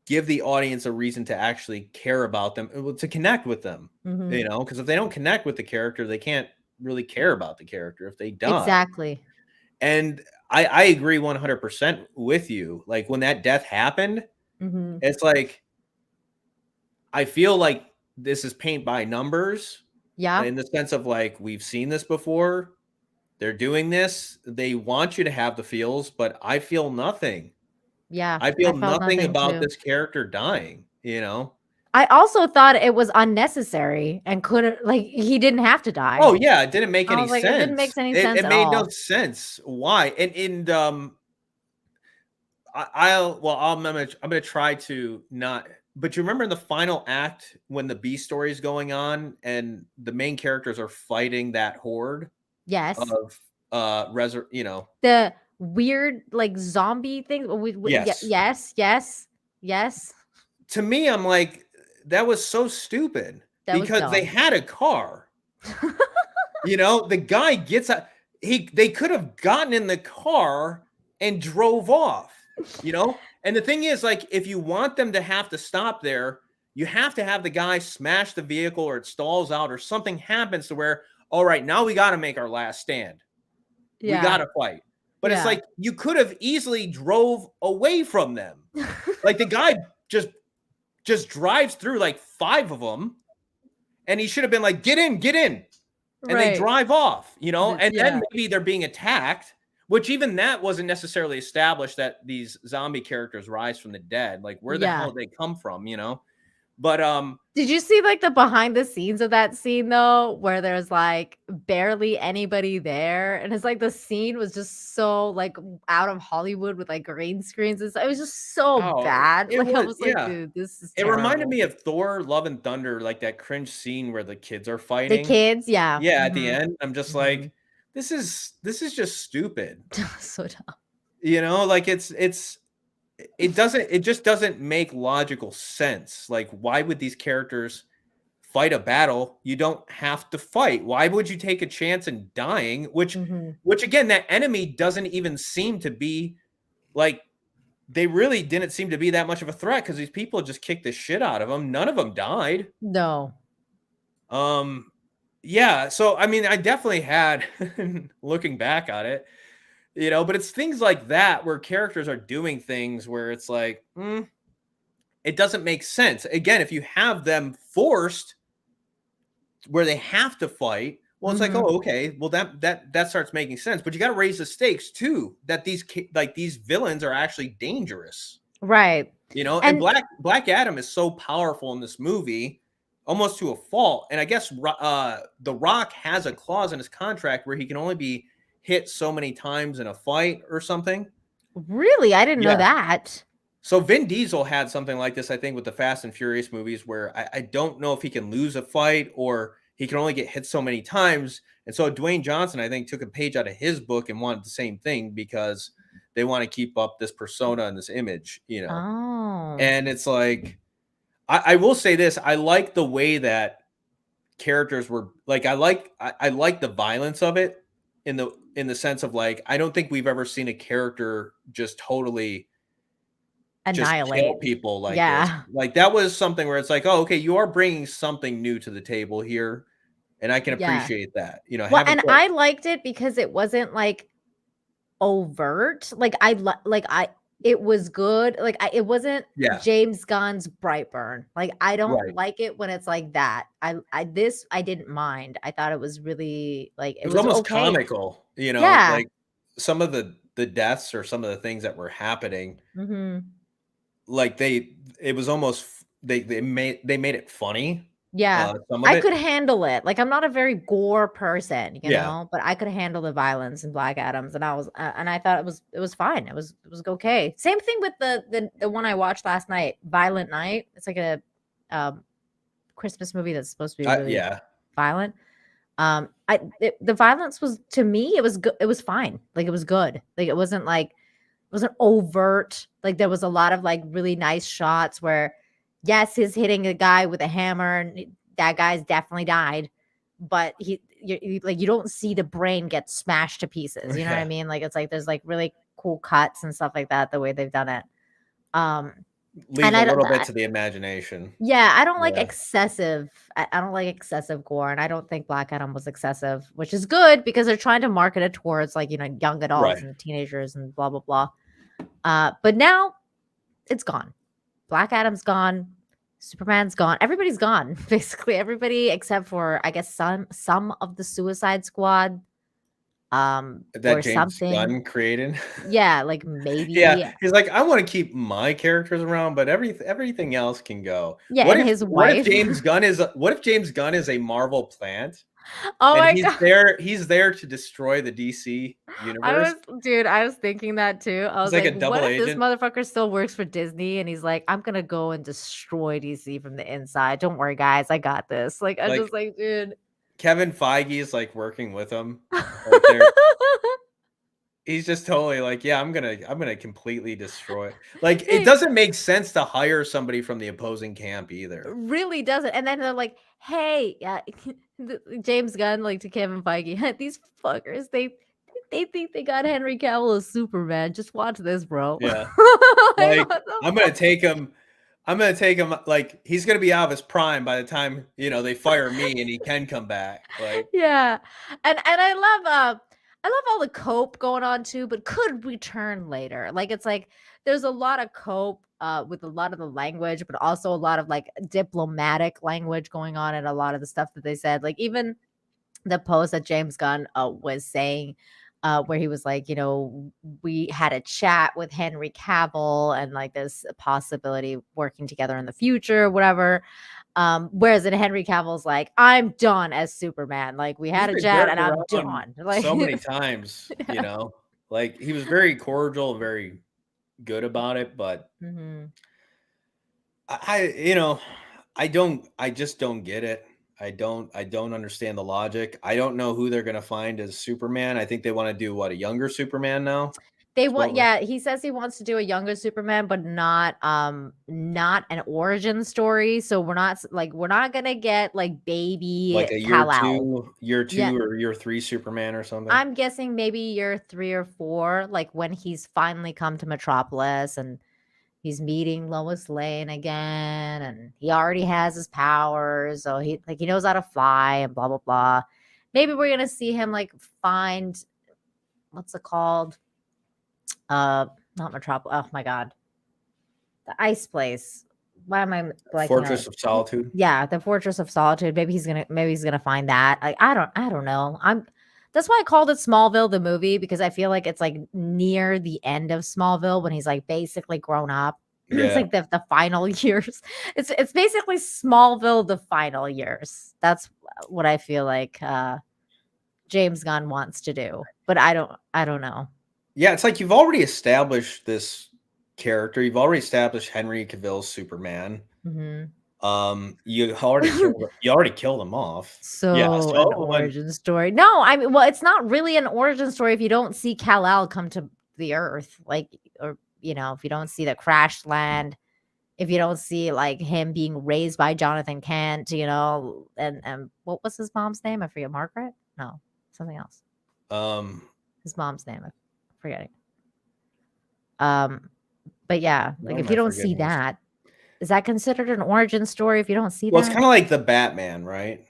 give the audience a reason to actually care about them, to connect with them, because if they don't connect with the character, they can't really care about the character if they die. Exactly. And I agree 100% with you. Like when that death happened, it's like, I feel like this is paint by numbers. Yeah. In the sense of like, we've seen this before. They're doing this. They want you to have the feels, but I feel nothing. Yeah. I feel nothing about this character dying, I also thought it was unnecessary and couldn't, like, he didn't have to die. Oh yeah. It didn't make any sense. It didn't make any sense. It made no sense. Why? And I'm gonna try to not. But you remember in the final act when the B story is going on and the main characters are fighting that horde? Yes. Of the weird like zombie things. Yes. Yes. To me, I'm like, that was so stupid That was because they dumb. had a car. The guy gets out. They could have gotten in the car and drove off. And the thing is, like, if you want them to have to stop there, you have to have the guy smash the vehicle or it stalls out or something happens to where, all right, now we got to make our last stand. We got to fight. But it's like you could have easily drove away from them. Like the guy just drives through like 5 of them, and he should have been like, get in, and they drive off. And then maybe they're being attacked, which even that wasn't necessarily established that these zombie characters rise from the dead. Like where the hell they come from, But did you see like the behind the scenes of that scene though, where there's like barely anybody there, and it's like the scene was just so like out of Hollywood with like green screens and stuff. It was just so bad. Like I was like, dude, this is terrible. It reminded me of Thor: Love and Thunder, like that cringe scene where the kids are The fighting. kids, yeah. At the end, I'm just like, this is just stupid. So dumb. Like it just doesn't make logical sense. Like, why would these characters fight a battle you don't have to fight? Why would you take a chance in dying? Which again, that enemy doesn't even seem to be like, they really didn't seem to be that much of a threat because these people just kicked the shit out of them. None of them died. No. Yeah. So, I mean, I definitely had, looking back on it, but it's things like that where characters are doing things where it's like, it doesn't make sense. Again, if you have them forced where they have to fight, well, it's like, oh, okay, well that starts making sense. But you got to raise the stakes too, that these villains are actually dangerous, right? And Black Adam is so powerful in this movie, almost to a fault. And I guess The Rock has a clause in his contract where he can only be hit so many times in a fight or something. Really? I didn't know that. So Vin Diesel had something like this, I think, with the Fast and Furious movies, where I don't know if he can lose a fight or he can only get hit so many times. And so Dwayne Johnson, I think, took a page out of his book and wanted the same thing because they want to keep up this persona and this image, Oh. And it's like, I will say this. I like the way that characters were like, I like the violence of it in the sense of like, I don't think we've ever seen a character just totally annihilate kill people like this. Like that was something where it's like, oh, okay, you are bringing something new to the table here, and I can appreciate that. Well, and I liked it because it wasn't like overt. Like it was good. Like it wasn't James Gunn's Brightburn. Like I don't like it when it's like that. I didn't mind. I thought it was really like it was almost comical. Like some of the deaths or some of the things that were happening. Like it was almost they made it funny. I could handle it. Like I'm not a very gore person, but I could handle the violence in Black Adams, and I thought it was fine. It was okay. Same thing with the one I watched last night, Violent Night. It's like a Christmas movie that's supposed to be really violent. The violence was, to me, it was good. It was fine. Like it was good. Like it wasn't overt. Like there was a lot of like really nice shots where, yes, he's hitting a guy with a hammer and that guy's definitely died, but you don't see the brain get smashed to pieces. You know what I mean? Like it's like there's like really cool cuts and stuff like that, the way they've done it. Leave a little bit to the imagination. I don't like excessive. I don't like excessive gore, and I don't think Black Adam was excessive, which is good because they're trying to market it towards like young adults and teenagers and blah blah blah. But now it's gone. Black Adam's gone. Superman's gone. Everybody's gone. Basically, everybody except for I guess some of the Suicide Squad. That James Gunn created. Like maybe. He's like, I want to keep my characters around, but everything else can go. What if, his wife? What if James Gunn is a Marvel plant? Oh my God. He's there to destroy the DC universe. I was thinking that too. I was like a double what agent. if this motherfucker still works for Disney and he's like, I'm gonna go and destroy DC from the inside. Don't worry, guys, I got this. Like I'm just like, dude. Kevin Feige is like working with him right there. He's just totally like, yeah, I'm gonna completely destroy it. Like, it doesn't make sense to hire somebody from the opposing camp either. Really doesn't. And then they're like, hey, James Gunn, like to Kevin Feige, these fuckers, they think they got Henry Cavill as Superman. Just watch this, bro. Yeah. Like, Like, I'm gonna take him. Like, he's gonna be out of his prime by the time they fire me and he can come back. Like, yeah. And I love all the cope going on too, but could return later. Like, it's like there's a lot of cope with a lot of the language, but also a lot of like diplomatic language going on and a lot of the stuff that they said. Like, even the post that James Gunn was saying, where he was like, we had a chat with Henry Cavill and like this possibility working together in the future, whatever. Whereas in Henry Cavill's like, I'm done as Superman. Like, we had a he's been chat and jerked I'm around done. Like, so many times, like he was very cordial, very good about it, but Mhm. I just don't get it. I don't understand the logic. I don't know who they're gonna find as Superman. I think they want to do a younger Superman now. They That's what want, we're- yeah, he says he wants to do a younger Superman, but not an origin story. So we're not gonna get like baby like a year Kal-El. two Yeah. or year 3 Superman or something. I'm guessing maybe year 3 or 4, like when he's finally come to Metropolis and he's meeting Lois Lane again, and he already has his powers, so he knows how to fly and blah blah blah. Maybe we're gonna see him like find, what's it called? Not Metropolis. Oh my god, the ice place. Why am I like Fortress of Solitude. Yeah, the Fortress of Solitude. Maybe he's gonna find that. Like, I don't know. That's why I called it Smallville the movie, because I feel like it's like near the end of Smallville when he's like basically grown up. Yeah. It's like the final years. It's basically Smallville the final years. That's what I feel like James Gunn wants to do. But I don't know. Yeah, it's like you've already established this character. You've already established Henry Cavill's Superman. Mhm. You already killed him off. So, Yeah, an origin story. No, I mean, well, it's not really an origin story if you don't see Kal-El come to the Earth, like, or if you don't see the crash land, if you don't see like him being raised by Jonathan Kent, and what was his mom's name? I forget. Margaret? No, something else. His mom's name, I'm forgetting. But yeah, like if you don't see that, is that considered an origin story if you don't see that? Well, it's kind of like the Batman, right?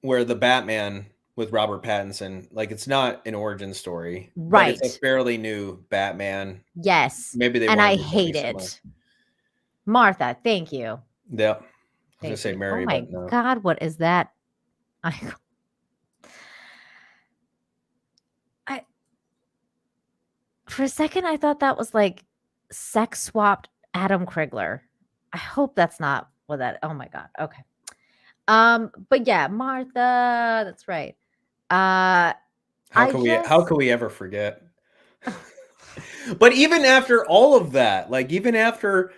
Where the Batman with Robert Pattinson, like, it's not an origin story, right? But it's a fairly new Batman. Yes, Maybe they and I wanted to hate be it. similar. Martha, thank you. Yeah, I was gonna Thank say you. Mary. Oh my but no. God, what is that? For a second, I thought that was like sex swapped Adam Krigler. I hope that's not what that. Oh my God. Okay. But yeah, Martha, that's right. How could we ever forget? But even after all of that, like even after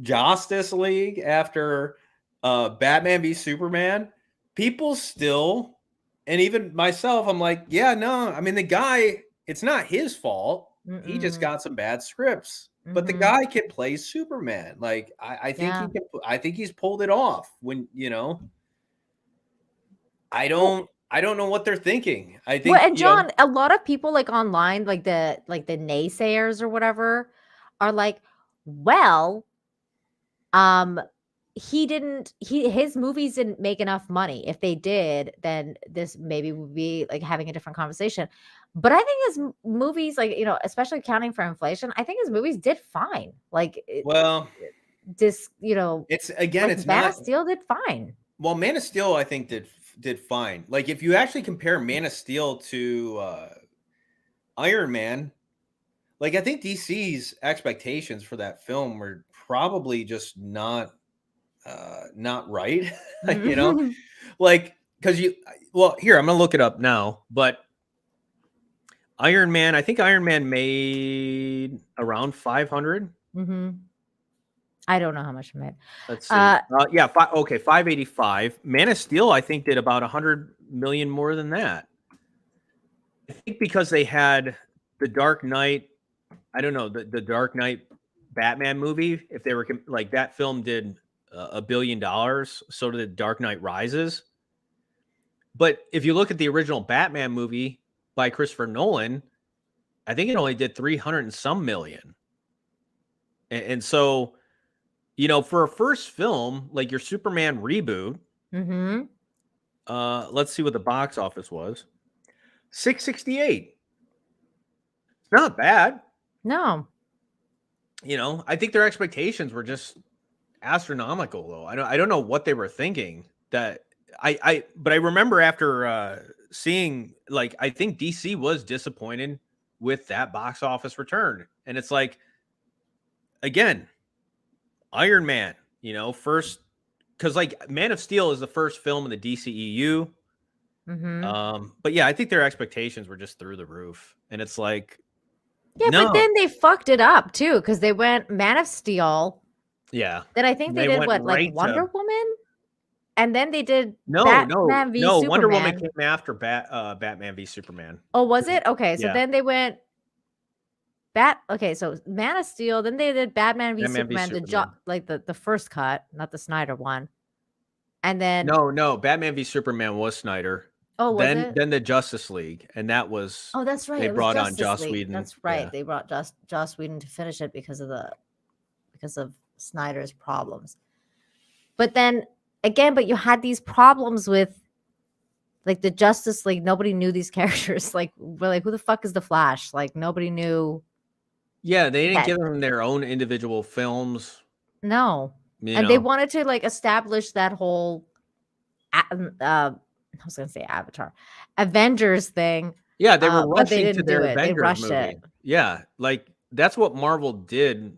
Justice League, after Batman v Superman, people still, and even myself, I'm like, yeah, no, I mean, the guy, it's not his fault. He just got some bad scripts. But the guy can play Superman. Like, I think he can. I think he's pulled it off. When I don't know what they're thinking. I think, well, and John, a lot of people like online, like the naysayers or whatever, are like, well, his movies didn't make enough money. If they did, then this maybe would be like having a different conversation. But I think his movies, like, especially accounting for inflation, I think his movies did fine. Like, it's again, like it's Man not. of Steel did fine. Well, Man of Steel, I think did fine. Like, if you actually compare Man of Steel to Iron Man, like, I think DC's expectations for that film were probably just not right. Like, because here, I'm gonna look it up now, but Iron Man, I think Iron Man made around 500. I don't know how much it made. Let's see. 585. Man of Steel, I think, did about 100 million more than that. I think because they had the Dark Knight, I don't know, the Dark Knight Batman movie, if they were like that film did $1 billion, so did Dark Knight Rises. But if you look at the original Batman movie by Christopher Nolan, I think it only did 300 and some million. And so, you know, for a first film, like your Superman reboot, Mm-hmm. let's see what the box office was. 668. Not bad. No. You know, I think their expectations were just astronomical though. I don't know what they were thinking. But I remember after seeing, like, I think DC was disappointed with that box office return. And it's like, again, Iron Man, you know, first, because like Man of Steel is the first film in the DCEU. Mm-hmm. But yeah, I think their expectations were just through the roof. And it's like, Yeah, no. but then they fucked it up too, because they went Man of Steel. Yeah. Then I think they did went what, right like Wonder to, Woman? And then they did no, Batman v Superman. Wonder Woman came after Batman v Superman. Oh, was it? Okay, so Yeah. then they went so Man of Steel, then they did Batman v Superman, the first cut, not the Snyder one. And then No, Batman v Superman was Snyder. oh, was it? Then the Justice League, and that was Oh, that's right. they it was brought on Justice Joss League. Whedon. That's right. Yeah. They brought Joss Whedon to finish it because of Snyder's problems. But then again, but you had these problems with like the Justice League. Nobody knew these characters. Like, we're like, who the fuck is the Flash? Like, nobody knew. Yeah, they didn't that- give them their own individual films. No. You And know. they wanted to like establish that whole I was gonna say Avatar, Avengers thing. Yeah, they were but they rushing to didn't their do it. They Avengers rushed movie. it. Yeah, like that's what Marvel did.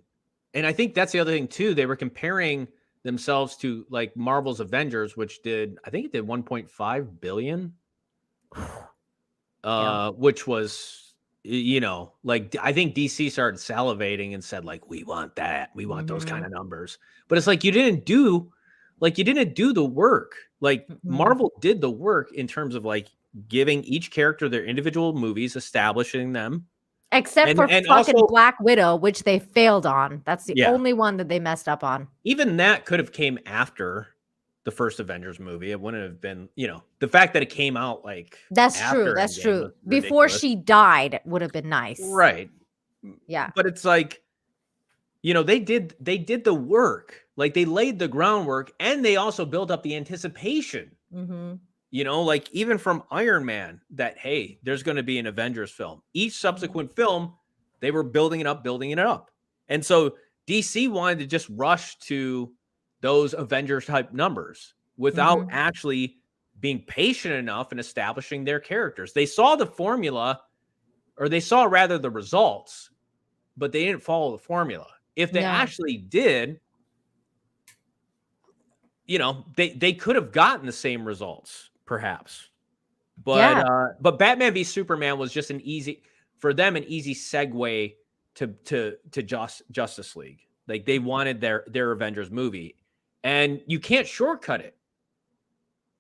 And I think that's the other thing too. They were comparing themselves to like Marvel's Avengers, which did, I think it did 1.5 billion. Yeah. Which was, you know, like I think DC started salivating and said, like, we want that. We want those kind of numbers. But it's like you didn't do the work. Like Marvel did the work in terms of like giving each character their individual movies, establishing them. Except for fucking also, Black Widow, which they failed on. That's the Yeah. only one that they messed up on. Even that could have came after the first Avengers movie. It wouldn't have been, you know, the fact that it came out like That's after true. That's Endgame true. was Before ridiculous. she died would have been nice. Right. Yeah. But it's like, you know, they did the work. Like they laid the groundwork and they also built up the anticipation. Mm-hmm. You know, like even from Iron Man, that, hey, there's going to be an Avengers film. Each subsequent film, they were building it up. And so DC wanted to just rush to those Avengers type numbers without actually being patient enough in establishing their characters. They saw the formula, or they saw rather the results, but they didn't follow the formula. If they actually did, you know, they could have gotten the same results, perhaps. But but Batman v Superman was just an easy segue to Justice League. Like they wanted their Avengers movie, and you can't shortcut it.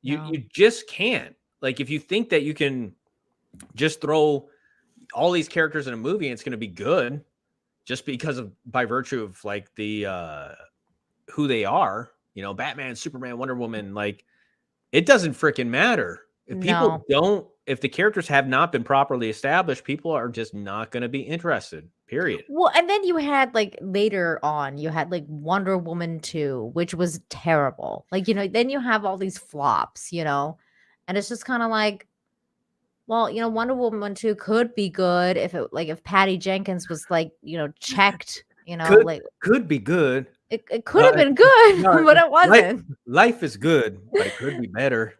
You just can't. Like if you think that you can just throw all these characters in a movie and it's going to be good, just because of by virtue of like the who they are, you know, Batman, Superman, Wonder Woman, like it doesn't freaking matter. If people if the characters have not been properly established, people are just not going to be interested, period. Well, and then you had like later on, you had like Wonder Woman 2, which was terrible. Like, you know, then you have all these flops, you know, and it's just kind of like, well, you know, Wonder Woman 2 could be good if Patty Jenkins was like, you know, checked, you know, could be good. It could have been good, no, but it wasn't. Life is good, but it could be better.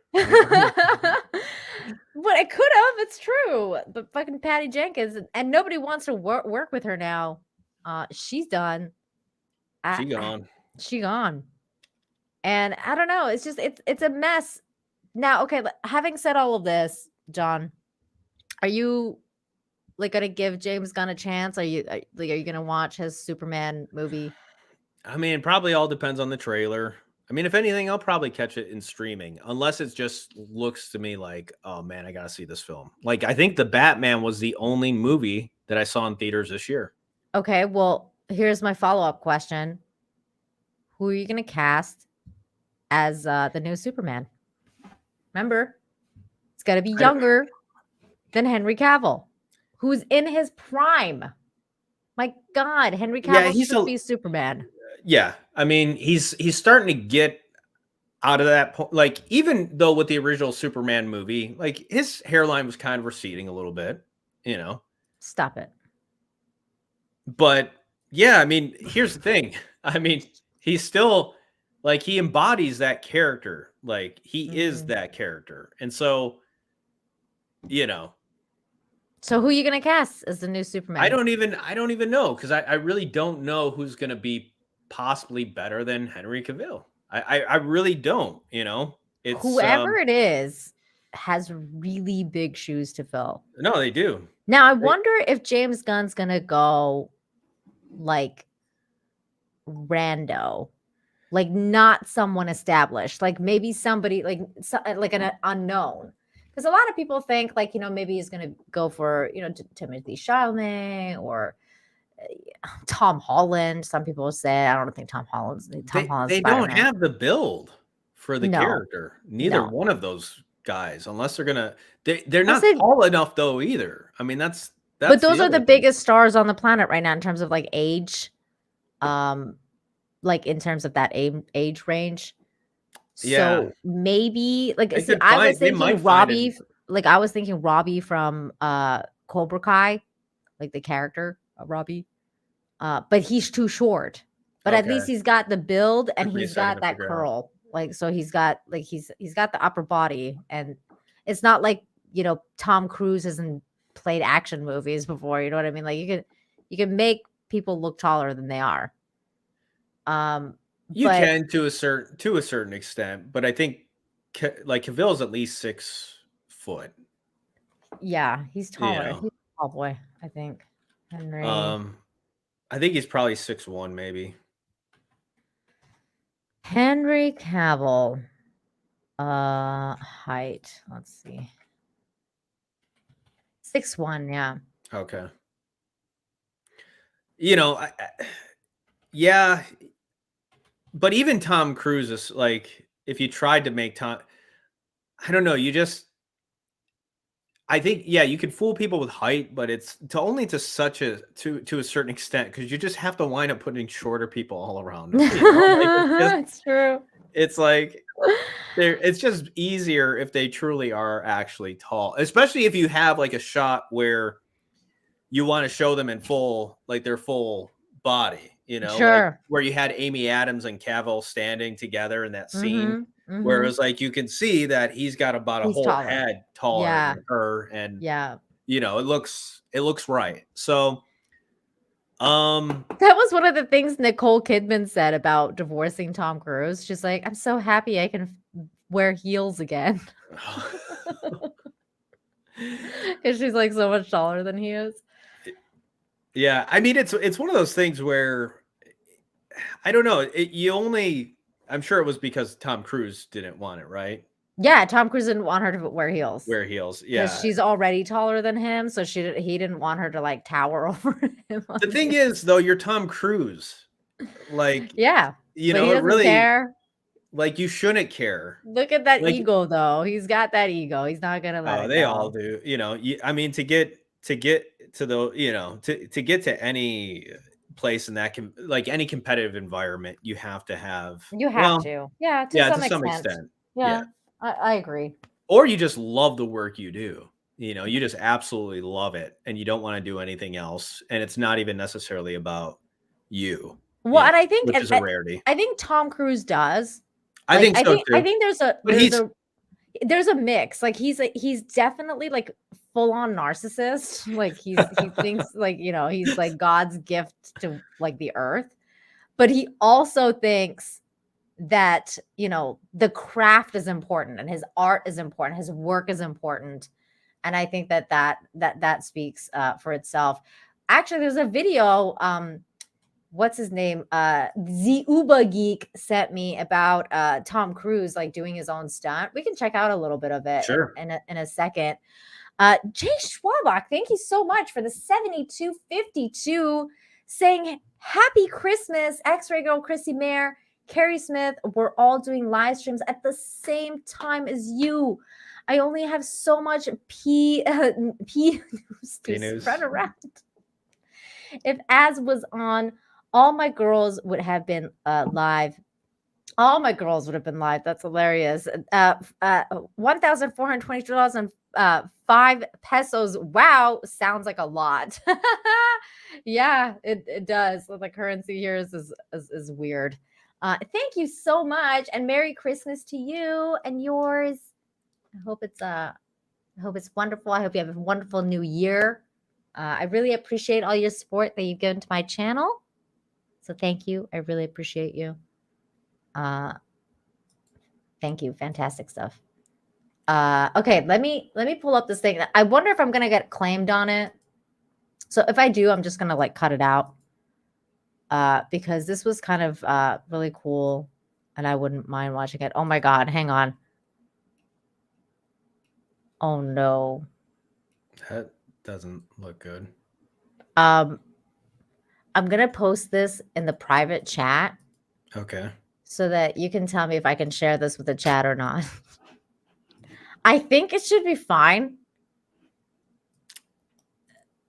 But it could have. It's true. But fucking Patty Jenkins, and nobody wants to work with her now. She's done. She gone. And I don't know. It's just it's a mess. Now, okay. Having said all of this, John, are you like gonna give James Gunn a chance? Are you gonna watch his Superman movie? I mean, it probably all depends on the trailer. I mean, if anything, I'll probably catch it in streaming, unless it just looks to me like, oh man, I gotta see this film. Like, I think the Batman was the only movie that I saw in theaters this year. Okay, well, here's my follow-up question. Who are you going to cast as the new Superman? Remember, it's got to be younger than Henry Cavill, who's in his prime. My God, Henry Cavill should be Superman. Yeah, I mean, he's starting to get out of that point. Like, even though with the original Superman movie, like his hairline was kind of receding a little bit, you know. Stop it. But yeah, I mean, here's the thing. I mean, he's still like he embodies that character. Like he is that character. And so, you know. So who are you gonna cast as the new Superman? I don't even know, because I really don't know who's gonna be possibly better than Henry Cavill. I really don't, you know. It's whoever it is has really big shoes to fill. No, they do. Now I wonder if James Gunn's gonna go like rando, like not someone established, like maybe somebody like an unknown. Because a lot of people think like, you know, maybe he's going to go for, you know, Timothée Chalamet or Tom Holland. Some people say, I don't think Tom Holland's They Spider-Man. don't have the build for the character. Neither one of those guys, unless they're going to, they're not tall enough though either. I mean, that's but those are the biggest stars on the planet right now in terms of like age, like in terms of that age range. So maybe like I was thinking Robbie, like I was thinking Robbie from Cobra Kai, like the character of Robbie. But he's too short. But at least he's got the build and he's got that curl. Like so he's got like he's got the upper body, and it's not like, you know, Tom Cruise hasn't played action movies before, you know what I mean? Like you can make people look taller than they are. You can to a certain extent, but I think like Cavill's at least 6 foot. Yeah, he's taller. You know? He's a tall boy, I think. Henry. I think he's probably 6'1", maybe. Henry Cavill. Height. Let's see. 6'1", yeah. Okay. You know, yeah. But even Tom Cruise is like, if you tried to make Tom, I don't know, I think, yeah, you could fool people with height, but it's only to a certain extent, because you just have to wind up putting shorter people all around. You know? Like, it's true. It's like, it's just easier if they truly are actually tall, especially if you have like a shot where you want to show them in full, like their full body. You know, like where you had Amy Adams and Cavill standing together in that scene, where it was like you can see that he's got about a whole head taller than her, and you know, it looks right. So, that was one of the things Nicole Kidman said about divorcing Tom Cruise. She's like, "I'm so happy I can wear heels again," because she's like so much taller than he is. Yeah, I mean, it's one of those things where I don't know. I'm sure it was because Tom Cruise didn't want it, right? Yeah, Tom Cruise didn't want her to wear heels. Yeah. She's already taller than him, so he didn't want her to like tower over him. The thing is, though, you're Tom Cruise. Like, yeah, you know, he doesn't really care. Like, you shouldn't care. Look at that ego, though. He's got that ego. He's not gonna let it they go. all do. You know, I mean, to get to the, you know, to get to any place in that like any competitive environment, you have to have to some extent. Yeah. I agree. Or you just love the work you do. You know, you just absolutely love it, and you don't want to do anything else, and it's not even necessarily about you. Well, and I think which is a rarity. I think Tom Cruise does. I think so too. I think there's a mix. Like he's definitely like full on narcissist. Like he thinks like, you know, he's like God's gift to like the earth, but he also thinks that, you know, the craft is important and his art is important, his work is important, and I think that speaks for itself. Actually, there's a video what's his name? The Uba Geek sent me about Tom Cruise like doing his own stunt. We can check out a little bit of it Sure. in a second. Jay Schwabach, thank you so much for the 7252 saying Happy Christmas, X-Ray Girl, Chrissy Mayer, Carrie Smith. We're all doing live streams at the same time as you. I only have so much P news to spread around. If Az was on, all my girls would have been live. All my girls would have been live. That's hilarious. $1,422.05 pesos. Wow, sounds like a lot. Yeah, it does. The currency here is weird. Thank you so much, and Merry Christmas to you and yours. I hope it's wonderful. I hope you have a wonderful new year. I really appreciate all your support that you've given to my channel. So thank you. I really appreciate you. Thank you. Fantastic stuff. Okay, let me pull up this thing. I wonder if I'm gonna get claimed on it. So if I do, I'm just gonna cut it out. Because this was kind of really cool and I wouldn't mind watching it. Oh my God, hang on. Oh no. That doesn't look good. I'm gonna post this in the private chat. Okay. So that you can tell me if I can share this with the chat or not. I think it should be fine.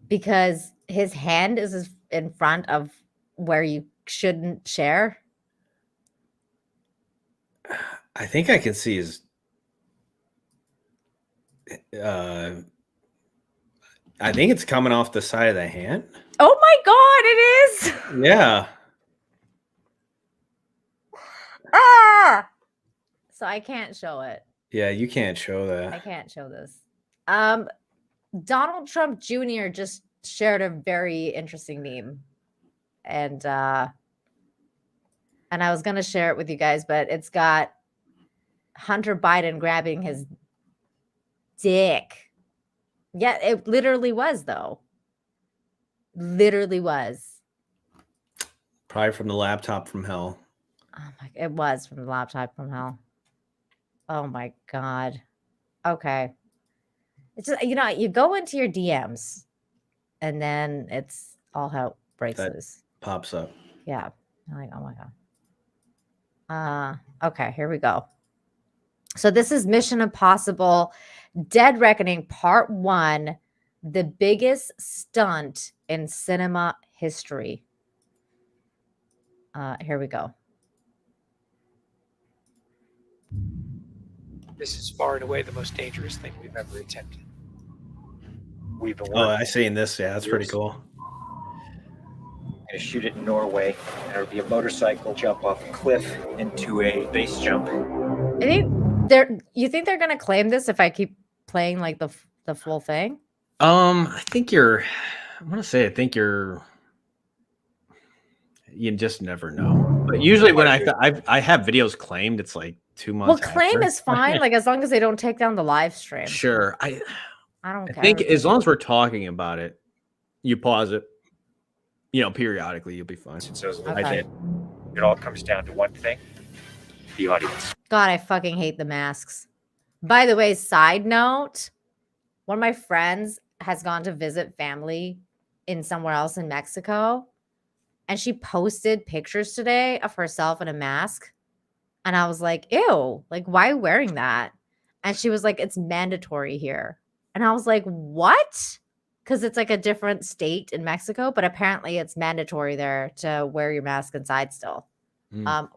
Because his hand is in front of where you shouldn't share. I think I can see his. I think it's coming off the side of the hand. Oh my God, it is. Yeah. Ah! So I can't show it. Yeah, you can't show I that. can't show this. Donald Trump Jr. just shared a very interesting meme. And I was going to share it with you guys, but it's got Hunter Biden grabbing his dick. Yeah, it literally was, though. Literally was. Probably from the laptop from hell. Oh my, it was from the laptop from hell. Oh my God. Okay. It's just, you go into your DMs and then it's all hell breaks loose. Pops up. Yeah. I'm like, oh my God. Okay, here we go. So this is Mission Impossible Dead Reckoning Part 1, the biggest stunt in cinema history. Here we go. This is far and away the most dangerous thing we've ever attempted. We've been Oh, I seen this. Yeah, that's pretty cool. going to shoot it in Norway, and it'll be a motorcycle jump off a cliff into a base jump. You think they're gonna claim this if I keep playing the full thing? I think you just never know. But usually when I have videos claimed, it's like 2 months. Well, claim after. is fine, as long as they don't take down the live stream. Sure. I don't care. I think as long as we're talking about it, you pause it. Periodically, you'll be fine. So Okay. it all comes down to one thing: the audience. God, I fucking hate the masks. By the way, side note, one of my friends has gone to visit family in somewhere else in Mexico, and she posted pictures today of herself in a mask. And I was like, ew, why are you wearing that? And she was like, it's mandatory here. And I was like, what? Because it's a different state in Mexico, but apparently it's mandatory there to wear your mask inside still.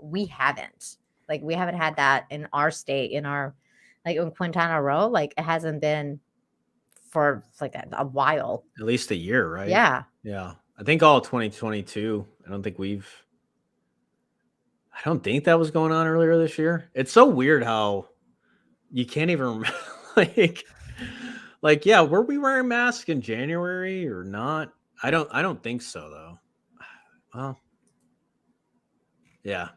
We haven't. We haven't had that in our state, in our, in Quintana Roo. It hasn't been for a while. At least a year, right? Yeah. Yeah. I think all 2022. I don't think that was going on earlier this year. It's so weird how you can't even yeah, were we wearing masks in January or not? I don't think so though. Well, yeah.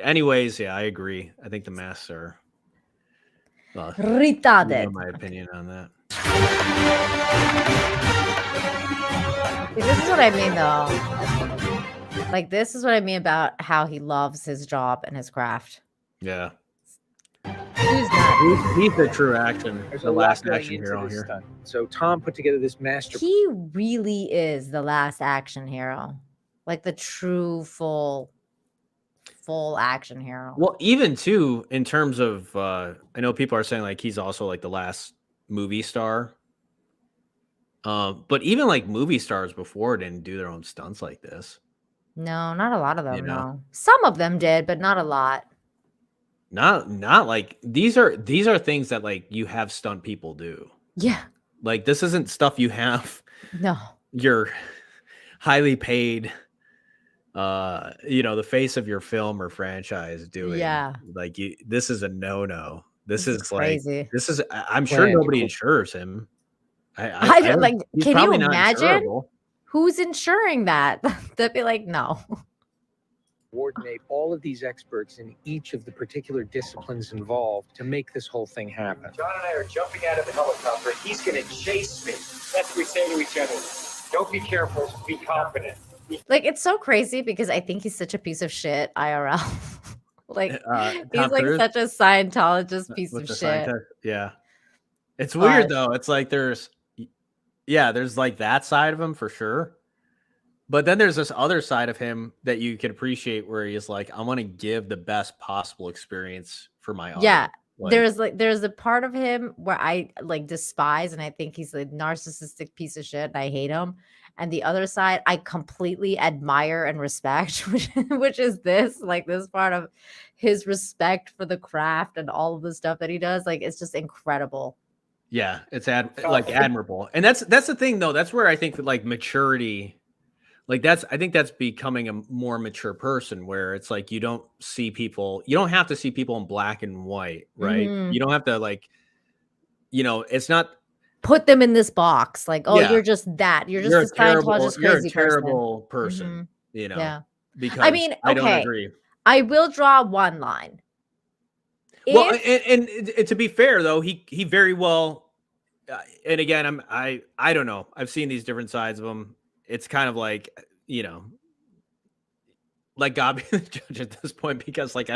Anyways, yeah, I agree. I think the masks are retarded. My opinion on that. See, this is what I mean though. Like, this is what I mean about how he loves his job and his craft. Yeah. Who's not? He's the true action, There's the a lot last going action into hero this here. stunt. So Tom put together this master. He really is the last action hero. Like the true full action hero. Well, even too, in terms of, I know people are saying like he's also like the last movie star. But even like movie stars before didn't do their own stunts like this. No, not a lot of them. You know? No, some of them did, but not a lot. Not like these are things that like you have stunt people do. Yeah. Like this isn't stuff you have No. your highly paid the face of your film or franchise doing. Yeah. Like this is a no. This is crazy. Like this is I'm sure nobody insures him. I don't like, he's can probably you not imagine insurable. who's insuring that? They'd be like, no. Coordinate all of these experts in each of the particular disciplines involved to make this whole thing happen. John and I are jumping out of the helicopter. He's going to chase me. That's what we say to each other. Don't be careful. Be confident. Like, it's so crazy because I think he's such a piece of shit IRL. Like, he's Tom like Cruise? such a Scientologist piece With of the shit. scientist? Yeah. It's weird But- though. It's like there's like that side of him for sure. But then there's this other side of him that you can appreciate where he's like, I want to give the best possible experience for my audience. Yeah. Like, There's a part of him where I like despise and I think he's a narcissistic piece of shit and I hate him. And the other side I completely admire and respect, which is this part of his respect for the craft and all of the stuff that he does. Like, it's just incredible. yeah, it's admirable. And that's the thing though. That's where I think that like maturity, like I think that's becoming a more mature person where it's like you don't have to see people in black and white, right? Mhm. You don't have to like, it's not Put them in this box. Like, oh, Yeah. you're just that. You're just a Scientologist you're crazy a terrible person, Mhm. Yeah. because I mean, I don't okay. agree. I will draw one line. Well, If- and to be fair though, he very well, and again, I don't know. I've seen these different sides of him. It's kind of like like God be the judge at this point because like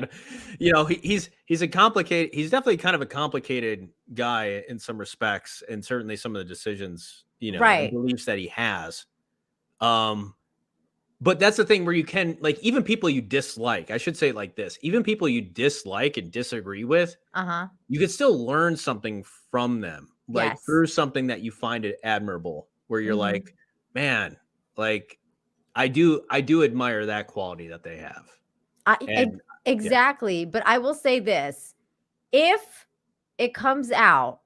he's definitely kind of a complicated guy in some respects, and certainly some of the decisions Right. and beliefs that he has. But that's the thing where you can like even people you dislike. I should say it like this: even people you dislike and disagree with, you can still learn something from them, like Yes. through something that you find it admirable. Where you're Mhm. like, man, like I do admire that quality that they have. And Exactly. But I will say this: if it comes out,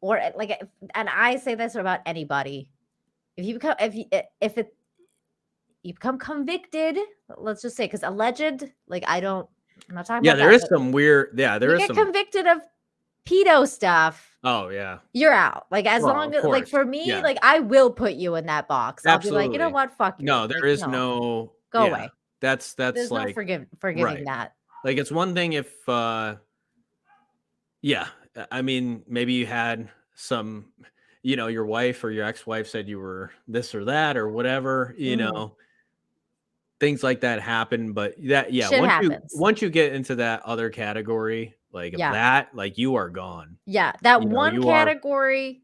or like, and I say this about anybody, if you become convicted, let's just say, because alleged, like I'm not talking about there that, is but some weird, there you is get some. convicted of pedo stuff. Oh yeah, You're out. Like, as Well, long of as, like, course. for me, Yeah. like, I will put you in that box. I'll be like, you know Absolutely. what? Fuck you. no, there Like, is no. Go yeah, away. That's There's like no forgiving right. that. Like it's one thing if yeah, I mean maybe you had some your wife or your ex-wife said you were this or that or whatever, things like that happen, but that Shit happens. once you get into that other category like of Yeah. that, like you are gone. Yeah, that You know, one you are- category,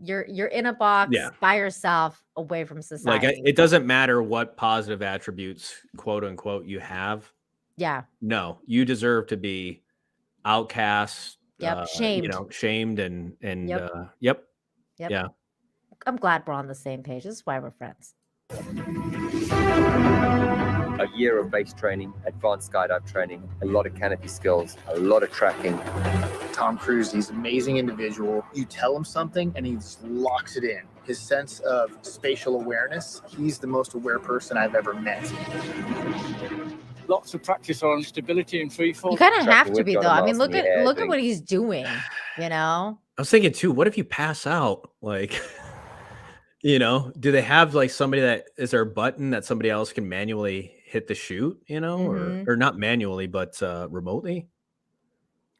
you're in a box Yeah. by yourself, away from Like society. it doesn't matter what positive attributes quote unquote you have. Yeah. No, you deserve to be outcast. Yep. Shamed. Shamed and Yep. yep. Yep. Yeah. I'm glad we're on the same page. This is why we're friends. A year of base training, advanced skydive training, a lot of canopy skills, a lot of tracking. Tom Cruise, he's an amazing individual. You tell him something and he just locks it in. His sense of spatial awareness, he's the most aware person I've ever met. Lots of practice on stability and freefall. You kind of have Tracking to with be John though. I and mean, Miles in the air look at doing- what he's doing. I was thinking too, what if you pass out? Like, do they have like somebody that is there a button that somebody else can manually hit the chute, Mhm. or not manually, but remotely?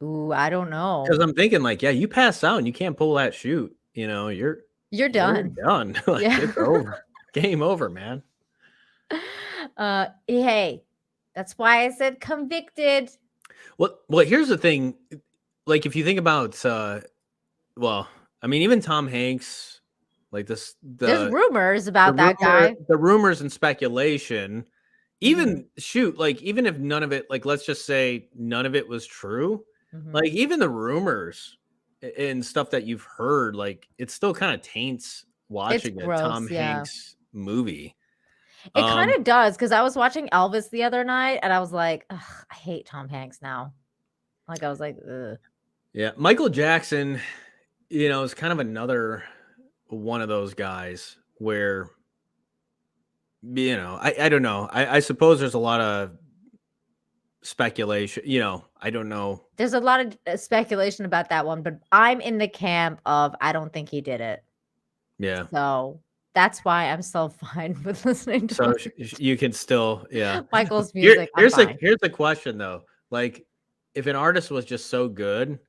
Ooh, I don't know. Because I'm thinking like, yeah, you pass out and you can't pull that chute, you're You're done. done. Like, Yeah. it's over. Game over, man. Hey, that's why I said convicted. Well, here's the thing. Like, if you think about, well, I mean, even Tom Hanks, like There's rumors about that guy. The rumors and speculation, even even if none of it, like, let's just say none of it was true, like, even the rumors and stuff that you've heard, like, it still kind of taints watching a Tom Hanks movie. It kind of does, because I was watching Elvis the other night and I was like, ugh, I hate Tom Hanks now. Like, I was like, ugh. Yeah, Michael Jackson, is kind of another one of those guys where, I don't know. I suppose there's a lot of speculation. I don't know. There's a lot of speculation about that one, but I'm in the camp of I don't think he did it. Yeah. So that's why I'm so fine with listening to. So you can still, Michael's music. Here's the question though. Like, if an artist was just so good,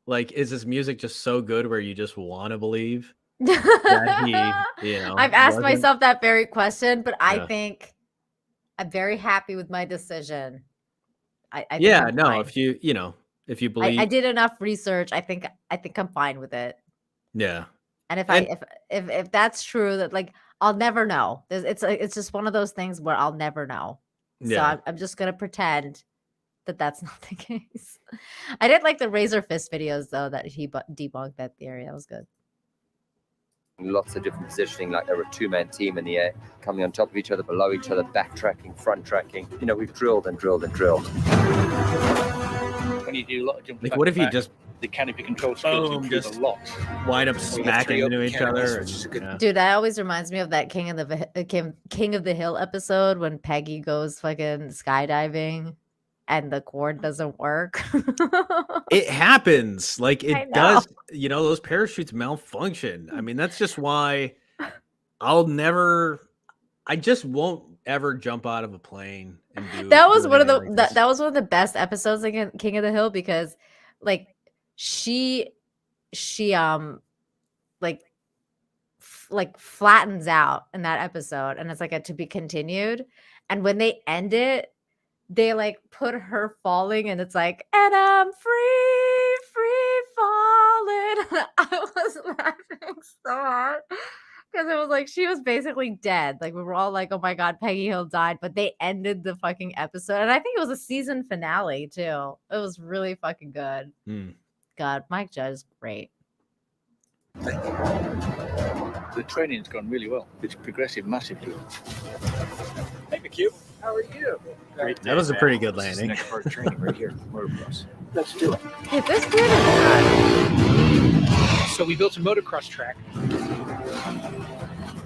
like, is his music just so good where you just want to believe that he, I've asked myself that very question, but I think I'm very happy with my decision. I think I'm fine. if you believe, I did enough research. I think I'm fine with it. Yeah. And if that's true, that, like, I'll never know. It's just one of those things where I'll never know. Yeah. So I'm just gonna pretend that that's not the case. I did like the Razor Fist videos though, that he debunked that theory. That was good. Lots of different positioning, like they're a two-man team in the air, coming on top of each other, below each other, backtracking, front tracking. We've drilled and drilled and drilled. When you do a lot of jumping, like, what if you just the canopy control skills improve a lot. Wind up smacking into each other? Dude, that always reminds me of that King of the Hill episode when Peggy goes fucking skydiving and the cord doesn't work. It happens. Like, it does. Those parachutes malfunction. I mean, that's just why I just won't ever jump out of a plane and do that was one of the like that was one of the best episodes in King of the Hill, because like she like flattens out in that episode, and it's like a to be continued. And when they end it, they like put her falling, and it's like, and I'm free falling. I was laughing so hard because it was like she was basically dead. Like, we were all like, oh my God, Peggy Hill died. But they ended the fucking episode. And I think it was a season finale too. It was really fucking good. God, Mike Judge is great. The training's gone really well. It's progressive massively. Hey, McHugh. How are you? Great. That was a pretty good landing. Next part of training right here. Motocross. Let's do it. Hey, this dude is bad. So we built a motocross track.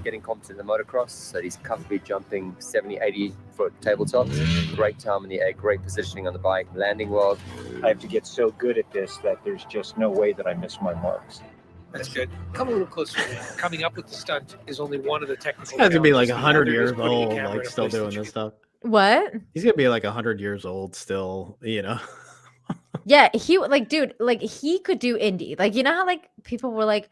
Getting competent in the motocross, so he's comfortably jumping 70, 80 foot tabletops. Great time in the air, great positioning on the bike, landing well. I have to get so good at this that there's just no way that I miss my marks. That's good. Come a little closer. Coming up with the stunt is only one of the technical. He's got to be like challenges. 100 The other years is putting a old, camera like in a still place that doing you this stuff. What? He's gonna be like 100 years old still, Yeah, he like, dude, like he could do indie. Like, you know how like people were like,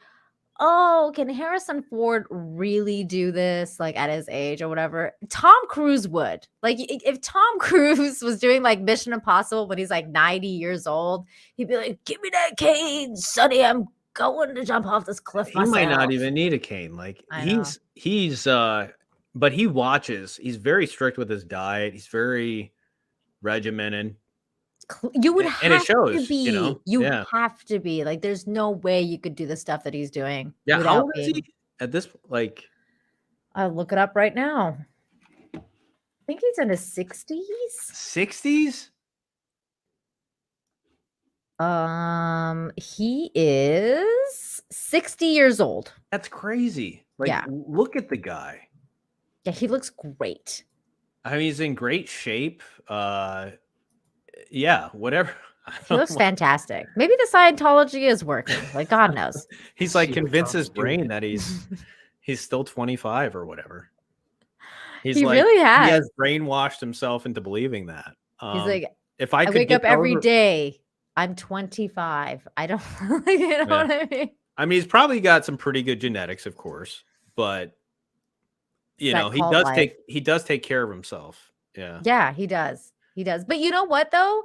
oh, can Harrison Ford really do this like at his age or whatever? Tom Cruise would. Like, if Tom Cruise was doing like Mission Impossible when he's like 90 years old, he'd be like, give me that cane, Sonny, I'm going to jump off this cliff myself. He might not even need a cane. Like, he's but he watches. He's very strict with his diet. He's very regimented. You would and it shows, to be. You have to be. Like, there's no way you could do the stuff that he's doing. Yeah, how old is he at this? Like, I'll look it up right now. I think he's in his 60s. 60s? He is 60 years old. That's crazy. Like, yeah. Look at the guy. Yeah, he looks great. I mean, he's in great shape. Yeah, whatever. He looks fantastic. Maybe the Scientology is working. Like, God knows. He's like convinced his brain that he's still 25 or whatever. He really has. He has brainwashed himself into believing that. He's like, if I could wake up every day, I'm 25. I don't, you know what I mean? I mean, he's probably got some pretty good genetics, of course, but you that know, cult life. he does take care of himself. Yeah. Yeah, he does. He does. But you know what though?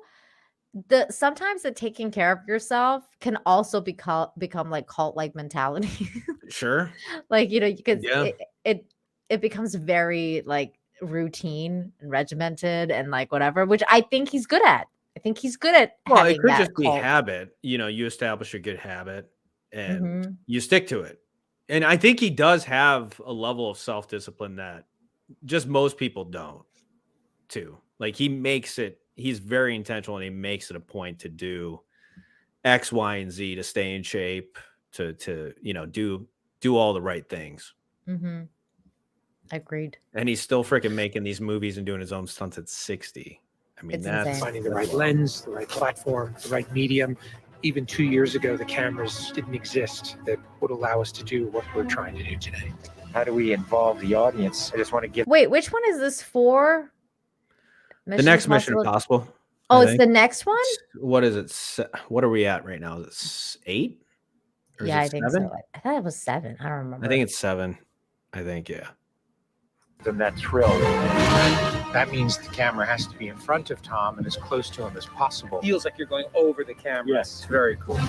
Sometimes the taking care of yourself can also become like cult like mentality. Sure. Like, because Yeah. it becomes very like routine and regimented and like whatever, which I think he's good at. I think he's good at Well, having it could that just be cult. habit. You know, you establish a good habit and Mhm. you stick to it. And I think he does have a level of self-discipline that just most people don't too. Like he's very intentional and he makes it a point to do X, Y, and Z to stay in shape, to do all the right things. Mhm. Agreed. And he's still freaking making these movies and doing his own stunts at 60. I mean, It's that's insane. Finding the right lens, the right platform, the right medium. Even 2 years ago, the cameras didn't exist that would allow us to do what we're trying to do today. How do we involve the audience? I just want to give Wait, which one is this for? the next Mission Impossible. Oh, I it's think. the next one? What is it? What are we at right now? Is it 8? Or Yeah, is I it think 7? so. I thought it was 7. I don't remember. I think it's 7. I think, yeah. them that thrill. That means the camera has to be in front of Tom and as close to him as possible. Feels like you're going over the camera. Yes. It's very cool.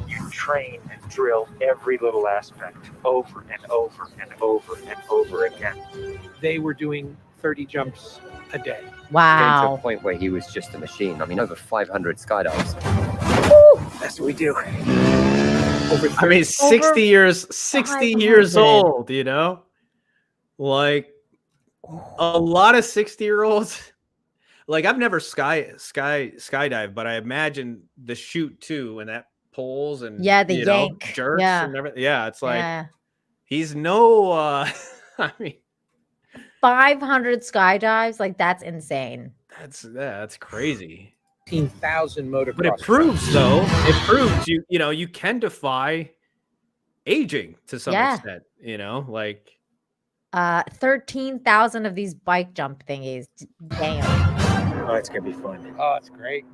You train and drill every little aspect over and over and over and over again. They were doing 30 jumps a day. Getting to a Wow. point where he was just a machine. I mean, over 500 skydives. That's what we do. I mean, 60 years 500. old, you know? Like a lot of 60-year-olds. Like I've never skydived, but I imagine the chute too, and that pulls and Yeah, the yank. jerks Yeah. and everything. Yeah, it's like Yeah. he's no I mean 500 skydives, like that's insane. that's crazy. 15,000 motocross. But it proves though, it proves you can defy aging to some Yeah. extent, like 13,000 of these bike jump thingies. Damn. Oh, it's going to be fun. Oh, it's great.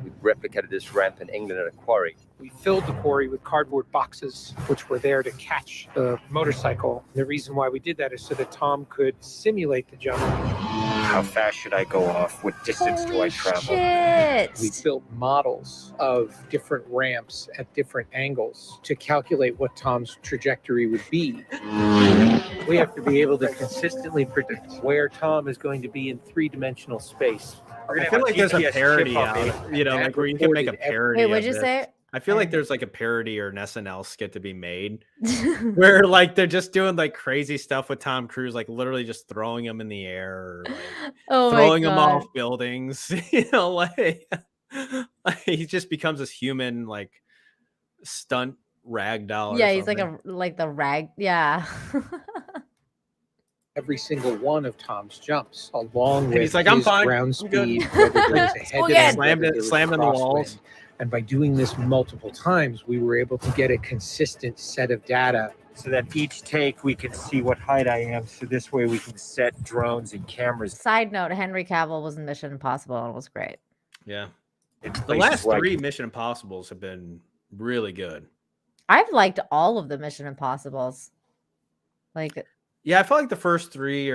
We replicated this ramp in England at a quarry. We filled the quarry with cardboard boxes, which were there to catch the motorcycle. The reason why we did that is so that Tom could simulate the jump. How fast should I go off? What distance do I Holy travel? shit. We built models of different ramps at different angles to calculate what Tom's trajectory would be. We have to be able to consistently predict where Tom is going to be in three-dimensional space. We're I gonna feel have like there's a GPS parody chip on out, me. like where you can make a parody. Wait, what'd of you this. say? I feel like there's like a parody or an SNL skit to be made where like they're just doing like crazy stuff with Tom Cruise, like literally just throwing him in the air or like Oh my throwing him God. off buildings. Like he just becomes this human like stunt rag doll. or Yeah, he's like something. like the rag. Yeah. Every single one of Tom's jumps, along with he's like, "I'm his fine. ground I'm good." speed, whether there was a Oh, head yeah. end, whether there was Slammed in the crosswind. walls. And by doing this multiple times, we were able to get a consistent set of data. So that each take we can see what height I am. So this way we can set drones and cameras Side note: Henry Cavill was in Mission Impossible and it was great. Yeah. in The places last like 3 Mission Impossibles have been really good. I've liked all of the Mission Impossibles. Like, Yeah, I felt like the first 3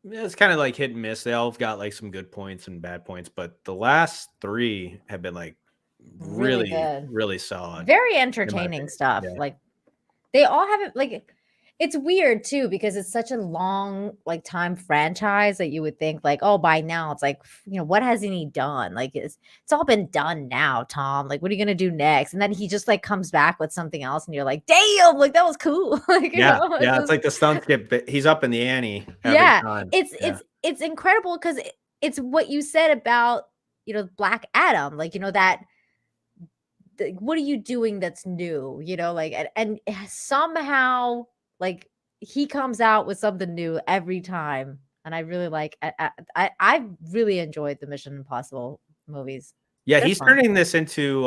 it's kind of like hit and miss. They all have got like some good points and bad points, but the last 3 have been like Really really, good. really solid. very entertaining stuff. yeah. Like, they all have it. Like, it's weird too because it's such a long like time franchise that you would think like, oh, by now it's like, what hasn't he done? Like, it's all been done now, Tom. Like, what are you gonna do next? And then he just like comes back with something else, and you're like, damn, like that was cool. Like, Yeah, just- it's like the stunts he's up in the ante. Every yeah, time. it's incredible because it's what you said about Black Adam, like that. What are you doing that's new? Like and somehow like he comes out with something new every time, and I really like. I really enjoyed the Mission Impossible movies. Yeah, They're he's fun. turning this into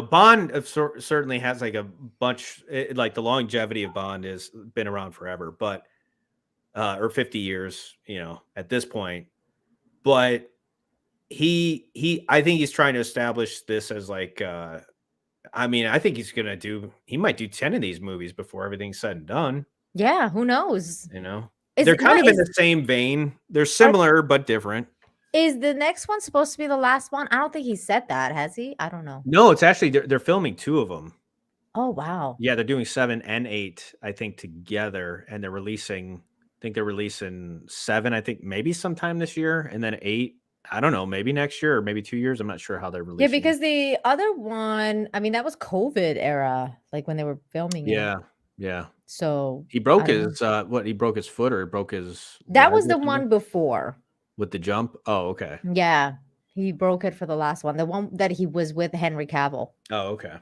Bond certainly has like a bunch like the longevity of Bond has been around forever, but or 50 years, at this point. But I think he's trying to establish this as like I I mean, I think he might do 10 of these movies before everything's said and done. Yeah, who knows? You know, Is they're it kind not- of in is- the same vein. They're similar but different. Is the next one supposed to be the last one? I don't think he said that, has he? I don't know. No, it's actually they're filming 2 of them. Oh wow. Yeah, they're doing 7 and 8, I think, together, and they're releasing. I think they're releasing 7. I think maybe sometime this year, and then 8. I don't know, maybe next year or maybe 2 years. I'm not sure how they're releasing. Yeah, because the other one, I mean, that was COVID era, like when they were filming it. Yeah. So He broke I don't his he broke his foot or broke his. that leg was or the something one before. with the jump. Oh, okay. Yeah, he broke it for the last one. The one that he was with Henry Cavill. Oh, okay.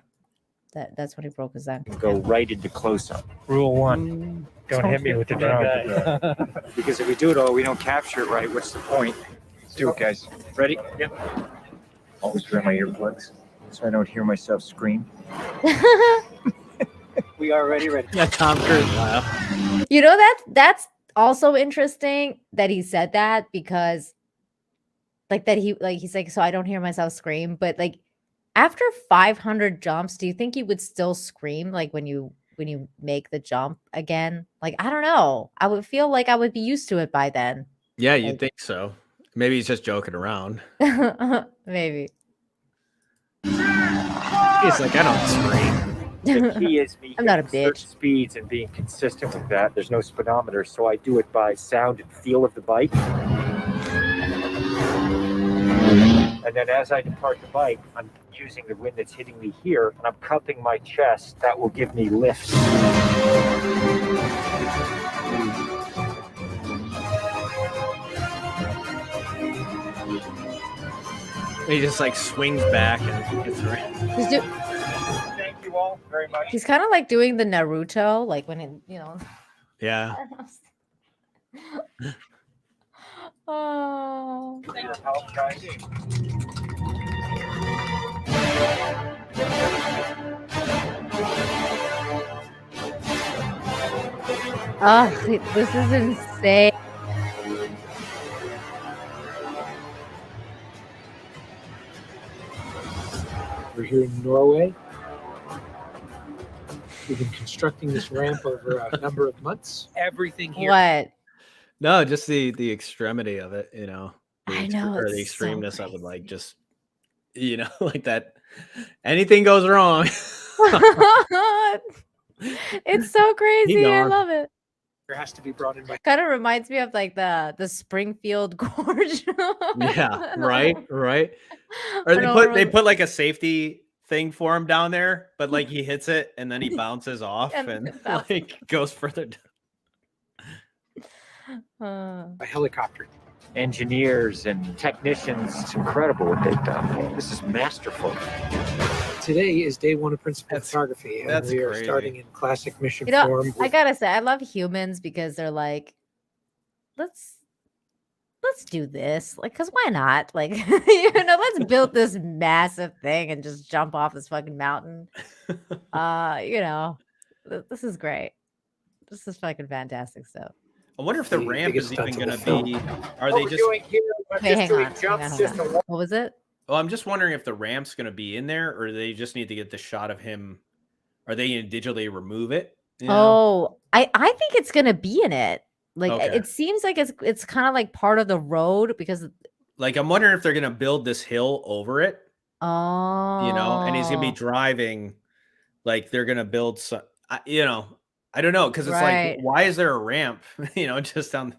That's when he broke his leg. Go right into close-up. Rule 1. Don't hit me with the drone. Because if we do it all, we don't capture it right. What's the point? Let's do it, guys. Ready? Yep. Always wear my earplugs so I don't hear myself scream. We are ready. Yeah, Tom Cruise laugh. You know that's also interesting that he said that because like that he's like, so I don't hear myself scream, but like after 500 jumps, do you think you would still scream like when you make the jump again? Like I don't know. I would feel like I would be used to it by then. Yeah, you'd think so. Maybe he's just joking around. Maybe. He's like, I don't scream. The key is me I'm not a hitting certain bitch. speeds and being consistent with that. There's no speedometer, so I do it by sound and feel of the bike. And then as I depart the bike, I'm using the wind that's hitting me here, and I'm cupping my chest. That will give me lift. He just like swings back and gets right. Thank you all very much. He's kind of like doing the Naruto, like when it, Yeah. Oh. For your help, guys. Oh, this is insane. We're here in Norway. We've been constructing this ramp over a number of months. Everything here. What? No, just the extremity of it, I know, or the it's so extremeness of it, like just like that. Anything goes wrong. It's so crazy. I gone. love it. There has to be brought in by. Kind of reminds me of like the Springfield Gorge. Yeah, right. Or I they don't put like a safety thing for him down there, but like he hits it and then he bounces off And and it bounces. like goes further down. A helicopter. Engineers and technicians, it's incredible what they've done. This is masterful. Today is day 1 of principal photography, and that's we are crazy. starting in classic mission You know, form. I gotta say, I love humans because they're like, let's do this, like, cause why not? Like, let's build this massive thing and just jump off this fucking mountain. This is great. This is fucking fantastic stuff. I wonder if the The ramp biggest is even stunts going of the to be. film. Are What they we're just? doing here, we're Okay, just hang doing on. jumps, Hang on. What was it? Oh, I'm just wondering if the ramp's going to be in there, or they just need to get the shot of him. Are they going to digitally remove it? Oh, I think it's gonna be in it. Like Okay. it seems like it's kind of like part of the road because Like I'm wondering if they're going to build this hill over it. And he's going to be driving. Like they're going to build some. I don't know, because it's Right. like, why is there a ramp? Just on.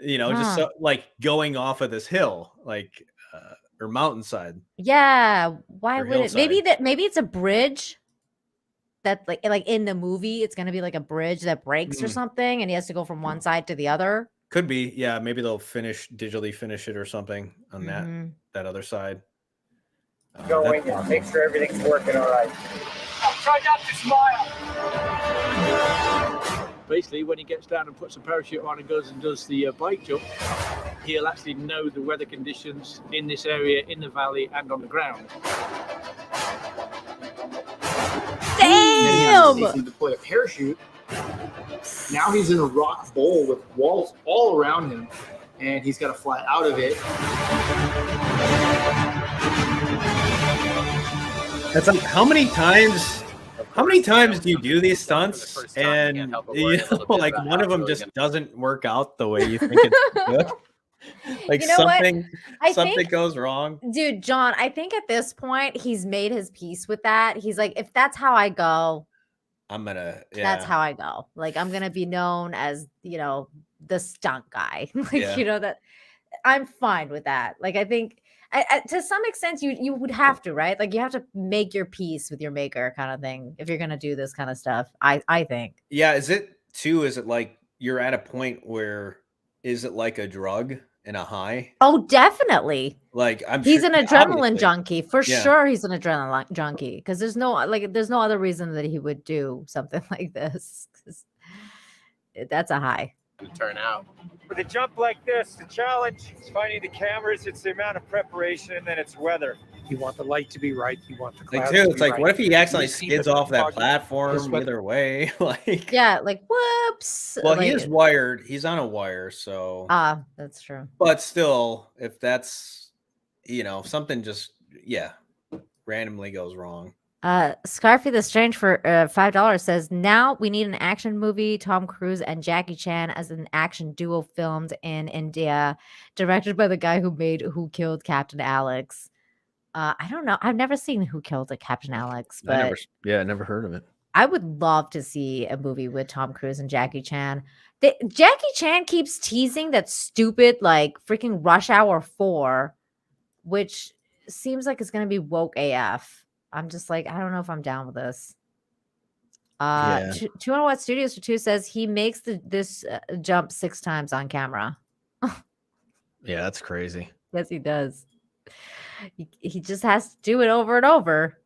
Just so, like going off of this hill, like or mountainside. Yeah, why Or would it? Maybe hillside. maybe it's a bridge. That like in the movie, it's gonna be like a bridge that breaks or Mm. something, and he has to go from one side to the other. Could be, yeah. Maybe they'll digitally finish it or something on Mhm. that other side. Going and make sure everything's working all right. Try not to smile. Basically, when he gets down and puts a parachute on and goes and does the bike jump, he'll actually know the weather conditions in this area, in the valley, and on the ground. Damn! He deployed a parachute. Now he's in a rock bowl with walls all around him, and he's got to fly out of it. That's like how many times do you do these stunts and you know, like one of them just doesn't work out the way you think it's good? Like You know what? something goes wrong. Dude, John, I think at this point he's made his peace with that. He's like, if that's how I go, that's how I go. Like, I'm gonna be known as, you know, the stunt guy. Like, you know, that I'm fine with that. Like, I think to some extent you would have to, right? Like, you have to make your peace with your maker, kind of thing, if you're gonna do this kind of stuff. I think. Yeah, is it like you're at a point where is it like a drug and a high? Oh, definitely. Like he's sure, an adrenaline obviously. junkie for sure. He's an adrenaline junkie because there's no other reason that he would do something like this. That's a high. Turn out. With a jump like this, the challenge is finding the cameras. It's the amount of preparation, and then it's weather. You want the light to be right. You want the clouds Like, dude, to it's be like, right. what if he accidentally You see skids the off that project, platform just what- either way? Like, Yeah, like whoops. well, like, he is wired. He's on a wire, so. That's true. But still, if that's, you know, something just randomly goes wrong. Scarfy the Strange for $5 says, now we need an action movie, Tom Cruise and Jackie Chan as an action duo filmed in India, directed by the guy who killed Captain Alex. I don't know. I've never seen Who Killed Captain Alex, but I never heard of it. I would love to see a movie with Tom Cruise and Jackie Chan. Jackie Chan keeps teasing that stupid, like, freaking Rush Hour 4, which seems like it's going to be woke AF. I'm just like, I don't know if I'm down with this. 201 Watt Studios for 2 says he makes this jump 6 times on camera. Yeah, that's crazy. Yes, he does. He just has to do it over and over.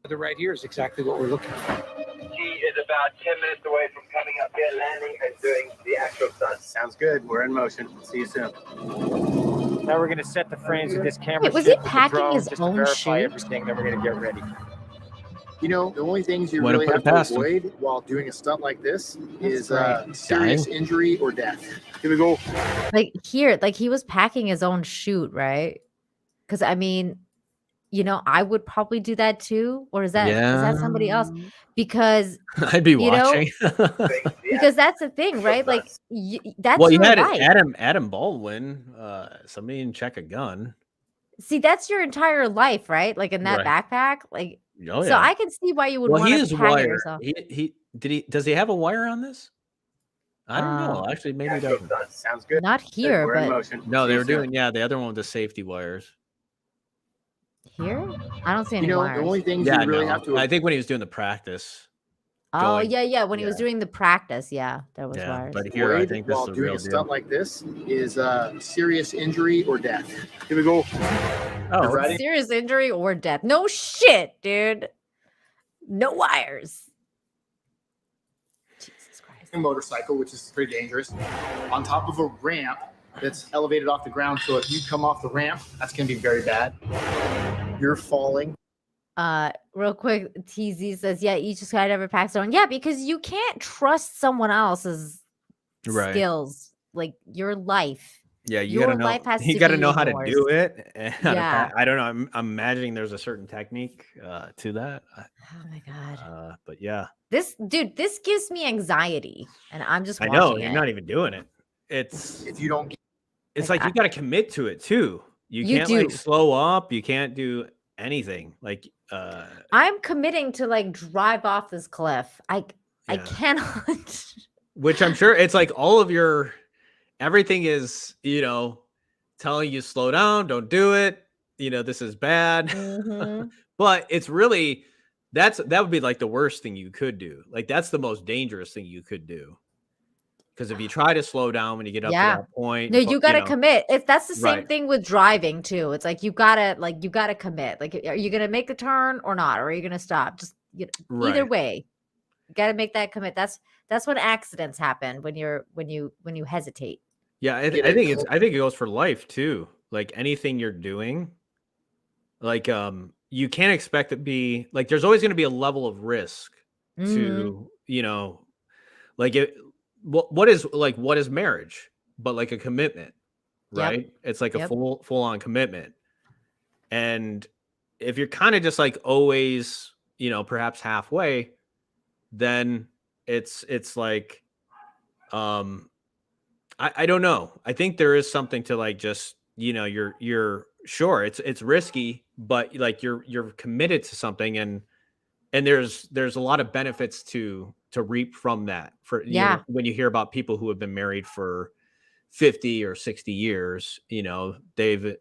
The right here is exactly what we're looking for. He is about 10 minutes away from coming up here, landing, and doing the actual stunt. Sounds good. We're in motion. See you soon. Now we're going to set the frames with this camera. Wait, was he ship with the packing drone his just to own verify chute? everything. Then we're going to get ready. You know, the only things you Way to really put have it to past him. avoid while doing a stunt like this is great. serious Dying. injury or death. Here we go. Like he was packing his own chute, right? Because I mean, you know, I would probably do that too. Or is that somebody else? Because I'd be you know, watching. because that's the thing, right? Like that's Well, you your had life. Adam Baldwin. Somebody didn't check a gun. See, that's your entire life, right? Like in that backpack, like. Oh, So I can see why you would well, want he to is pack it wired. yourself. Does he have a wire on this? I don't know. Actually, maybe he doesn't. Sounds good. Not here, We're in but motion. No, See they you were soon. doing the other one with the safety wires. here I don't see any You know, wires. the only things Yeah, you really no. have to I think when he was doing the practice. Oh going- yeah. When he was doing the practice, there was Yeah, wires. but here I avoid think this while is the doing real a stunt deal. like this is serious injury or death. Here we go. Oh, Ready? Serious injury or death. No shit, dude. No wires. Jesus Christ. A motorcycle, which is pretty dangerous, on top of a ramp that's elevated off the ground. So if you come off the ramp, that's going to be very bad. You're falling. Real quick, TZ says, yeah, each skydiver packs their own. Yeah, because you can't trust someone else's skills, like your life. Yeah, you Your gotta know. life has You to gotta be know how to yours. do it. And how to Yeah. I don't know. I'm imagining there's a certain technique to that. Oh my god. But yeah, This gives me anxiety, and I'm just I watching know it. you're not even doing it. It's If you don't, it's Like, like you got to commit to it too. You You can't do. like slow up. You can't do anything. Like I'm committing to like drive off this cliff. I Yeah. cannot. which I'm sure it's like all of your everything is, telling you slow down, don't do it. This is bad. Mhm. But it's really that would be like the worst thing you could do. Like that's the most dangerous thing you could do. Because if you try to slow down when you get up Yeah. to that point, No, you gotta commit. That's the same Right. thing with driving too. It's like you gotta commit. Like, are you gonna make the turn or not? Or are you gonna stop? Just either Right. way, you gotta make that commit. That's when accidents happen when you hesitate. Yeah, I Get think it. I think it goes for life too. Like anything you're doing, like you can't expect it to be like there's always going to be a level of risk Mhm. to, like it what is marriage? But like a commitment, Yep. right? It's like a Yep. full on commitment. And if you're kind of just like always, you know, perhaps halfway, then it's like, I don't know. I think there is something to like, just, you know, you're sure it's risky, but like you're committed to something, and there's a lot of benefits to reap from that. For, you know, when you hear about people who have been married for 50 or 60 years, you know, they're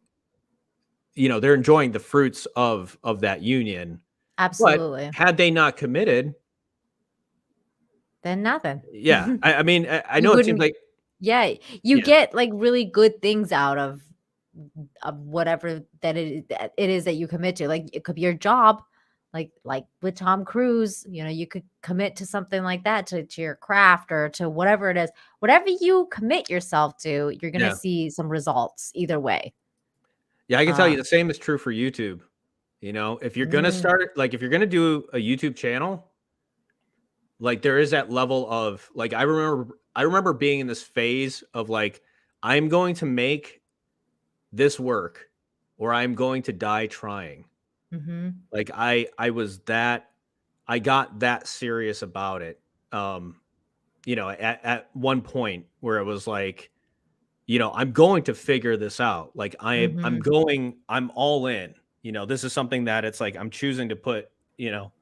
enjoying the fruits of that union. Absolutely. But had they not committed, then nothing. Yeah. I mean, I know it seems like, yeah, you get like really good things out of whatever that it is that you commit to. Like it could be your job, like with Tom Cruise, you know, you could commit to something like that, to your craft or to whatever it is. Whatever you commit yourself to, you're going to see some results either way. Yeah, I can tell you the same is true for YouTube. You know, if you're going to start, like if you're going to do a YouTube channel, like there is that level of like, I remember being in this phase of like, I'm going to make this work or I'm going to die trying. Mm-hmm. Like I got that serious about it. You know, at one point where it was like, you know, I'm going to figure this out. Like I'm all in, you know, this is something that it's like, I'm choosing to put, you know,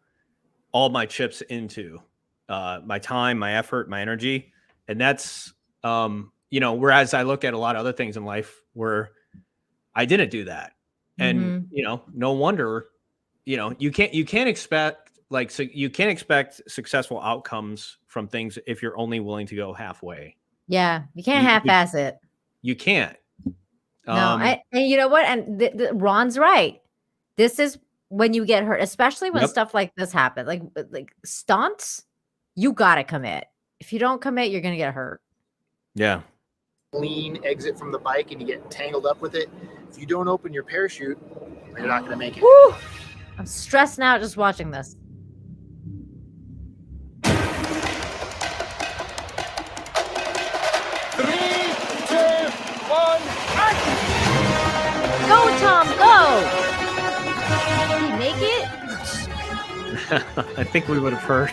all my chips into, my time, my effort, my energy. And that's, you know, whereas I look at a lot of other things in life where I didn't do that. And, you know, no wonder, you know, you can't expect successful outcomes from things if you're only willing to go halfway. Yeah. You can't half-ass it. You can't. No, and you know what? And Ron's right. This is when you get hurt, especially when stuff like this happens, like stunts, you got to commit. If you don't commit, you're going to get hurt. Yeah. Clean exit from the bike and you get tangled up with it. If you don't open your parachute, you're not going to make it. Woo! I'm stressing out just watching this. 3, 2, 1, action! Go, Tom, go! Did he make it? I think we would have heard.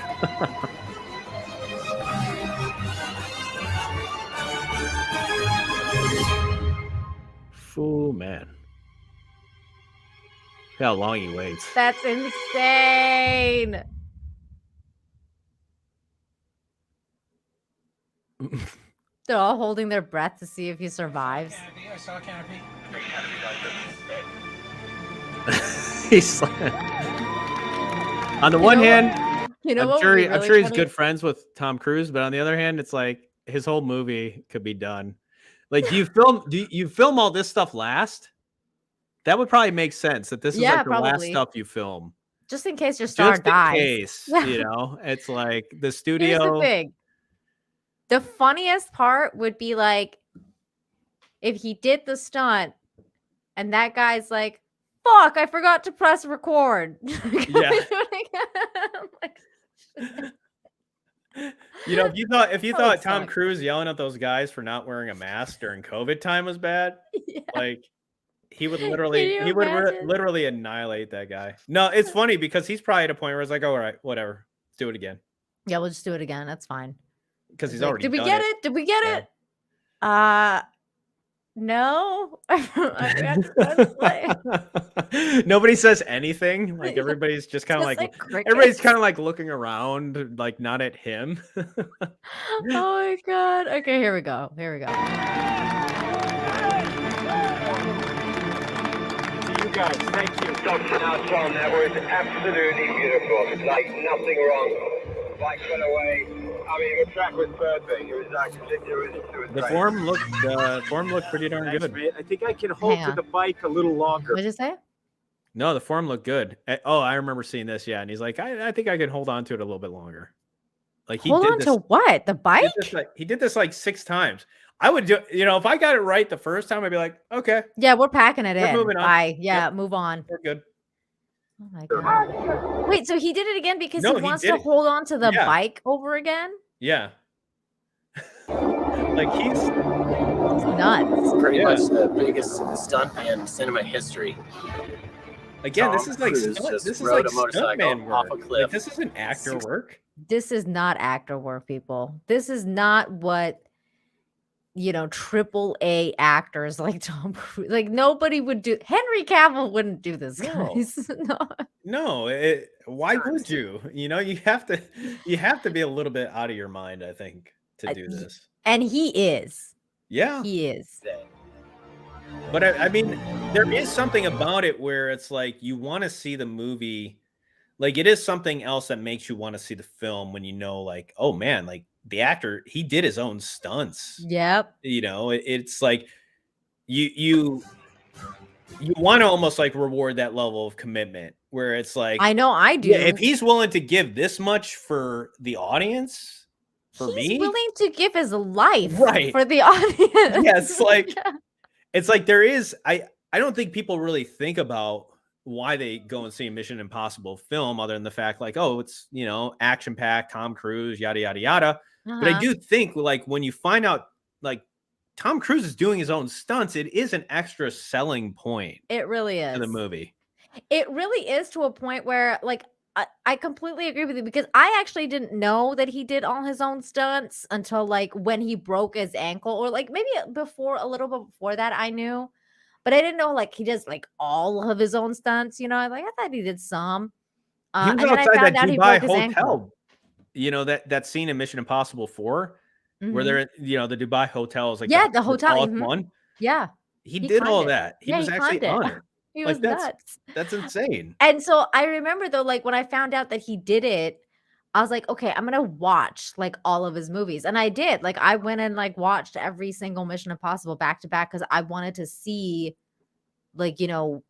Fool, man. Look how long he waits. That's insane. They're all holding their breath to see if he survives. I saw canopy. He's like, on the one hand, I'm sure he's good friends with Tom Cruise, but on the other hand, it's like his whole movie could be done. Like, do you film all this stuff last? That would probably make sense. That this is like the last stuff you film, just in case your star dies. You know, it's like the studio. Here's the thing. The funniest part would be like if he did the stunt, and that guy's like, "Fuck, I forgot to press record." Yeah. You know, if you thought Tom Cruise yelling at those guys for not wearing a mask during COVID time was bad, like he would literally annihilate that guy. No, it's funny because he's probably at a point where it's like, oh, all right, whatever, let's do it again. Yeah, we'll just do it again. That's fine. Because he's already. Did we get it? Did we get it? No. Nobody says anything. Like everybody's just kind of like everybody's kind of like looking around, like not at him. Oh my god. Okay, here we go. To you guys, thank you. Tom, that was absolutely beautiful. Like nothing wrong. Bike went away. I mean, the track was perfect. It was like it was the form looked pretty darn good. Mate. I think I can hold to the bike a little longer. What did you say? No, the form looked good. Oh, I remember seeing this. Yeah, and he's like, I think I can hold on to it a little bit longer. Like he hold on to what? The bike? He did this like 6 times. I would do, you know, if I got it right the first time, I'd be like, okay. Yeah, we're packing it in. Moving on. Bye. Yeah, move on. We're good. Oh my god. Wait, so he did it again because he wants to hold on to the bike over again? Yeah. Like he's nuts. Pretty much the biggest stunt in cinema history. Again, this Tom is like Cruise stunt, just this is rode like a motorcycle stuntman off work. a cliff. Like, this isn't actor work. This is not actor work, people. This is not what triple A actors like Tom Cruise. Like nobody would do. Henry Cavill wouldn't do this, No. guys. No. No, why would you? You have to be a little bit out of your mind, I think, to do this. And he is. Yeah. He is. But I mean, there is something about it where it's like you want to see the movie. Like, it is something else that makes you want to see the film when like, oh man, like the actor, he did his own stunts. Yep. It's like you want to almost like reward that level of commitment where it's like, I know I do. yeah, if he's willing to give this much for the audience, for He's me, willing to give his life Right. for the audience. yeah, it's like there is, I don't think people really think about why they go and see a Mission Impossible film other than the fact like, oh, it's, action packed, Tom Cruise, yada, yada, yada. But I do think like when you find out like Tom Cruise is doing his own stunts, it is an extra selling point It really is. to the movie. It really is, to a point where like I completely agree with you, because I actually didn't know that he did all his own stunts until like when he broke his ankle, or like maybe a little bit before that I knew, but I didn't know like he does like all of his own stunts. I thought he did some. He was and then I outside found that out he Dubai broke his ankle. hotel. That scene in Mission Impossible 4 where Mhm. they're the Dubai hotel is like The hotel. tallest Mhm. one. Yeah. He He did all climbed it. that. He Yeah, was he actually climbed on it. it. He Like, was that's nuts. that's insane. And so I remember though, like when I found out that he did it, I was like, okay, I'm gonna watch like all of his movies. And I did. Like I went and like watched every single Mission Impossible back to back, because I wanted to see like,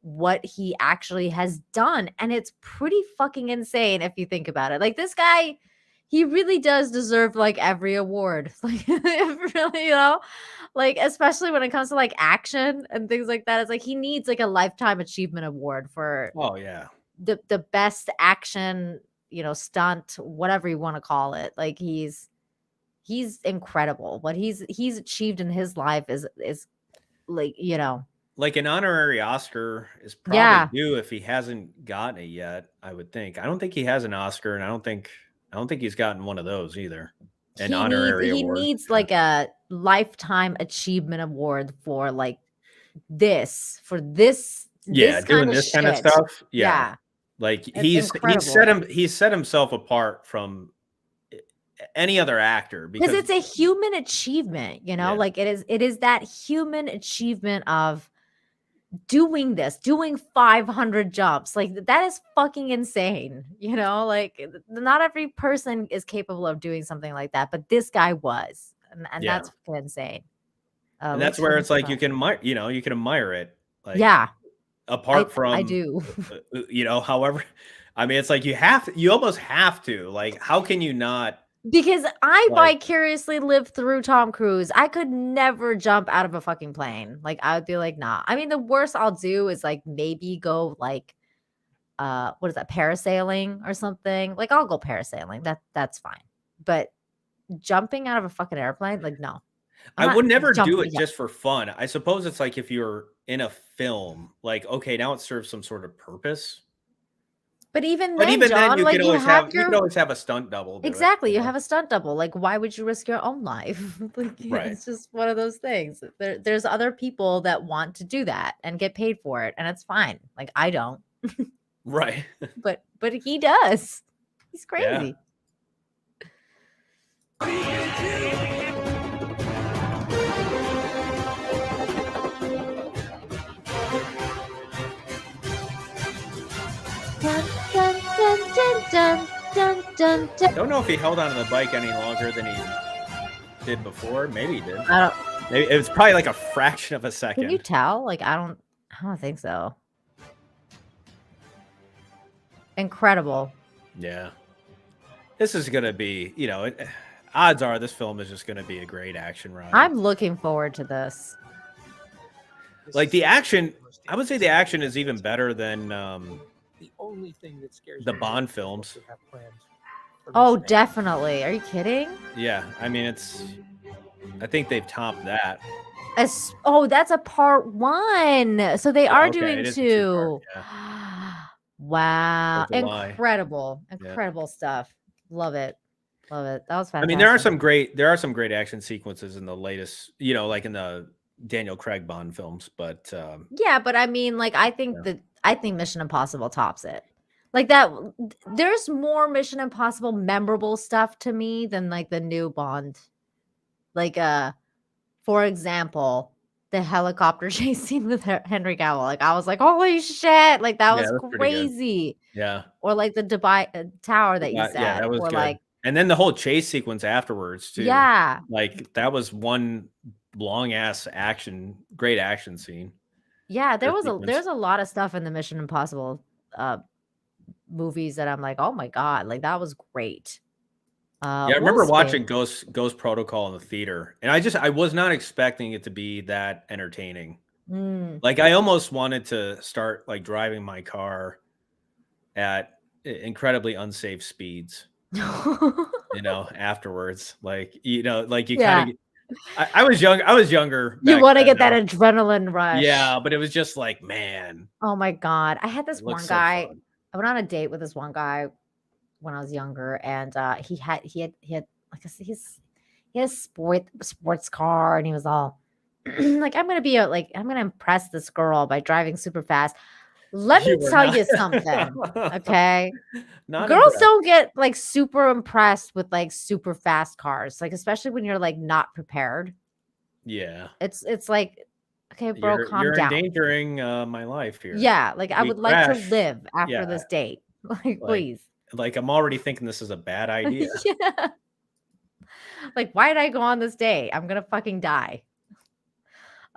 what he actually has done. And it's pretty fucking insane if you think about it. Like this guy, he really does deserve like every award. Like really, like especially when it comes to like action and things like that. It's like he needs like a lifetime achievement award for Oh yeah. the best action, stunt, whatever you want to call it. Like he's incredible. What he's achieved in his life is like, Like an honorary Oscar is probably Yeah. due if he hasn't gotten it yet, I would think. I don't think he has an Oscar, and I don't think he's gotten one of those either. An honorary he award. needs like a lifetime achievement award for like this, Yeah, doing this kind of shit. stuff. Yeah. Yeah. Like It's he's set himself apart from any other actor because because it's a human achievement, Yeah. like it is that human achievement of doing 500 jumps. Like that is fucking insane. Like not every person is capable of doing something like that, but this guy was, and Yeah. that's fucking insane. and that's where it's like you can admire it. Like yeah, apart from I do. however, I mean, it's like you almost have to. Like, how can you not? Because I Like- vicariously lived through Tom Cruise. I could never jump out of a fucking plane. Like I would be like, nah. I mean, the worst I'll do is like maybe go like what is that, parasailing or something. Like I'll go parasailing. That's fine. But jumping out of a fucking airplane, like no. I'm I not would never do jumping it just for fun. I suppose it's like if you're in a film, like, okay, now it serves some sort of purpose. But even But then, even John, then, you like can you always have have your you can always have a stunt double. do it, exactly. You know? have a stunt double. Like, why would you risk your own life? Like, Right. it's just one of those things. There's other people that want to do that and get paid for it, and it's fine. Like, I don't, Right. but he does. He's crazy. Dun, dun, dun, dun, dun, dun, dun, dun. Don't know if he held onto the bike any longer than he did before. Maybe he did. I don't. Maybe it was probably like a fraction of a second. Can you tell? Like, I don't think so. Incredible. Yeah. This is gonna be, odds are this film is just gonna be a great action ride. I'm looking forward to this. Like the action, I would say the action is even better than The only thing that scares the me Bond is films. to have plans for Oh, Mission definitely. Are you kidding? Yeah, I mean I think they've topped that. Oh, that's a part one. So they are Okay, doing it is a two. two-part, Wow. 4th of July. Incredible stuff. Love it. That was fantastic. I mean, there are some great action sequences in the latest, like in the Daniel Craig Bond films, but yeah, but I mean, like, I think Mission Impossible tops it. Like that, there's more Mission Impossible memorable stuff to me than like the new Bond. Like, for example, the helicopter chase scene with Henry Cavill. Like, I was like, holy shit! Like that was crazy. Yeah. Or like the Dubai tower that you said. Yeah, that was or good. like, and then the whole chase sequence afterwards too. Yeah. Like that was one long ass great action scene. Yeah, there's a lot of stuff in the Mission Impossible movies that I'm like, oh my god, like that was great. I remember watching Ghost Protocol in the theater, and I was not expecting it to be that entertaining. Like I almost wanted to start like driving my car at incredibly unsafe speeds. Afterwards, like you kind of. I was young. I was younger. You want to get that adrenaline rush. Yeah, but it was just like, man. Oh my god! I had this one guy. I went on a date with this one guy when I was younger, and he had like a sports car, and he was all like, I'm gonna impress this girl by driving super fast. Let me tell you something, okay? Girls don't get like super impressed with like super fast cars, like especially when you're like not prepared. Yeah, it's like, okay, bro, calm down. You're endangering my life here. Yeah, like I would like to live after this date. Like, please. Like I'm already thinking this is a bad idea. Yeah. Like, why did I go on this date? I'm gonna fucking die.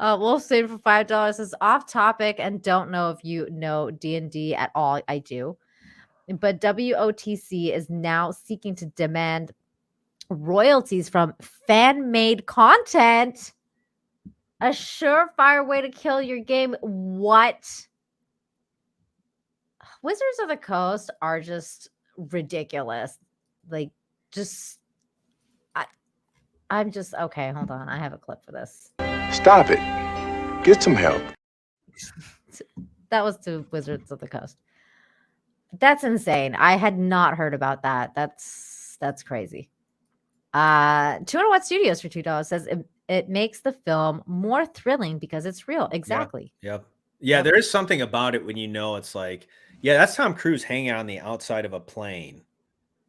Wolf Save for $5 is off topic and don't know if you know D&D at all. I do. But WOTC is now seeking to demand royalties from fan-made content. A surefire way to kill your game. What? Wizards of the Coast are just ridiculous. Like, I'm just, okay, hold on. I have a clip for this. Stop it. Get some help. That was to Wizards of the Coast. That's insane. I had not heard about that. That's crazy. 200 Watt Studios for $2 says it makes the film more thrilling because it's real. Exactly. Yep. Yeah, there is something about it when it's like, yeah, that's Tom Cruise hanging on the outside of a plane.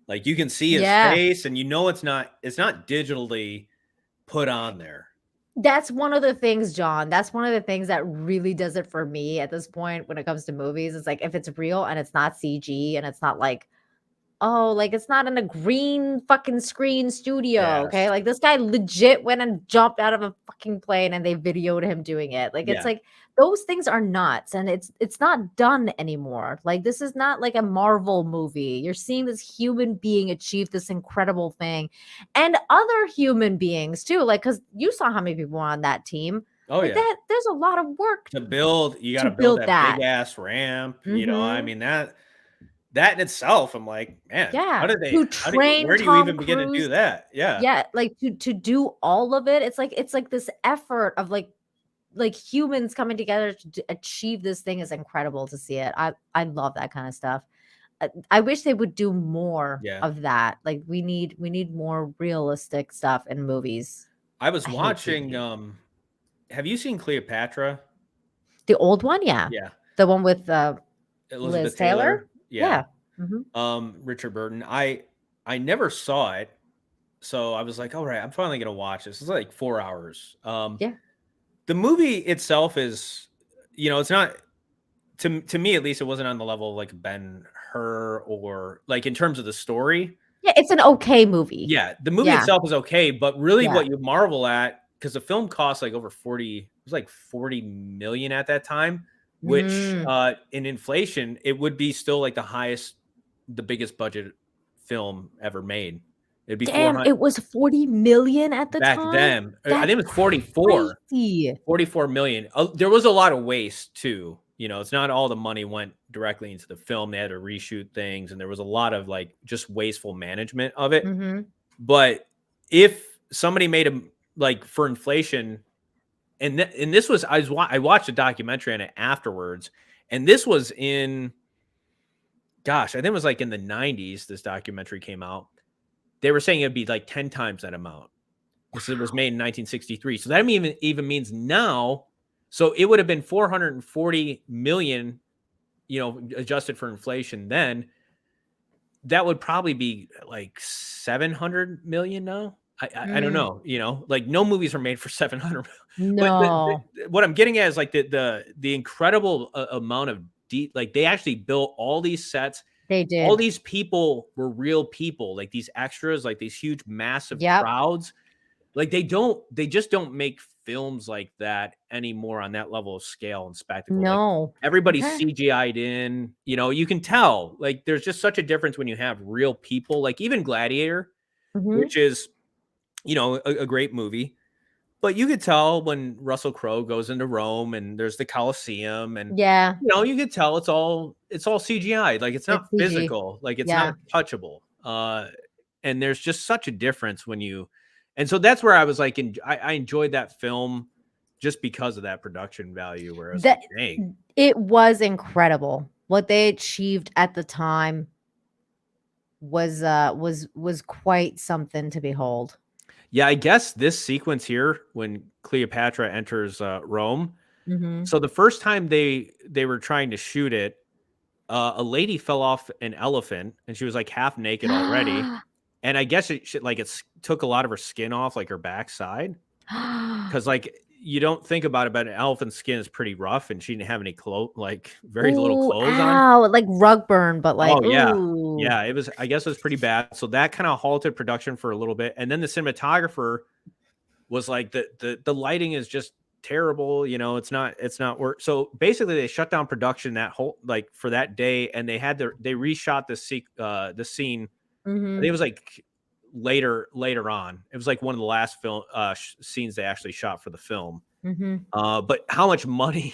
Like you can see his face and it's not digitally put on there. That's one of the things, John. That's one of the things that really does it for me at this point when it comes to movies. It's like if it's real and it's not CG and it's not like, oh, like it's not in a green fucking screen studio. Yes. Okay. Like this guy legit went and jumped out of a fucking plane and they videoed him doing it. Like it's like those things are nuts and it's not done anymore. Like this is not like a Marvel movie. You're seeing this human being achieve this incredible thing and other human beings too. Like, cause you saw how many people were on that team. Oh like yeah. There's a lot of work to build. You got to build that big ass ramp. Mm-hmm. I mean that in itself, I'm like, man, how do you even begin to do that? Yeah. Like to do all of it. It's like this effort of like humans coming together to achieve this thing is incredible to see it. I love that kind of stuff. I wish they would do more of that. Like we need more realistic stuff in movies. I was watching, have you seen Cleopatra? The old one? Yeah. Yeah. The one with Elizabeth Liz Taylor? Yeah. Mm-hmm. Richard Burton. I never saw it, so I was like, all right, I'm finally gonna watch this. It's like 4 hours. The movie itself is, it's not to me at least. It wasn't on the level of like Ben-Hur or like in terms of the story. Yeah, it's an okay movie. Yeah, the movie itself is okay, but really, what you marvel at, because the film cost like over 40 million at that time. Which in inflation, it would be still like the biggest budget film ever made. It'd be it was 40 million at the time. Back then. I think it was 44. Crazy. 44 million. There was a lot of waste too. It's not all the money went directly into the film. They had to reshoot things, and there was a lot of like just wasteful management of it. Mm-hmm. But if somebody made for inflation. And this was I watched a documentary on it afterwards, and this was in gosh, I think it was like in the 90s, this documentary came out. They were saying it'd be like 10 times that amount. Because it was made in 1963. So that even means now, so it would have been 440 million, adjusted for inflation then. That would probably be like 700 million now. I don't know, like no movies are made for 700. No. But what I'm getting at is like the incredible amount of like they actually built all these sets. They did. All these people were real people, like these extras, like these huge, massive crowds. Like they just don't make films like that anymore on that level of scale and spectacle. No. Like everybody's CGI'd in, you can tell like there's just such a difference when you have real people, like even Gladiator, which is, a great movie, but you could tell when Russell Crowe goes into Rome and there's the Colosseum and you could tell it's all CGI. Like it's not physical, like it's not touchable. And there's just such a difference and so that's where I was like, I enjoyed that film just because of that production value. Whereas it was incredible what they achieved at the time. Was quite something to behold. Yeah, I guess this sequence here when Cleopatra enters Rome. So the first time they were trying to shoot it, a lady fell off an elephant and she was like half naked already. And I guess it took a lot of her skin off, like her backside. Because like you don't think about it, but an elephant's skin is pretty rough and she didn't have any clothes, like very little clothes on. Like rug burn, but like, yeah, it was, I guess it was pretty bad. So that kind of halted production for a little bit. And then the cinematographer was like, the lighting is just terrible. It's not work. So basically they shut down production that whole, like for that day. And they reshot the scene. I think it was like later on. It was like one of the last film scenes they actually shot for the film. But how much money,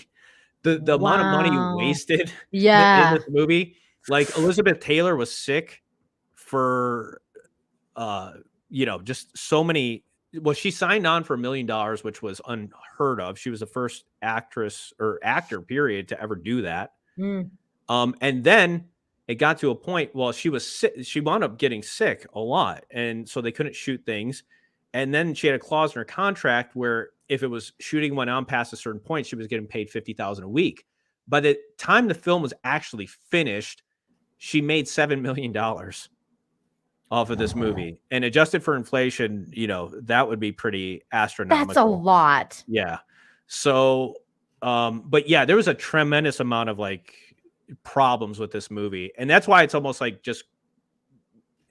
the amount of money wasted in this movie. Like Elizabeth Taylor was sick for just so many. Well, she signed on for $1 million, which was unheard of. She was the first actress or actor period to ever do that. And then it got to a point, well, she was sick. She wound up getting sick a lot. And so they couldn't shoot things. And then she had a clause in her contract where if it was shooting went on past a certain point, she was getting paid $50,000 a week. By the time the film was actually finished, she made $7 million off of this movie. And adjusted for inflation, that would be pretty astronomical. That's a lot. Yeah. So, but yeah, there was a tremendous amount of like problems with this movie, and that's why it's almost like just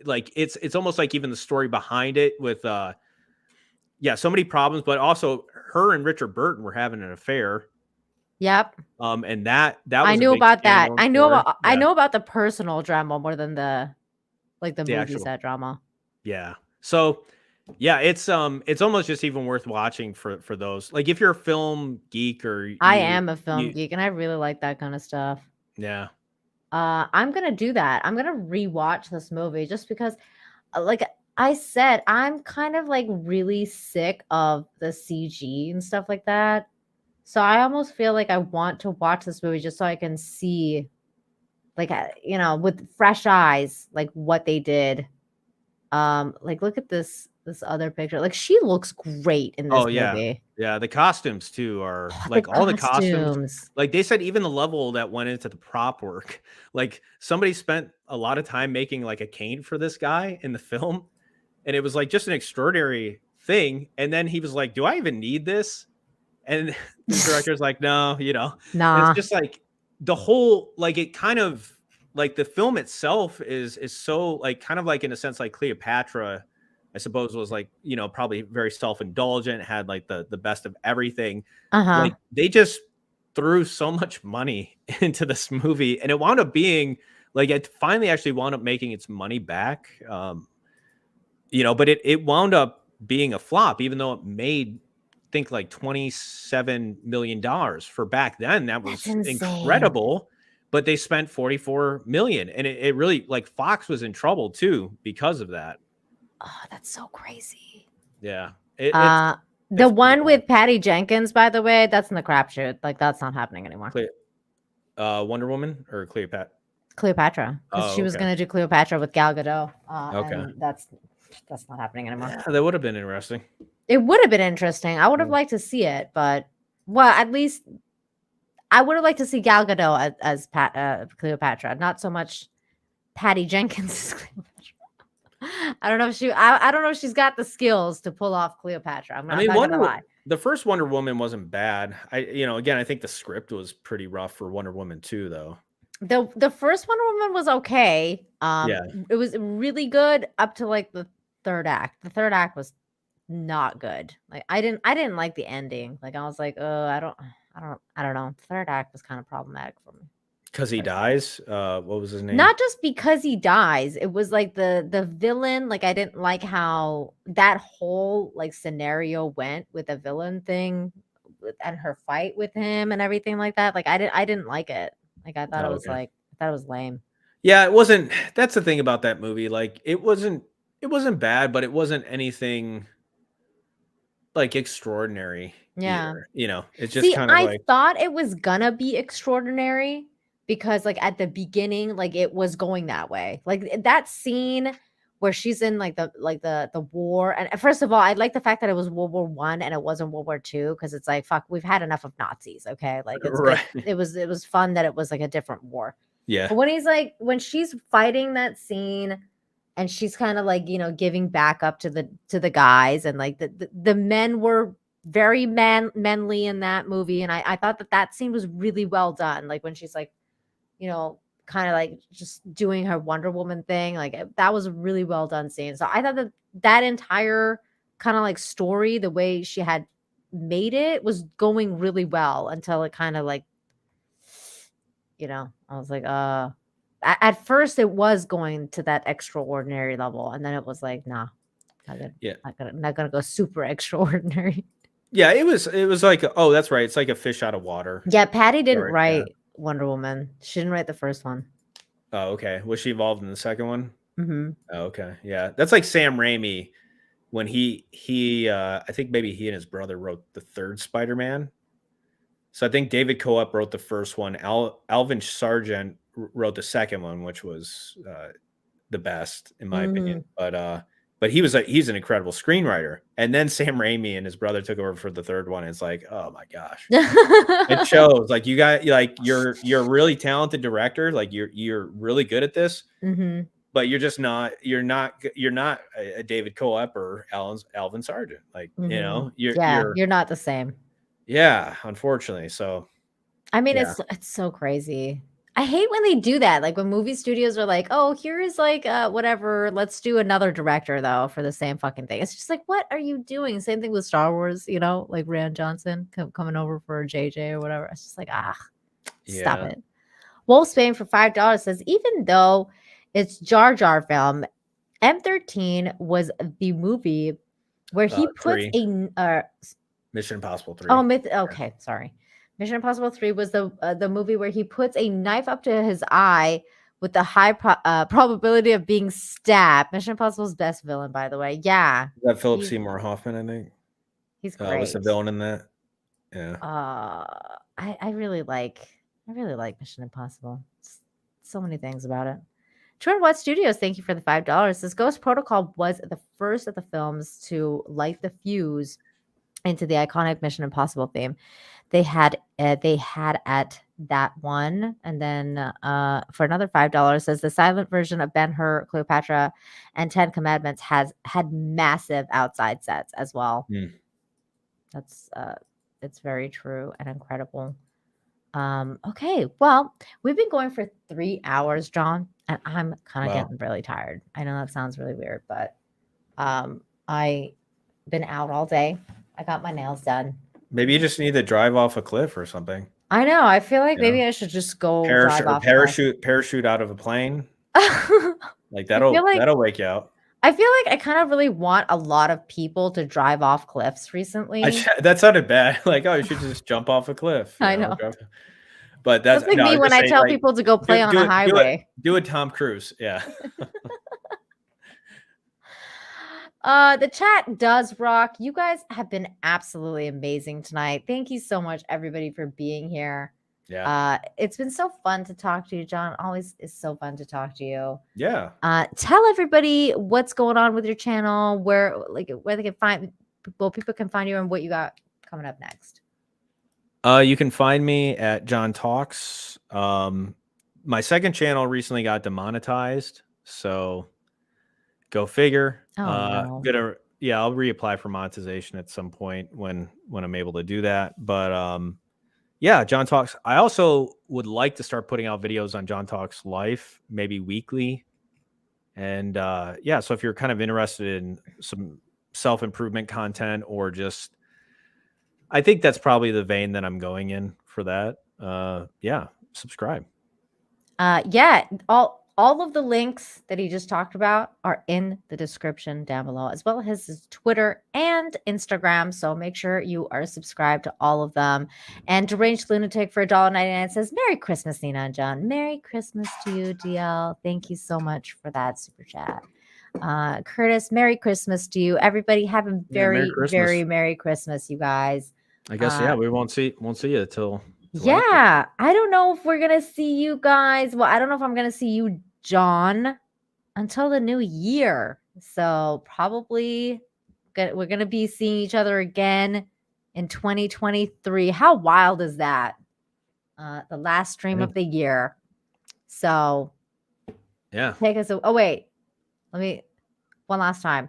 like it's almost like even the story behind it with so many problems, but also her and Richard Burton were having an affair. And that was I knew about that. I know about the personal drama more than the movie set drama. So it's almost just even worth watching for those, like if you're a film geek or I am a film geek and I really like that kind of stuff. I'm gonna do that. I'm gonna rewatch this movie just because, like I said, I'm kind of like really sick of the CG and stuff like that. So I almost feel like I want to watch this movie just so I can see, like with fresh eyes, like what they did. Like look at this other picture. Like she looks great in this movie. Yeah, the costumes too are like all the costumes. Like they said, even the level that went into the prop work. Like somebody spent a lot of time making like a cane for this guy in the film, and it was like just an extraordinary thing. And then he was like, "Do I even need this?" And the director's like, "No, nah." It's just like the whole like it kind of like the film itself is so like kind of like in a sense like Cleopatra, I suppose, was like, probably very self-indulgent, had like the best of everything. Like they just threw so much money into this movie, and it wound up being like it finally actually wound up making its money back. But it wound up being a flop, even though it made think like $27 million for back then. That was incredible. But they spent $44 million, and it really like Fox was in trouble too because of that. Oh, that's so crazy. Yeah. The one with Patty Jenkins, by the way, that's in the crapshoot. Like that's not happening anymore. Wonder Woman or Cleopatra? Cleopatra, because Oh, she was okay. gonna do Cleopatra with Gal Gadot. Okay. And that's not happening anymore. Yeah, that would have been interesting. It would have been interesting. I would have liked to see it, but well, at least I would have liked to see Gal Gadot as Cleopatra, not so much Patty Jenkins as Cleopatra. I don't know if I don't know if she's got the skills to pull off Cleopatra. I'm not gonna lie. The first Wonder Woman wasn't bad. Again, I think the script was pretty rough for Wonder Woman 2, though. The first Wonder Woman was okay. Yeah. It was really good up to like the third act. The third act was not good. Like I didn't like the ending. Like I was like, I don't know. The third act was kind of problematic for me. Because he dies. What was his name? Not just because he dies. It was like the villain. Like I didn't like how that whole like scenario went with the villain thing and her fight with him and everything like that. Like I didn't like it. Like I thought it was like I thought it was lame. Yeah, it wasn't. That's the thing about that movie. Like it wasn't bad, but it wasn't anything like extraordinary. Yeah. Either. It's just kind of I thought it was gonna be extraordinary because like at the beginning, like it was going that way. Like that scene where she's in like the war. And first of all, I like the fact that it was World War I and it wasn't World War II, because it's like, fuck, we've had enough of Nazis. Okay. Like it's Right. it was fun that it was like a different war. Yeah. But when she's fighting that scene and she's kind of like, giving back up to the guys, and like the men were very manly in that movie. And I thought that scene was really well done. Like when she's like, kind of like just doing her Wonder Woman thing. Like that was a really well done scene. So I thought that entire kind of like story, the way she had made it, was going really well until it kind of like, I was like, at first it was going to that extraordinary level. And then it was like, nah, not gonna go super extraordinary. Yeah, it was like, oh, that's right. It's like a fish out of water. Yeah, Patty didn't write Wonder Woman. She didn't write the first one. Oh, okay. Was she involved in the second one? Mm-hmm. Oh, okay. Yeah. That's like Sam Raimi when he I think maybe he and his brother wrote the third Spider-Man. So I think David Coep wrote the first one. Alvin Sargent wrote the second one, which was the best in my opinion. But he's an incredible screenwriter. And then Sam Raimi and his brother took over for the third one. It's like, oh my gosh. It shows like you got like you're a really talented director. Like you're really good at this. Mm-hmm. But you're just not a David Coep or Alvin Sargent. Like, you're not the same. Yeah, unfortunately. So I mean, it's so crazy. I hate when they do that. Like when movie studios are like, oh, here's like whatever, let's do another director though for the same fucking thing. It's just like, what are you doing? Same thing with Star Wars, like Rian Johnson coming over for JJ or whatever. It's just like, stop it. Wolfsbane for $5 says, even though it's Jar Jar film, M13 was the movie where he puts Mission Impossible 3. Okay, sorry. Mission Impossible 3 was the movie where he puts a knife up to his eye with the high probability of being stabbed. Mission Impossible's best villain, by the way. Yeah. Is that Philip Seymour Hoffman, I think? He's great. Was the villain in that? Yeah. I really like Mission Impossible. So many things about it. Jordan Watt Studios, thank you for the $5. This Ghost Protocol was the first of the films to light the fuse into the iconic Mission Impossible theme. They had at that one, and then for another $5 says the silent version of Ben-Hur, Cleopatra, and 10 Commandments has had massive outside sets as well. That's it's very true and incredible. Okay, well, we've been going for 3 hours, John, and I'm kind of getting really tired. I know that sounds really weird, but I been out all day. I got my nails done. Maybe you just need to drive off a cliff or something. I know. I feel like maybe I should just go parachute out of a plane. Like that'll wake you up. I feel like I kind of really want a lot of people to drive off cliffs recently. That sounded bad. Like, oh, you should just jump off a cliff. I know. But that's like me when I tell people to go play on a highway. Do it, Tom Cruise. Yeah. The chat does rock. You guys have been absolutely amazing tonight. Thank you so much, everybody, for being here. Yeah. It's been so fun to talk to you, John. Always is so fun to talk to you. Yeah. Tell everybody what's going on with your channel, where they can find, well, people can find you and what you got coming up next. You can find me at John Talks. My second channel recently got demonetized, so go figure. Oh, no. I'll reapply for monetization at some point when I'm able to do that. But yeah, John Talks. I also would like to start putting out videos on John Talks Life, maybe weekly. And yeah, so if you're kind of interested in some self-improvement content, or just, I think that's probably the vein that I'm going in for that. Yeah, subscribe. Yeah, all of the links that he just talked about are in the description down below, as well as his Twitter and Instagram. So make sure you are subscribed to all of them. And Deranged Lunatic for $1.99 says, Merry Christmas, Nina and John. Merry Christmas to you, DL. Thank you so much for that super chat. Curtis, Merry Christmas to you. Everybody have a very, very Merry Christmas, you guys. I guess, yeah, we won't see you till yeah, I don't know if we're gonna see you guys. Well, I don't know if I'm gonna see you, John, until the new year. So probably we're gonna be seeing each other again in 2023. How wild is that? The last stream of the year. So yeah, take us. Oh wait, let me one last time.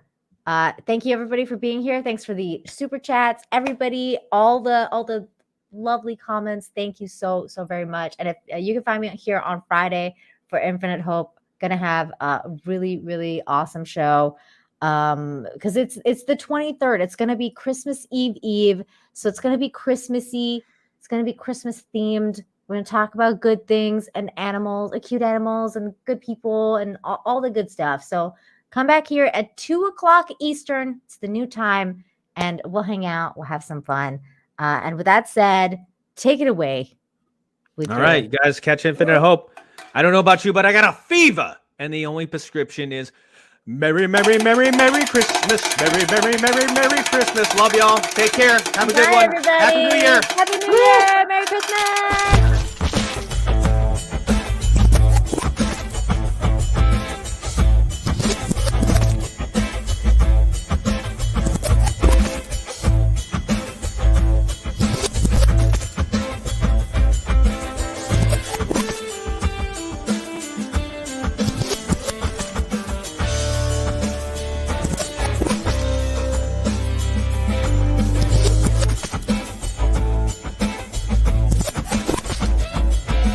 Thank you everybody for being here. Thanks for the super chats, everybody. All the lovely comments. Thank you so very much. And if you can find me here on Friday for Infinite Hope, gonna have a really awesome show, because it's the 23rd. It's gonna be Christmas Eve, so it's gonna be Christmassy. It's gonna be Christmas themed. We're gonna talk about good things and animals, cute animals and good people and all the good stuff. So come back here at 2:00 Eastern. It's the new time, and we'll hang out. We'll have some fun. And with that said, take it away. All right, you guys, catch Infinite Hope. I don't know about you, but I got a fever, and the only prescription is Merry Christmas. Merry Christmas. Love y'all. Take care. Have a good one. Everybody. Happy New Year. Happy New Year. Merry Christmas.